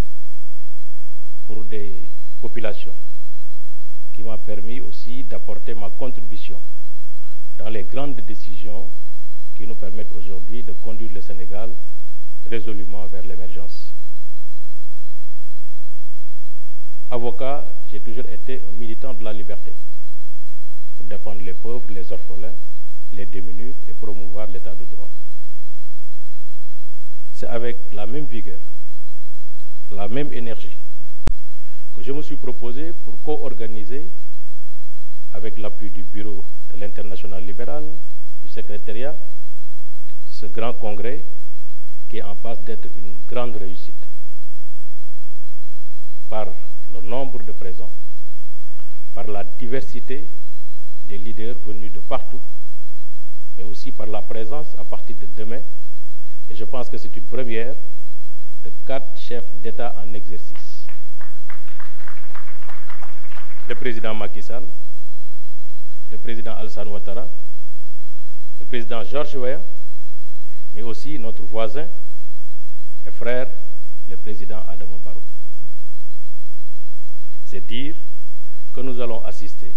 Speaker 22: pour des populations, qui m'a permis aussi d'apporter ma contribution dans les grandes décisions qui nous permettent aujourd'hui de conduire le Sénégal résolument vers l'émergence. Avocat, j'ai toujours été un militant de la liberté, pour défendre les pauvres, les orphelins, les démunis et promouvoir l'état de droit. C'est avec la même vigueur, la même énergie, que je me suis proposé pour co-organiser, avec l'appui du bureau de l'Internationale libérale, du secrétariat, ce grand congrès qui est en passe d'être une grande réussite. Par le nombre de présents, par la diversité des leaders venus de partout, mais aussi par la présence à partir de demain, et je pense que c'est une première, de 4 chefs d'État en exercice. Le président Macky Sall, le président Alassane Ouattara, le président George Weah, mais aussi notre voisin et frère, le président Adama Barrow. C'est dire que nous allons assister,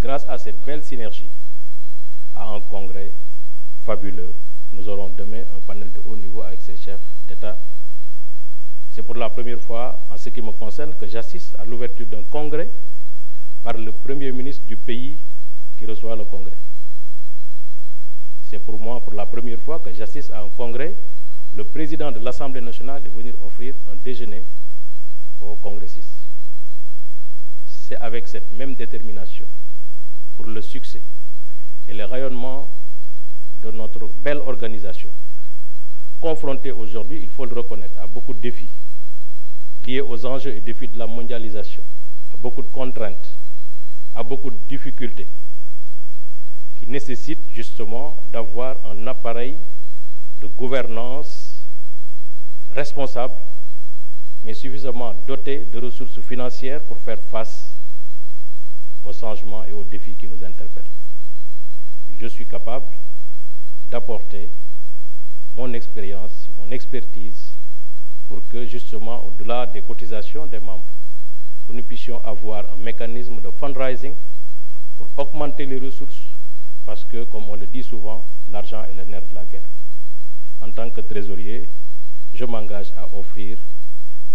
Speaker 22: grâce à cette belle synergie, à un congrès fabuleux. Nous aurons demain un panel de haut niveau avec ces chefs d'État. C'est pour la première fois, en ce qui me concerne, que j'assiste à l'ouverture d'un congrès par le Premier ministre du pays qui reçoit le congrès. C'est pour moi, pour la première fois, que j'assiste à un congrès. Le président de l'Assemblée nationale est venu offrir un déjeuner aux congressistes. C'est avec cette même détermination pour le succès et le rayonnement de notre belle organisation, confrontée aujourd'hui, il faut le reconnaître, à beaucoup de défis liés aux enjeux et défis de la mondialisation, à beaucoup de contraintes, à beaucoup de difficultés, qui nécessitent justement d'avoir un appareil de gouvernance responsable, mais suffisamment doté de ressources financières pour faire face aux changements et aux défis qui nous interpellent. Je suis capable d'apporter mon expérience, mon expertise, pour que justement, au-delà des cotisations des membres, que nous puissions avoir un mécanisme de fundraising pour augmenter les ressources, parce que, comme on le dit souvent, l'argent est le nerf de la guerre. En tant que trésorier, je m'engage à offrir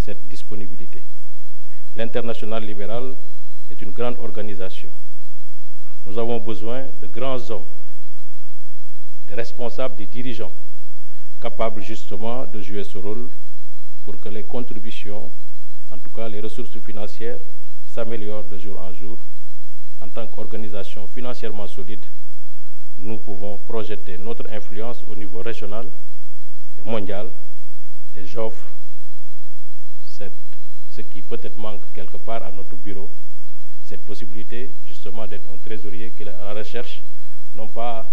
Speaker 22: cette disponibilité. L'Internationale libérale est une grande organisation. Nous avons besoin de grands hommes, des responsables, des dirigeants, capables justement de jouer ce rôle pour que les contributions, en tout cas les ressources financières, s'améliorent de jour en jour. En tant qu'organisation financièrement solide, nous pouvons projeter notre influence au niveau régional et mondial, et j'offre ce qui peut-être manque quelque part à notre bureau, cette possibilité justement d'être un trésorier qui est en recherche, non pas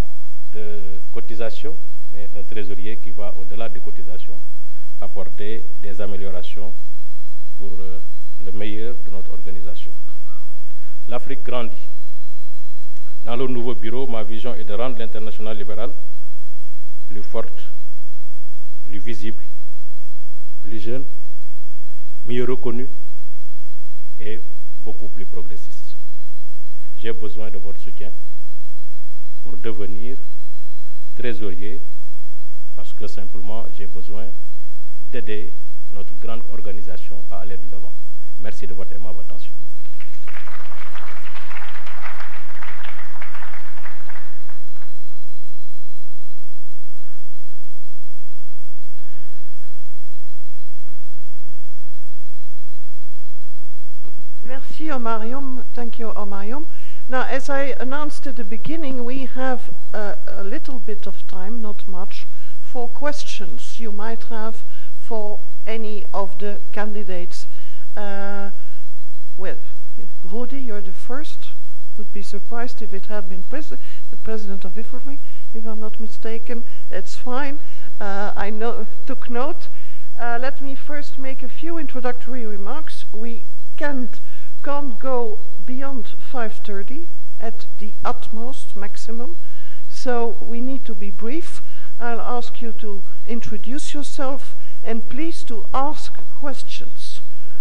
Speaker 22: de cotisation, mais un trésorier qui va au-delà des cotisations apporter des améliorations pour le meilleur de notre organisation. L'Afrique grandit. Dans le nouveau bureau, ma vision est de rendre l'Internationale libérale plus forte, plus visible, plus jeune, mieux reconnue et beaucoup plus progressiste. J'ai besoin de votre soutien pour devenir trésorier, parce que simplement j'ai besoin d'aider notre grande organisation à aller de l'avant. Merci de votre aimable attention.
Speaker 16: Merci, Omarium. Thank you, Omarium. Now, as I announced at the beginning, we have a little bit of time, not much, for questions you might have for any of the candidates. Well, Rudi, you're the first. Would be surprised if it had been the president of IFRI, if I'm not mistaken. It's fine. I took note. Let me first make a few introductory remarks. We can't go beyond 5:30 at the utmost maximum, so we need to be brief. I'll ask you to introduce yourself and please to ask questions,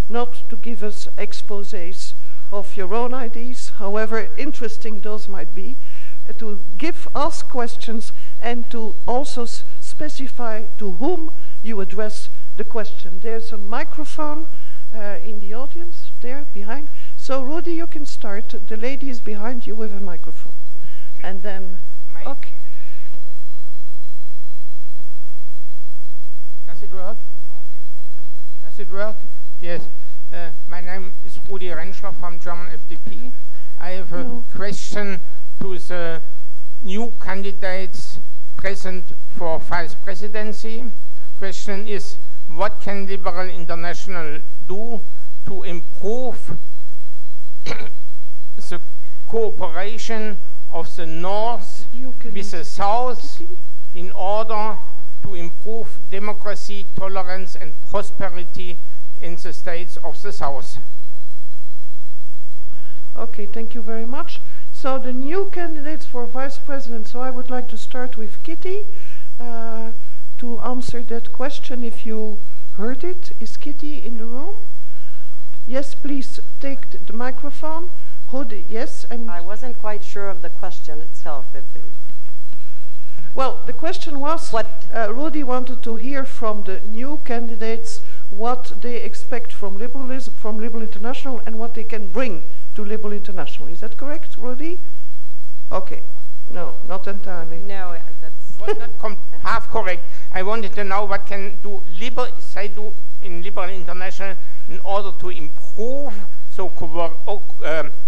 Speaker 16: not to give us exposés of your own ideas, however interesting those might be, to ask questions and to also specify to whom you address the question. There's a microphone in the audience there behind. So Rudy, you can start. The lady is behind you with a microphone. And then, okay.
Speaker 4: Does it work? Does it work? Yes. My name is Rudi Rentschler from German FDP. I have a question to the new candidates present for vice presidency. Question is, what can Liberal International do to improve the cooperation of the North with the South in order to improve democracy, tolerance and prosperity in the states of the South?
Speaker 16: Okay, thank you very much. So the new candidates for vice president, so I would like to start with Kitty to answer that question if you heard it. Is Kitty in the room? Yes, please take the microphone. Yes, and
Speaker 9: I wasn't quite sure of the question itself.
Speaker 16: Well, the question was what Rudy wanted to hear from the new candidates, what they expect from liberalism, from Liberal International, and what they can bring to Liberal International. Is that correct, Rudy? Okay. No, not entirely.
Speaker 9: No, that's
Speaker 4: was not half correct. I wanted to know what can do in Liberal International in order to improve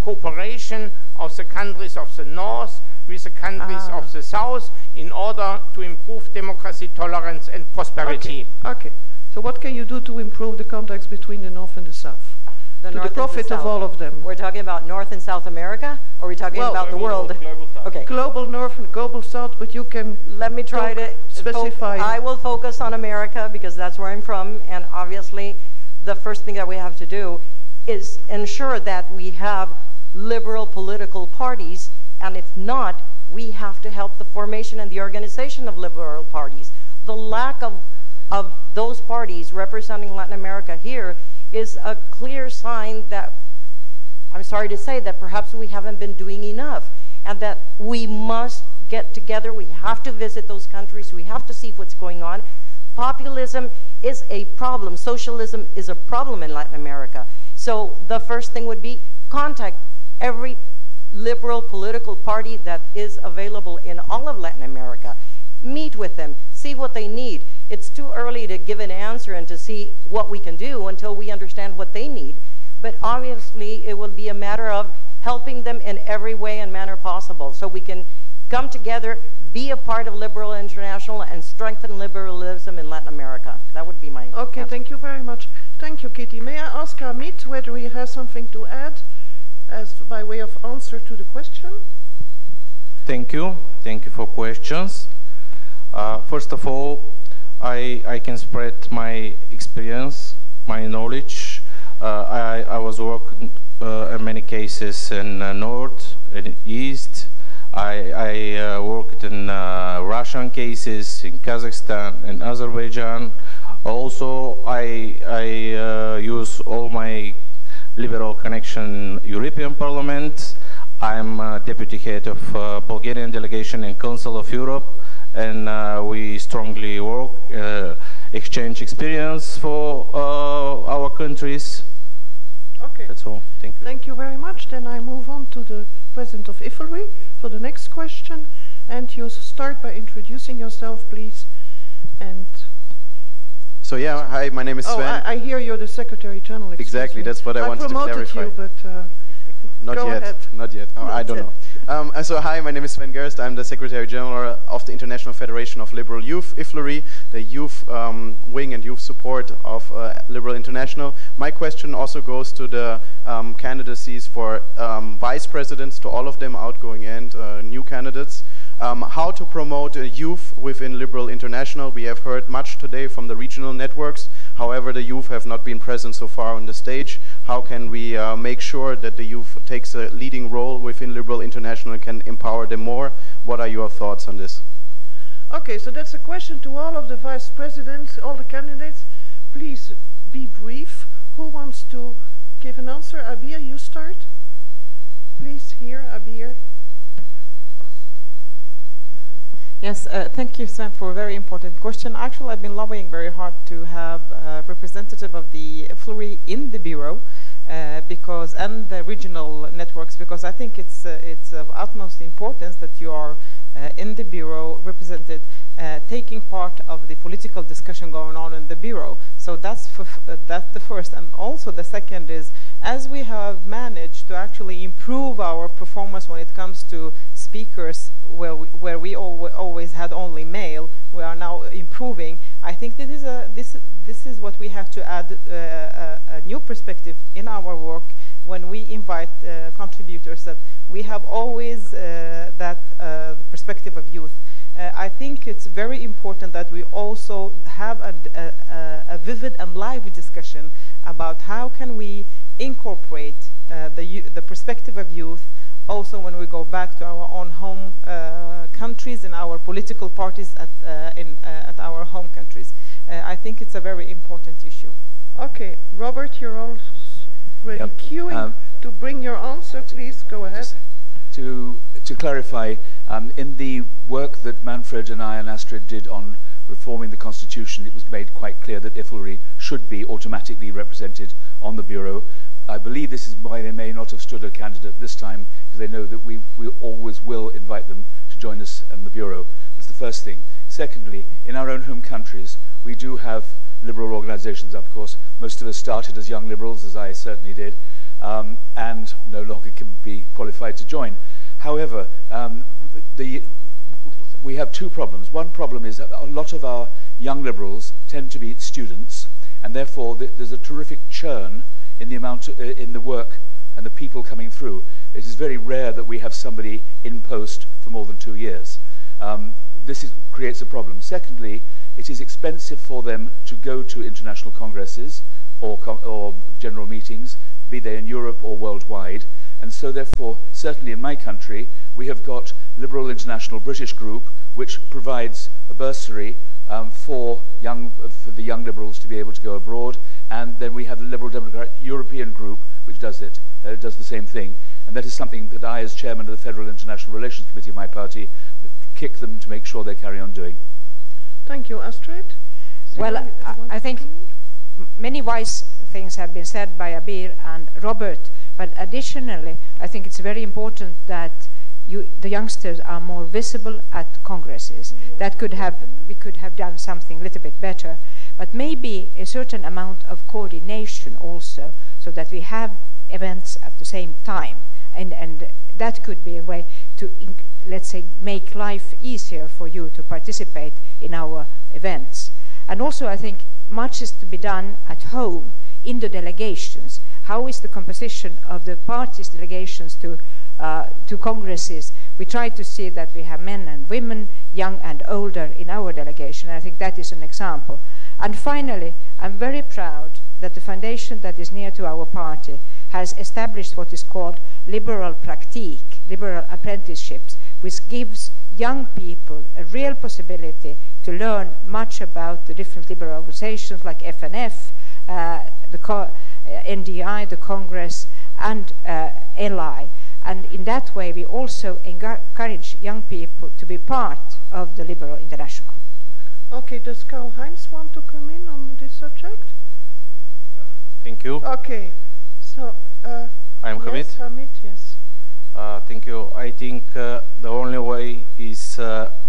Speaker 4: cooperation of the countries of the North with the countries of the South in order to improve democracy, tolerance and prosperity.
Speaker 16: Okay. So what can you do to improve the contacts between the North and the South? To the profit of all of them.
Speaker 9: We're talking about North and South America, or are we talking about the world?
Speaker 4: Global South.
Speaker 9: Okay.
Speaker 16: Global North and Global South, but you can
Speaker 9: let me try to specify. I will focus on America because that's where I'm from, and obviously the first thing that we have to do is ensure that we have liberal political parties, and if not, we have to help the formation and the organization of liberal parties. The lack of those parties representing Latin America here is a clear sign that, I'm sorry to say, that perhaps we haven't been doing enough, and that we must get together. We have to visit those countries. We have to see what's going on. Populism is a problem. Socialism is a problem in Latin America. So the first thing would be contact every liberal political party that is available in all of Latin America. Meet with them, see what they need. It's too early to give an answer and to see what we can do until we understand what they need. But obviously, it will be a matter of helping them in every way and manner possible so we can come together, be a part of Liberal International, and strengthen liberalism in Latin America. That would be my
Speaker 16: Okay,
Speaker 9: answer.
Speaker 16: Thank you very much. Thank you, Kitty. May I ask Amit whether he has something to add as by way of answer to the question?
Speaker 19: Thank you. Thank you for questions. First of all, I can spread my experience, my knowledge. I was working in many cases in North and East. I worked in Russian cases, in Kazakhstan and Azerbaijan. Also, I use all my liberal connection European Parliament. I'm deputy head of Bulgarian delegation in Council of Europe, and we strongly work, exchange experience for our countries.
Speaker 16: Okay.
Speaker 19: That's all. Thank you.
Speaker 16: Thank you very much. Then I move on to the President of IFLRI for the next question. And you start by introducing yourself, please. And
Speaker 5: so yeah, hi, my name is Sven.
Speaker 16: I hear you're the Secretary General.
Speaker 5: Exactly, that's what I wanted to clarify.
Speaker 16: I promoted you, but
Speaker 5: not yet. Oh, I don't know. So hi, my name is Sven Gerst. I'm the Secretary General of the International Federation of Liberal Youth, IFLRI, the youth wing and youth support of Liberal International. My question also goes to the candidacies for vice presidents, to all of them, outgoing and new candidates. How to promote youth within Liberal International. We have heard much today from the regional networks. However, the youth have not been present so far on the stage. How can we make sure that the youth takes a leading role within Liberal International and can empower them more? What are your thoughts on this?
Speaker 16: Okay, so that's a question to all of the vice presidents, all the candidates. Please be brief. Who wants to give an answer? Abir, you start. Please, here, Abir.
Speaker 1: Yes, thank you, Sven, for a very important question. Actually, I've been lobbying very hard to have a representative of the FLURI in the Bureau and the regional networks, because I think it's of utmost importance that you are in the Bureau represented, taking part of the political discussion going on in the Bureau. So that's the first. And also the second is, as we have managed to actually improve our performance when it comes to speakers, where we always had only male, we are now improving. I think this is what we have to add a new perspective in our work when we invite contributors, that we have always that perspective of youth. I think it's very important that we also have a vivid and lively discussion about how can we incorporate the perspective of youth also when we go back to our own home countries and our political parties at our home countries. I think it's a very important issue.
Speaker 16: Okay, Robert, you're already queuing to bring your answer. Please go ahead.
Speaker 2: To clarify, in the work that Manfred and I and Astrid did on reforming the Constitution, it was made quite clear that IFLRI should be automatically represented on the Bureau. I believe this is why they may not have stood a candidate this time, because they know that we always will invite them to join us in the Bureau. That's the first thing. Secondly, in our own home countries, we do have liberal organizations, of course. Most of us started as young liberals, as I certainly did, and no longer can be qualified to join. However, we have two problems. One problem is that a lot of our young liberals tend to be students, and therefore there's a terrific churn in the amount in the work and the people coming through. It is very rare that we have somebody in post for more than 2 years. This creates a problem. Secondly, it is expensive for them to go to international congresses or general meetings, be they in Europe or worldwide. And so therefore, certainly in my country, we have got Liberal International British Group, which provides a bursary for the young liberals to be able to go abroad. And then we have the Liberal Democrat European Group, which does the same thing. And that is something that I, as chairman of the Federal International Relations Committee of my party, kick them to make sure they carry on doing.
Speaker 16: Thank you. Astrid?
Speaker 21: Well, I think many wise things have been said by Abir and Robert, but additionally, I think it's very important that the youngsters are more visible at congresses. We could have done something a little bit better, but maybe a certain amount of coordination also, so that we have events at the same time, and that could be a way to, let's say, make life easier for you to participate in our events. And also, I think much is to be done at home in the delegations. How is the composition of the party's delegations to congresses? We try to see that we have men and women, young and older, in our delegation. I think that is an example. And finally, I'm very proud that the foundation that is near to our party has established what is called liberal pratique, liberal apprenticeships, which gives young people a real possibility to learn much about the different liberal organizations like FNF, the NDI, the Congress, and LI. And in that way, we also encourage young people to be part of the Liberal International.
Speaker 16: Okay, does Karl-Heinz want to come in on this subject?
Speaker 6: Thank you.
Speaker 16: Okay, so
Speaker 6: I'm Hamid.
Speaker 16: Yes, Hamid, yes.
Speaker 6: Thank you. I think the only way is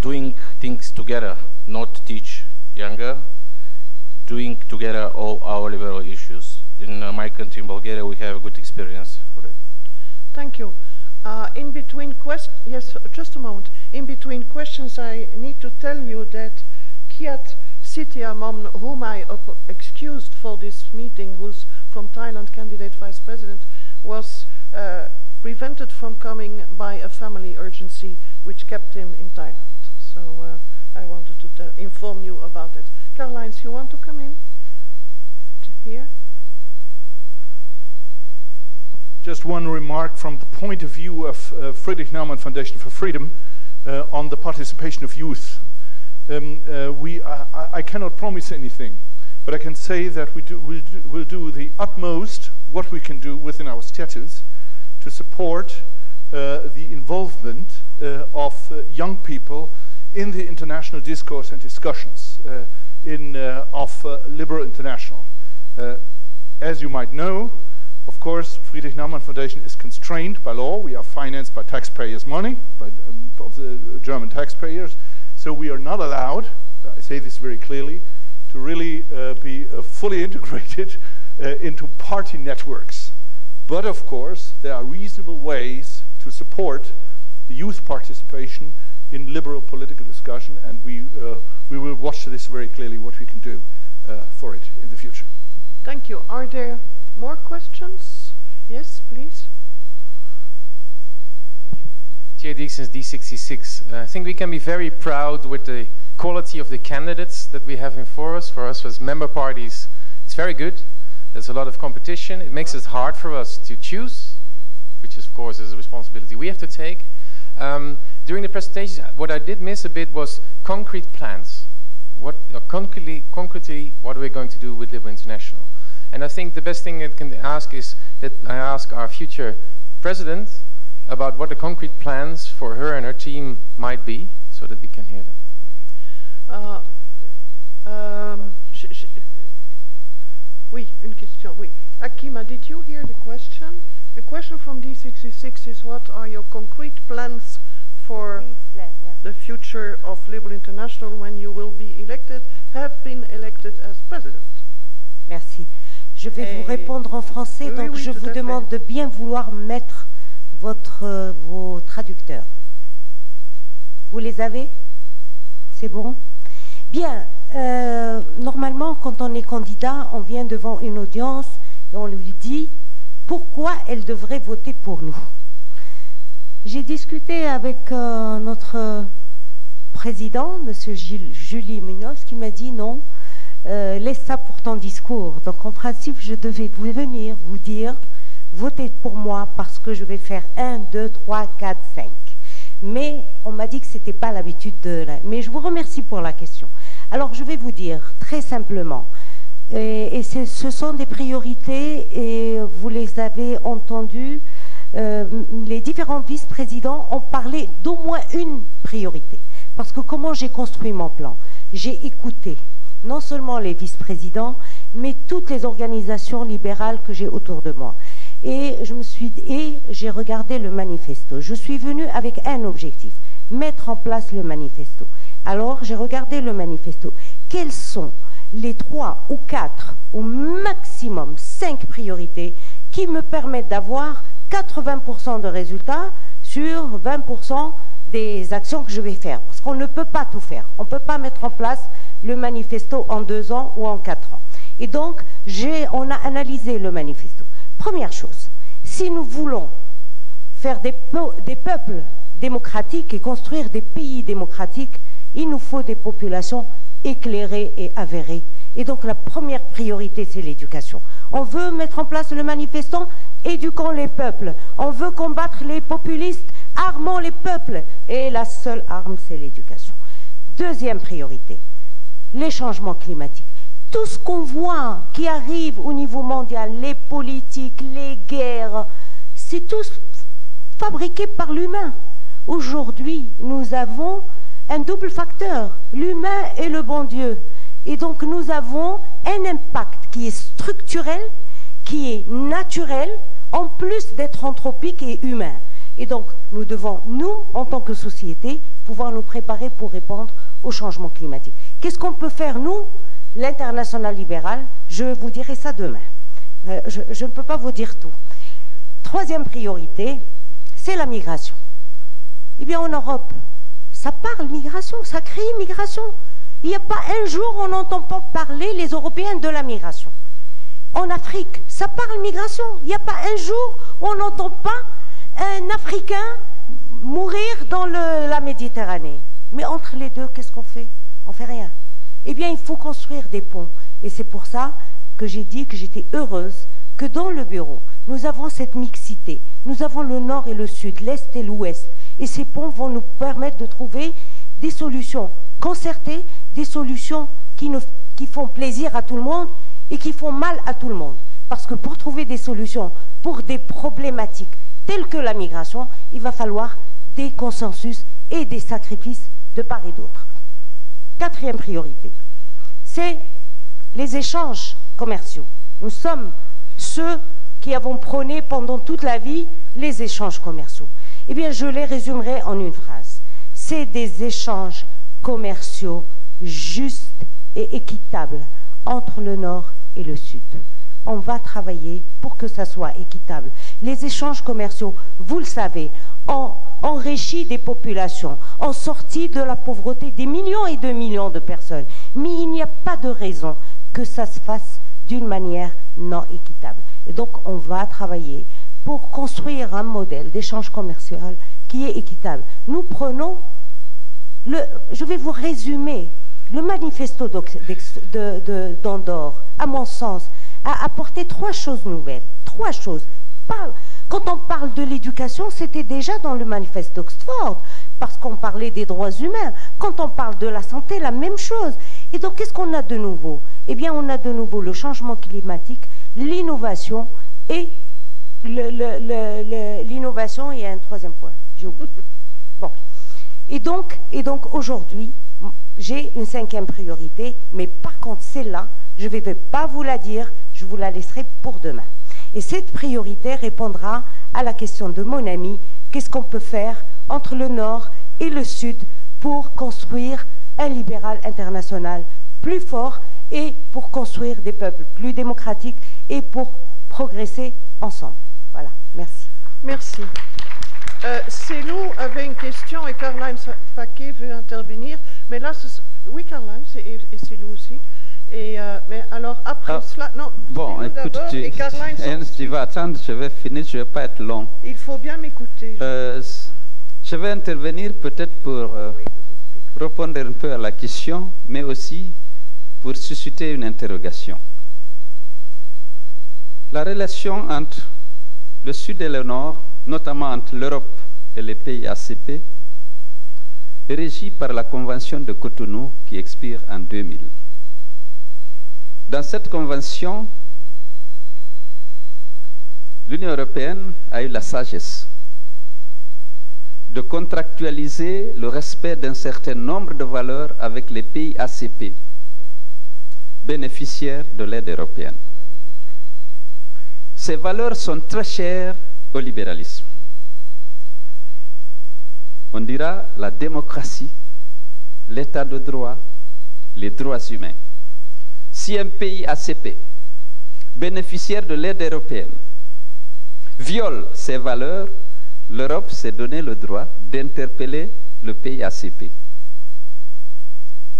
Speaker 6: doing things together, not teach younger, doing together all our liberal issues. In my country, in Bulgaria, we have a good experience for that.
Speaker 16: Thank you. In between questions, yes, just a moment. In between questions, I need to tell you that Kiat Sithiamon, whom I excused for this meeting, who's from Thailand, candidate vice president, was prevented from coming by a family urgency, which kept him in Thailand. So I wanted to inform you about it. Karl-Heinz, you want to come in? Here?
Speaker 18: Just one remark from the point of view of Friedrich Naumann Foundation for Freedom on the participation of youth. I cannot promise anything, but I can say that we'll do the utmost what we can do within our statutes to support the involvement of young people in the international discourse and discussions of Liberal International. As you might know, of course, Friedrich Naumann Foundation is constrained by law. We are financed by taxpayers' money, of the German taxpayers. So we are not allowed, I say this very clearly, to really be fully integrated into party networks. But of course, there are reasonable ways to support the youth participation in liberal political discussion, and we will watch this very clearly, what we can do for it in the future.
Speaker 16: Thank you. Are there more questions? Yes, please.
Speaker 7: Thierry Dixons, D66. I think we can be very proud with the quality of the candidates that we have for us as member parties. It's very good. There's a lot of competition. It makes it hard for us to choose, which of course is a responsibility we have to take. During the presentation, what I did miss a bit was concrete plans. Concretely, what are we going to do with Liberal International? And I think the best thing I can ask is that I ask our future president about what the concrete plans for her and her team might be, so that we can hear that.
Speaker 16: Oui, une question. Oui. Akima, did you hear the question? The question from D66 is, what are your concrete plans for the future of Liberal International when you will be elected, have been elected as president?
Speaker 8: Merci. Je vais vous répondre en français, donc je vous demande de bien vouloir mettre vos traducteurs. Vous les avez? C'est bon? Bien. Normalement, quand on est candidat, on vient devant une audience et on lui dit pourquoi elle devrait voter pour nous. J'ai discuté avec notre président, M. Julie Munoz, qui m'a dit non, laisse ça pour ton discours. Donc en principe, je devais venir vous dire, votez pour moi parce que je vais faire 1, 2, 3, 4, 5. Mais on m'a dit que ce n'était pas l'habitude de... Mais je vous remercie pour la question. Alors je vais vous dire très simplement, et ce sont des priorités, et vous les avez entendues, les différents vice-présidents ont parlé d'au moins une priorité. Parce que comment j'ai construit mon plan? J'ai écouté non seulement les vice-présidents, mais toutes les organisations libérales que j'ai autour de moi. Et j'ai regardé le manifesto. Je suis venue avec un objectif, mettre en place le manifesto. Alors j'ai regardé le manifesto. Quelles sont les 3 ou 4 ou maximum 5 priorités qui me permettent d'avoir 80% de résultats sur 20% des actions que je vais faire? Parce qu'on ne peut pas tout faire. On ne peut pas mettre en place le manifesto en 2 ans ou en 4 ans. Et donc, on a analysé le manifesto. Première chose, si nous voulons faire des peuples démocratiques et construire des pays démocratiques, il nous faut des populations éclairées et avérées. Et donc la première priorité, c'est l'éducation. On veut mettre en place le manifesto, éduquons les peuples. On veut combattre les populistes, armons les peuples. Et la seule arme, c'est l'éducation. Deuxième priorité, les changements climatiques. Tout ce qu'on voit qui arrive au niveau mondial, les politiques, les guerres, c'est tout fabriqué par l'humain. Aujourd'hui, nous avons un double facteur, l'humain et le bon Dieu. Et donc nous avons un impact qui est structurel, qui est naturel, en plus d'être anthropique et humain. Et donc nous devons, nous, en tant que société, pouvoir nous préparer pour répondre au changement climatique. Qu'est-ce qu'on peut faire, nous, l'international libéral? Je vous dirai ça demain. Je ne peux pas vous dire tout. Troisième priorité, c'est la migration. Eh bien en Europe, ça parle migration, ça crie migration. Il n'y a pas un jour où on n'entend pas parler, les Européens, de la migration. En Afrique, ça parle migration. Il n'y a pas un jour où on n'entend pas un Africain mourir dans la Méditerranée. Mais entre les deux, qu'est-ce qu'on fait? On ne fait rien. Eh bien, il faut construire des ponts. Et c'est pour ça que j'ai dit que j'étais heureuse que dans le bureau, nous avons cette mixité. Nous avons le nord et le sud, l'est et l'ouest. Et ces ponts vont nous permettre de trouver des solutions concertées, des solutions qui font plaisir à tout le monde et qui font mal à tout le monde. Parce que pour trouver des solutions pour des problématiques telles que la migration, il va falloir des consensus et des sacrifices de part et d'autre. Quatrième priorité, c'est les échanges commerciaux. Nous sommes ceux qui avons prôné pendant toute la vie les échanges commerciaux. Eh bien, je les résumerai en une phrase. C'est des échanges commerciaux justes et équitables entre le Nord et le Sud. On va travailler pour que ça soit équitable. Les échanges commerciaux, vous le savez, ont enrichi des populations, ont sorti de la pauvreté des millions et de millions de personnes. Mais il n'y a pas de raison que ça se fasse d'une manière non équitable. Et donc, on va travailler pour construire un modèle d'échange commercial qui est équitable. Nous prenons, je vais vous résumer, le manifesto d'Andorre, à mon sens, a apporté 3 choses nouvelles. 3 choses. Quand on parle de l'éducation, c'était déjà dans le manifeste d'Oxford, parce qu'on parlait des droits humains. Quand on parle de la santé, la même chose. Et donc, qu'est-ce qu'on a de nouveau? Eh bien, on a de nouveau le changement climatique, l'innovation et l'innovation, il y a un 3e point, j'ai oublié. Bon. Et donc aujourd'hui, j'ai une 5e priorité, mais par contre, celle-là, je ne vais pas vous la dire, je vous la laisserai pour demain. Et cette priorité répondra à la question de mon ami, qu'est-ce qu'on peut faire entre le Nord et le Sud pour construire un libéral international plus fort et pour construire des peuples plus démocratiques et pour progresser ensemble. Voilà, merci.
Speaker 16: Merci. Célou avait une question et Caroline Paquet veut intervenir. Mais là, oui, Caroline, et Célou aussi. Mais alors, après cela... Non,
Speaker 20: bon, écoute, Ernst, tu vas attendre, je vais finir, je ne vais pas être long.
Speaker 16: Il faut bien m'écouter.
Speaker 20: Je vais intervenir peut-être pour répondre un peu à la question, mais aussi pour susciter une interrogation. La relation entre le Sud et le Nord, notamment entre l'Europe et les pays ACP, est régie par la Convention de Cotonou qui expire en 2000. Dans cette convention, l'Union européenne a eu la sagesse de contractualiser le respect d'un certain nombre de valeurs avec les pays ACP, bénéficiaires de l'aide européenne. Ces valeurs sont très chères au libéralisme. On dira la démocratie, l'état de droit, les droits humains. Si un pays ACP, bénéficiaire de l'aide européenne, viole ces valeurs, l'Europe s'est donné le droit d'interpeller le pays ACP.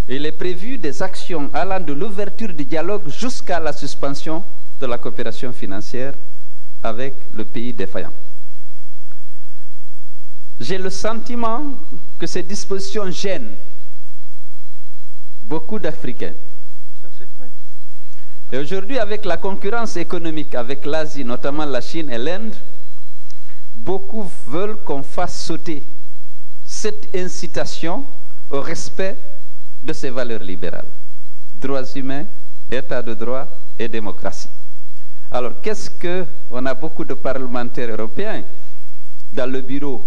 Speaker 20: Il est prévu des actions allant de l'ouverture du dialogue jusqu'à la suspension de la coopération financière avec le pays défaillant. J'ai le sentiment que ces dispositions gênent beaucoup d'Africains. Et aujourd'hui, avec la concurrence économique avec l'Asie, notamment la Chine et l'Inde, beaucoup veulent qu'on fasse sauter cette incitation au respect de ces valeurs libérales. Droits humains, état de droit et démocratie. Alors, qu'est-ce que... On a beaucoup de parlementaires européens dans le bureau.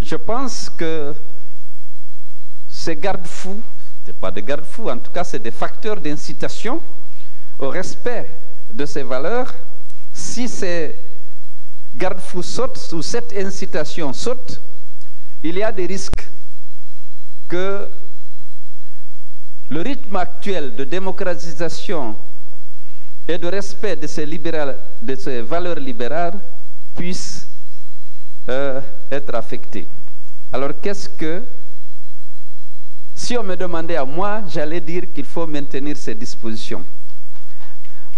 Speaker 20: Je pense que ces garde-fous, ce n'est pas des garde-fous, en tout cas c'est des facteurs d'incitation au respect de ces valeurs. Si ces garde-fous sautent ou cette incitation saute, il y a des risques que le rythme actuel de démocratisation et de respect de ces valeurs libérales puisse être affecté. Alors qu'est-ce que... Si on me demandait à moi, j'allais dire qu'il faut maintenir ces dispositions.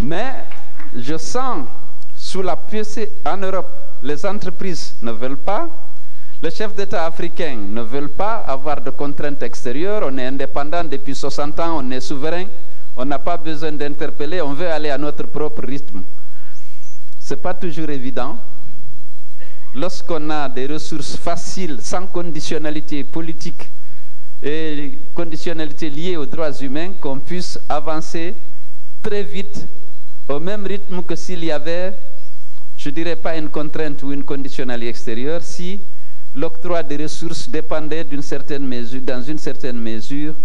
Speaker 20: Mais je sens sous la puissance en Europe, les entreprises ne veulent pas, les chefs d'État africains ne veulent pas avoir de contraintes extérieures, on est indépendant depuis 60 ans, on est souverain, on n'a pas besoin d'interpeller, on veut aller à notre propre rythme. Ce n'est pas toujours évident. Lorsqu'on a des ressources faciles, sans conditionnalité politique et conditionnalité liée aux droits humains, qu'on puisse avancer très vite, au même rythme que s'il y avait, je ne dirais pas une contrainte ou une conditionnalité extérieure, si l'octroi des ressources dépendait d'une certaine mesure, dans une certaine mesure,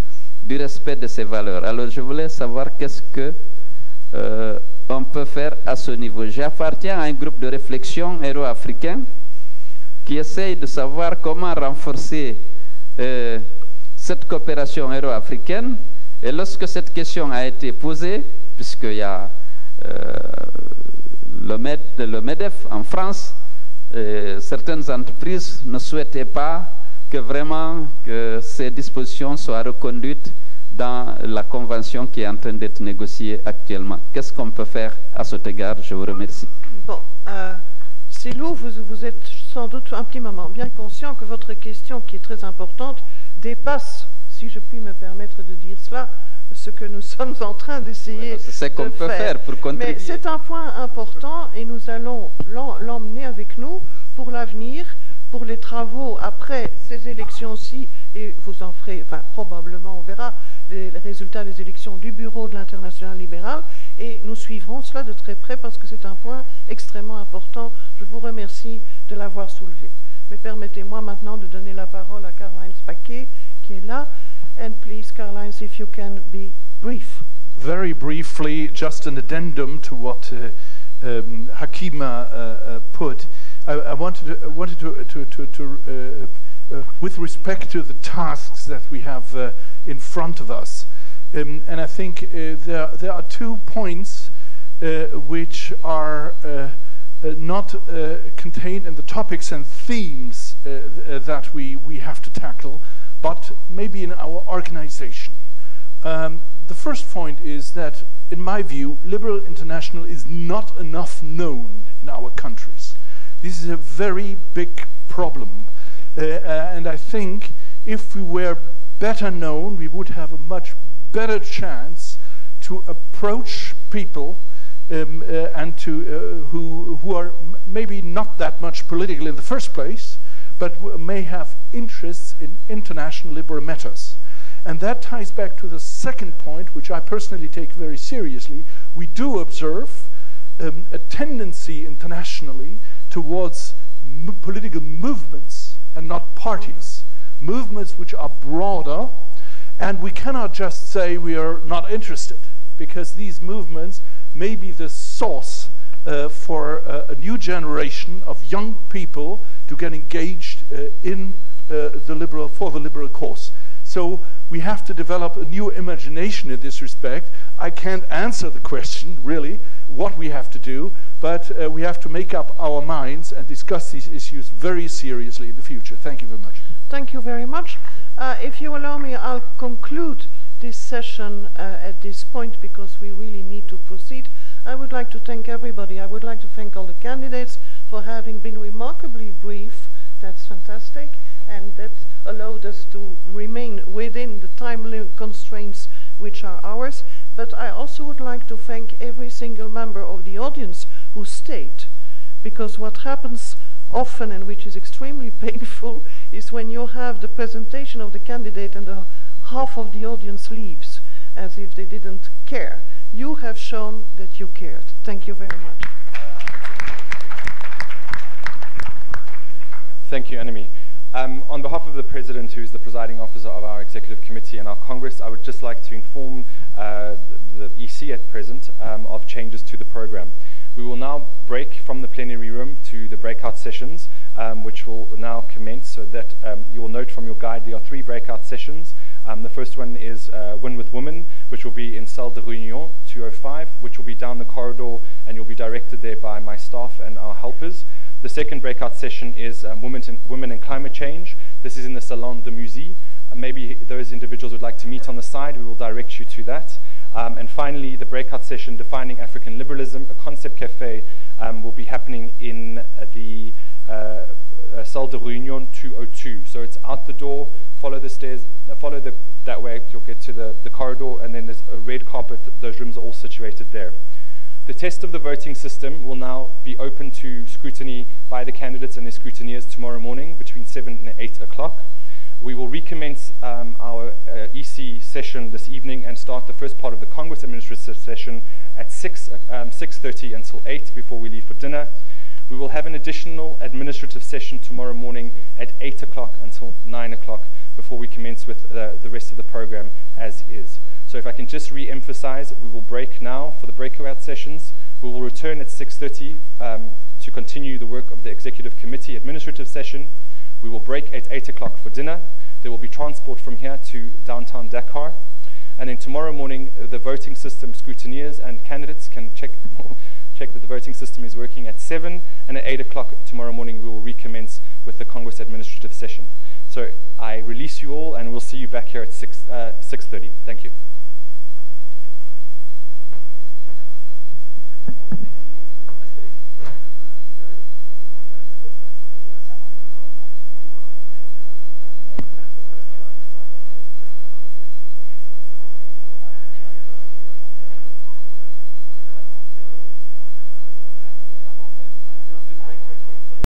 Speaker 20: du respect de ces valeurs. Alors je voulais savoir qu'est-ce que on peut faire à ce niveau. J'appartiens à un groupe de réflexion euro-africain qui essaye de savoir comment renforcer cette coopération euro-africaine. Et lorsque cette question a été posée, puisqu'il y a le MEDEF en France, certaines entreprises ne souhaitaient pas que vraiment que ces dispositions soient reconduites dans la convention qui est en train d'être négociée actuellement. Qu'est-ce qu'on peut faire à cet égard? Je vous remercie.
Speaker 16: Bon, Célou, vous êtes sans doute un petit moment bien conscient que votre question, qui est très importante, dépasse, si je puis me permettre de dire cela, ce que nous sommes en train d'essayer de faire.
Speaker 20: C'est ce qu'on peut faire pour contribuer.
Speaker 16: Mais c'est un point important et nous allons l'emmener avec nous pour l'avenir, pour les travaux après ces élections-ci, et vous en ferez, enfin probablement on verra les résultats des élections du bureau de l'Internationale libérale, et nous suivrons cela de très près parce que c'est un point extrêmement important. Je vous remercie de l'avoir soulevé. Mais permettez-moi maintenant de donner la parole à Karl-Heinz Paquet, qui est là. And please, Karl-Heinz, if you can be brief.
Speaker 18: Very briefly, just an addendum to what Hakima put. I wanted to with respect to the tasks that we have in front of us, and I think there are 2 points which are not contained in the topics and themes that we have to tackle, but maybe in our organization. The first point is that, in my view, Liberal International is not enough known in our countries. This is a very big problem, and I think if we were better known, we would have a much better chance to approach people and to who are maybe not that much political in the first place, but may have interests in international liberal matters. And that ties back to the second point, which I personally take very seriously. We do observe a tendency internationally towards political movements and not parties, movements which are broader, and we cannot just say we are not interested, because these movements may be the source for a new generation of young people to get engaged in the liberal cause. So we have to develop a new imagination in this respect. I can't answer the question, really, what we have to do, but we have to make up our minds and discuss these issues very seriously in the future. Thank you very much.
Speaker 16: Thank you very much. If you allow me, I'll conclude this session at this point because we really need to proceed. I would like to thank everybody. I would like to thank all the candidates for having been remarkably brief. That's fantastic. And that allowed us to remain within the time constraints which are ours. But I also would like to thank every single member of the audience who stayed, because what happens often, and which is extremely painful, is when you have the presentation of the candidate and half of the audience leaves as if they didn't care. You have shown that you cared. Thank you very much.
Speaker 15: Thank you, Annemie. On behalf of the President, who is the presiding officer of our Executive Committee and our Congress, I would just like to inform the EC at present of changes to the program. We will now break from the plenary room to the breakout sessions, which will now commence, so that you will note from your guide there are 3 breakout sessions. The first one is Win with Women, which will be in Salle de Réunion 205, which will be down the corridor, and you'll be directed there by my staff and our helpers. The second breakout session is Women and Climate Change. This is in the Salon de Musée. Maybe those individuals would like to meet on the side. We will direct you to that. And finally, the breakout session, Defining African Liberalism, a concept cafe, will be happening in the Salle de Réunion 202. So it's out the door, follow the stairs, follow that way, you'll get to the corridor, and then there's a red carpet. Those rooms are all situated there. The test of the voting system will now be open to scrutiny by the candidates and their scrutineers tomorrow morning between 7 and 8 o'clock. We will recommence our EC session this evening and start the first part of the Congress administrative session at 6:30 until 8 before we leave for dinner. We We will have an additional administrative session tomorrow morning at 8 o'clock until 9 o'clock before we commence with the rest of the program as is. So if I can just re-emphasize, we will break now for the breakout sessions. We will return at 6:30 to continue the work of the Executive Committee administrative session. We will break at 8 o'clock for dinner. There will be transport from here to downtown Dakar. And then tomorrow morning, the voting system scrutineers and candidates can check that the voting system is working at 7, and at 8 o'clock tomorrow morning we will recommence with the Congress administrative session. So I release you all, and we'll see you back here at 6:30. Thank you.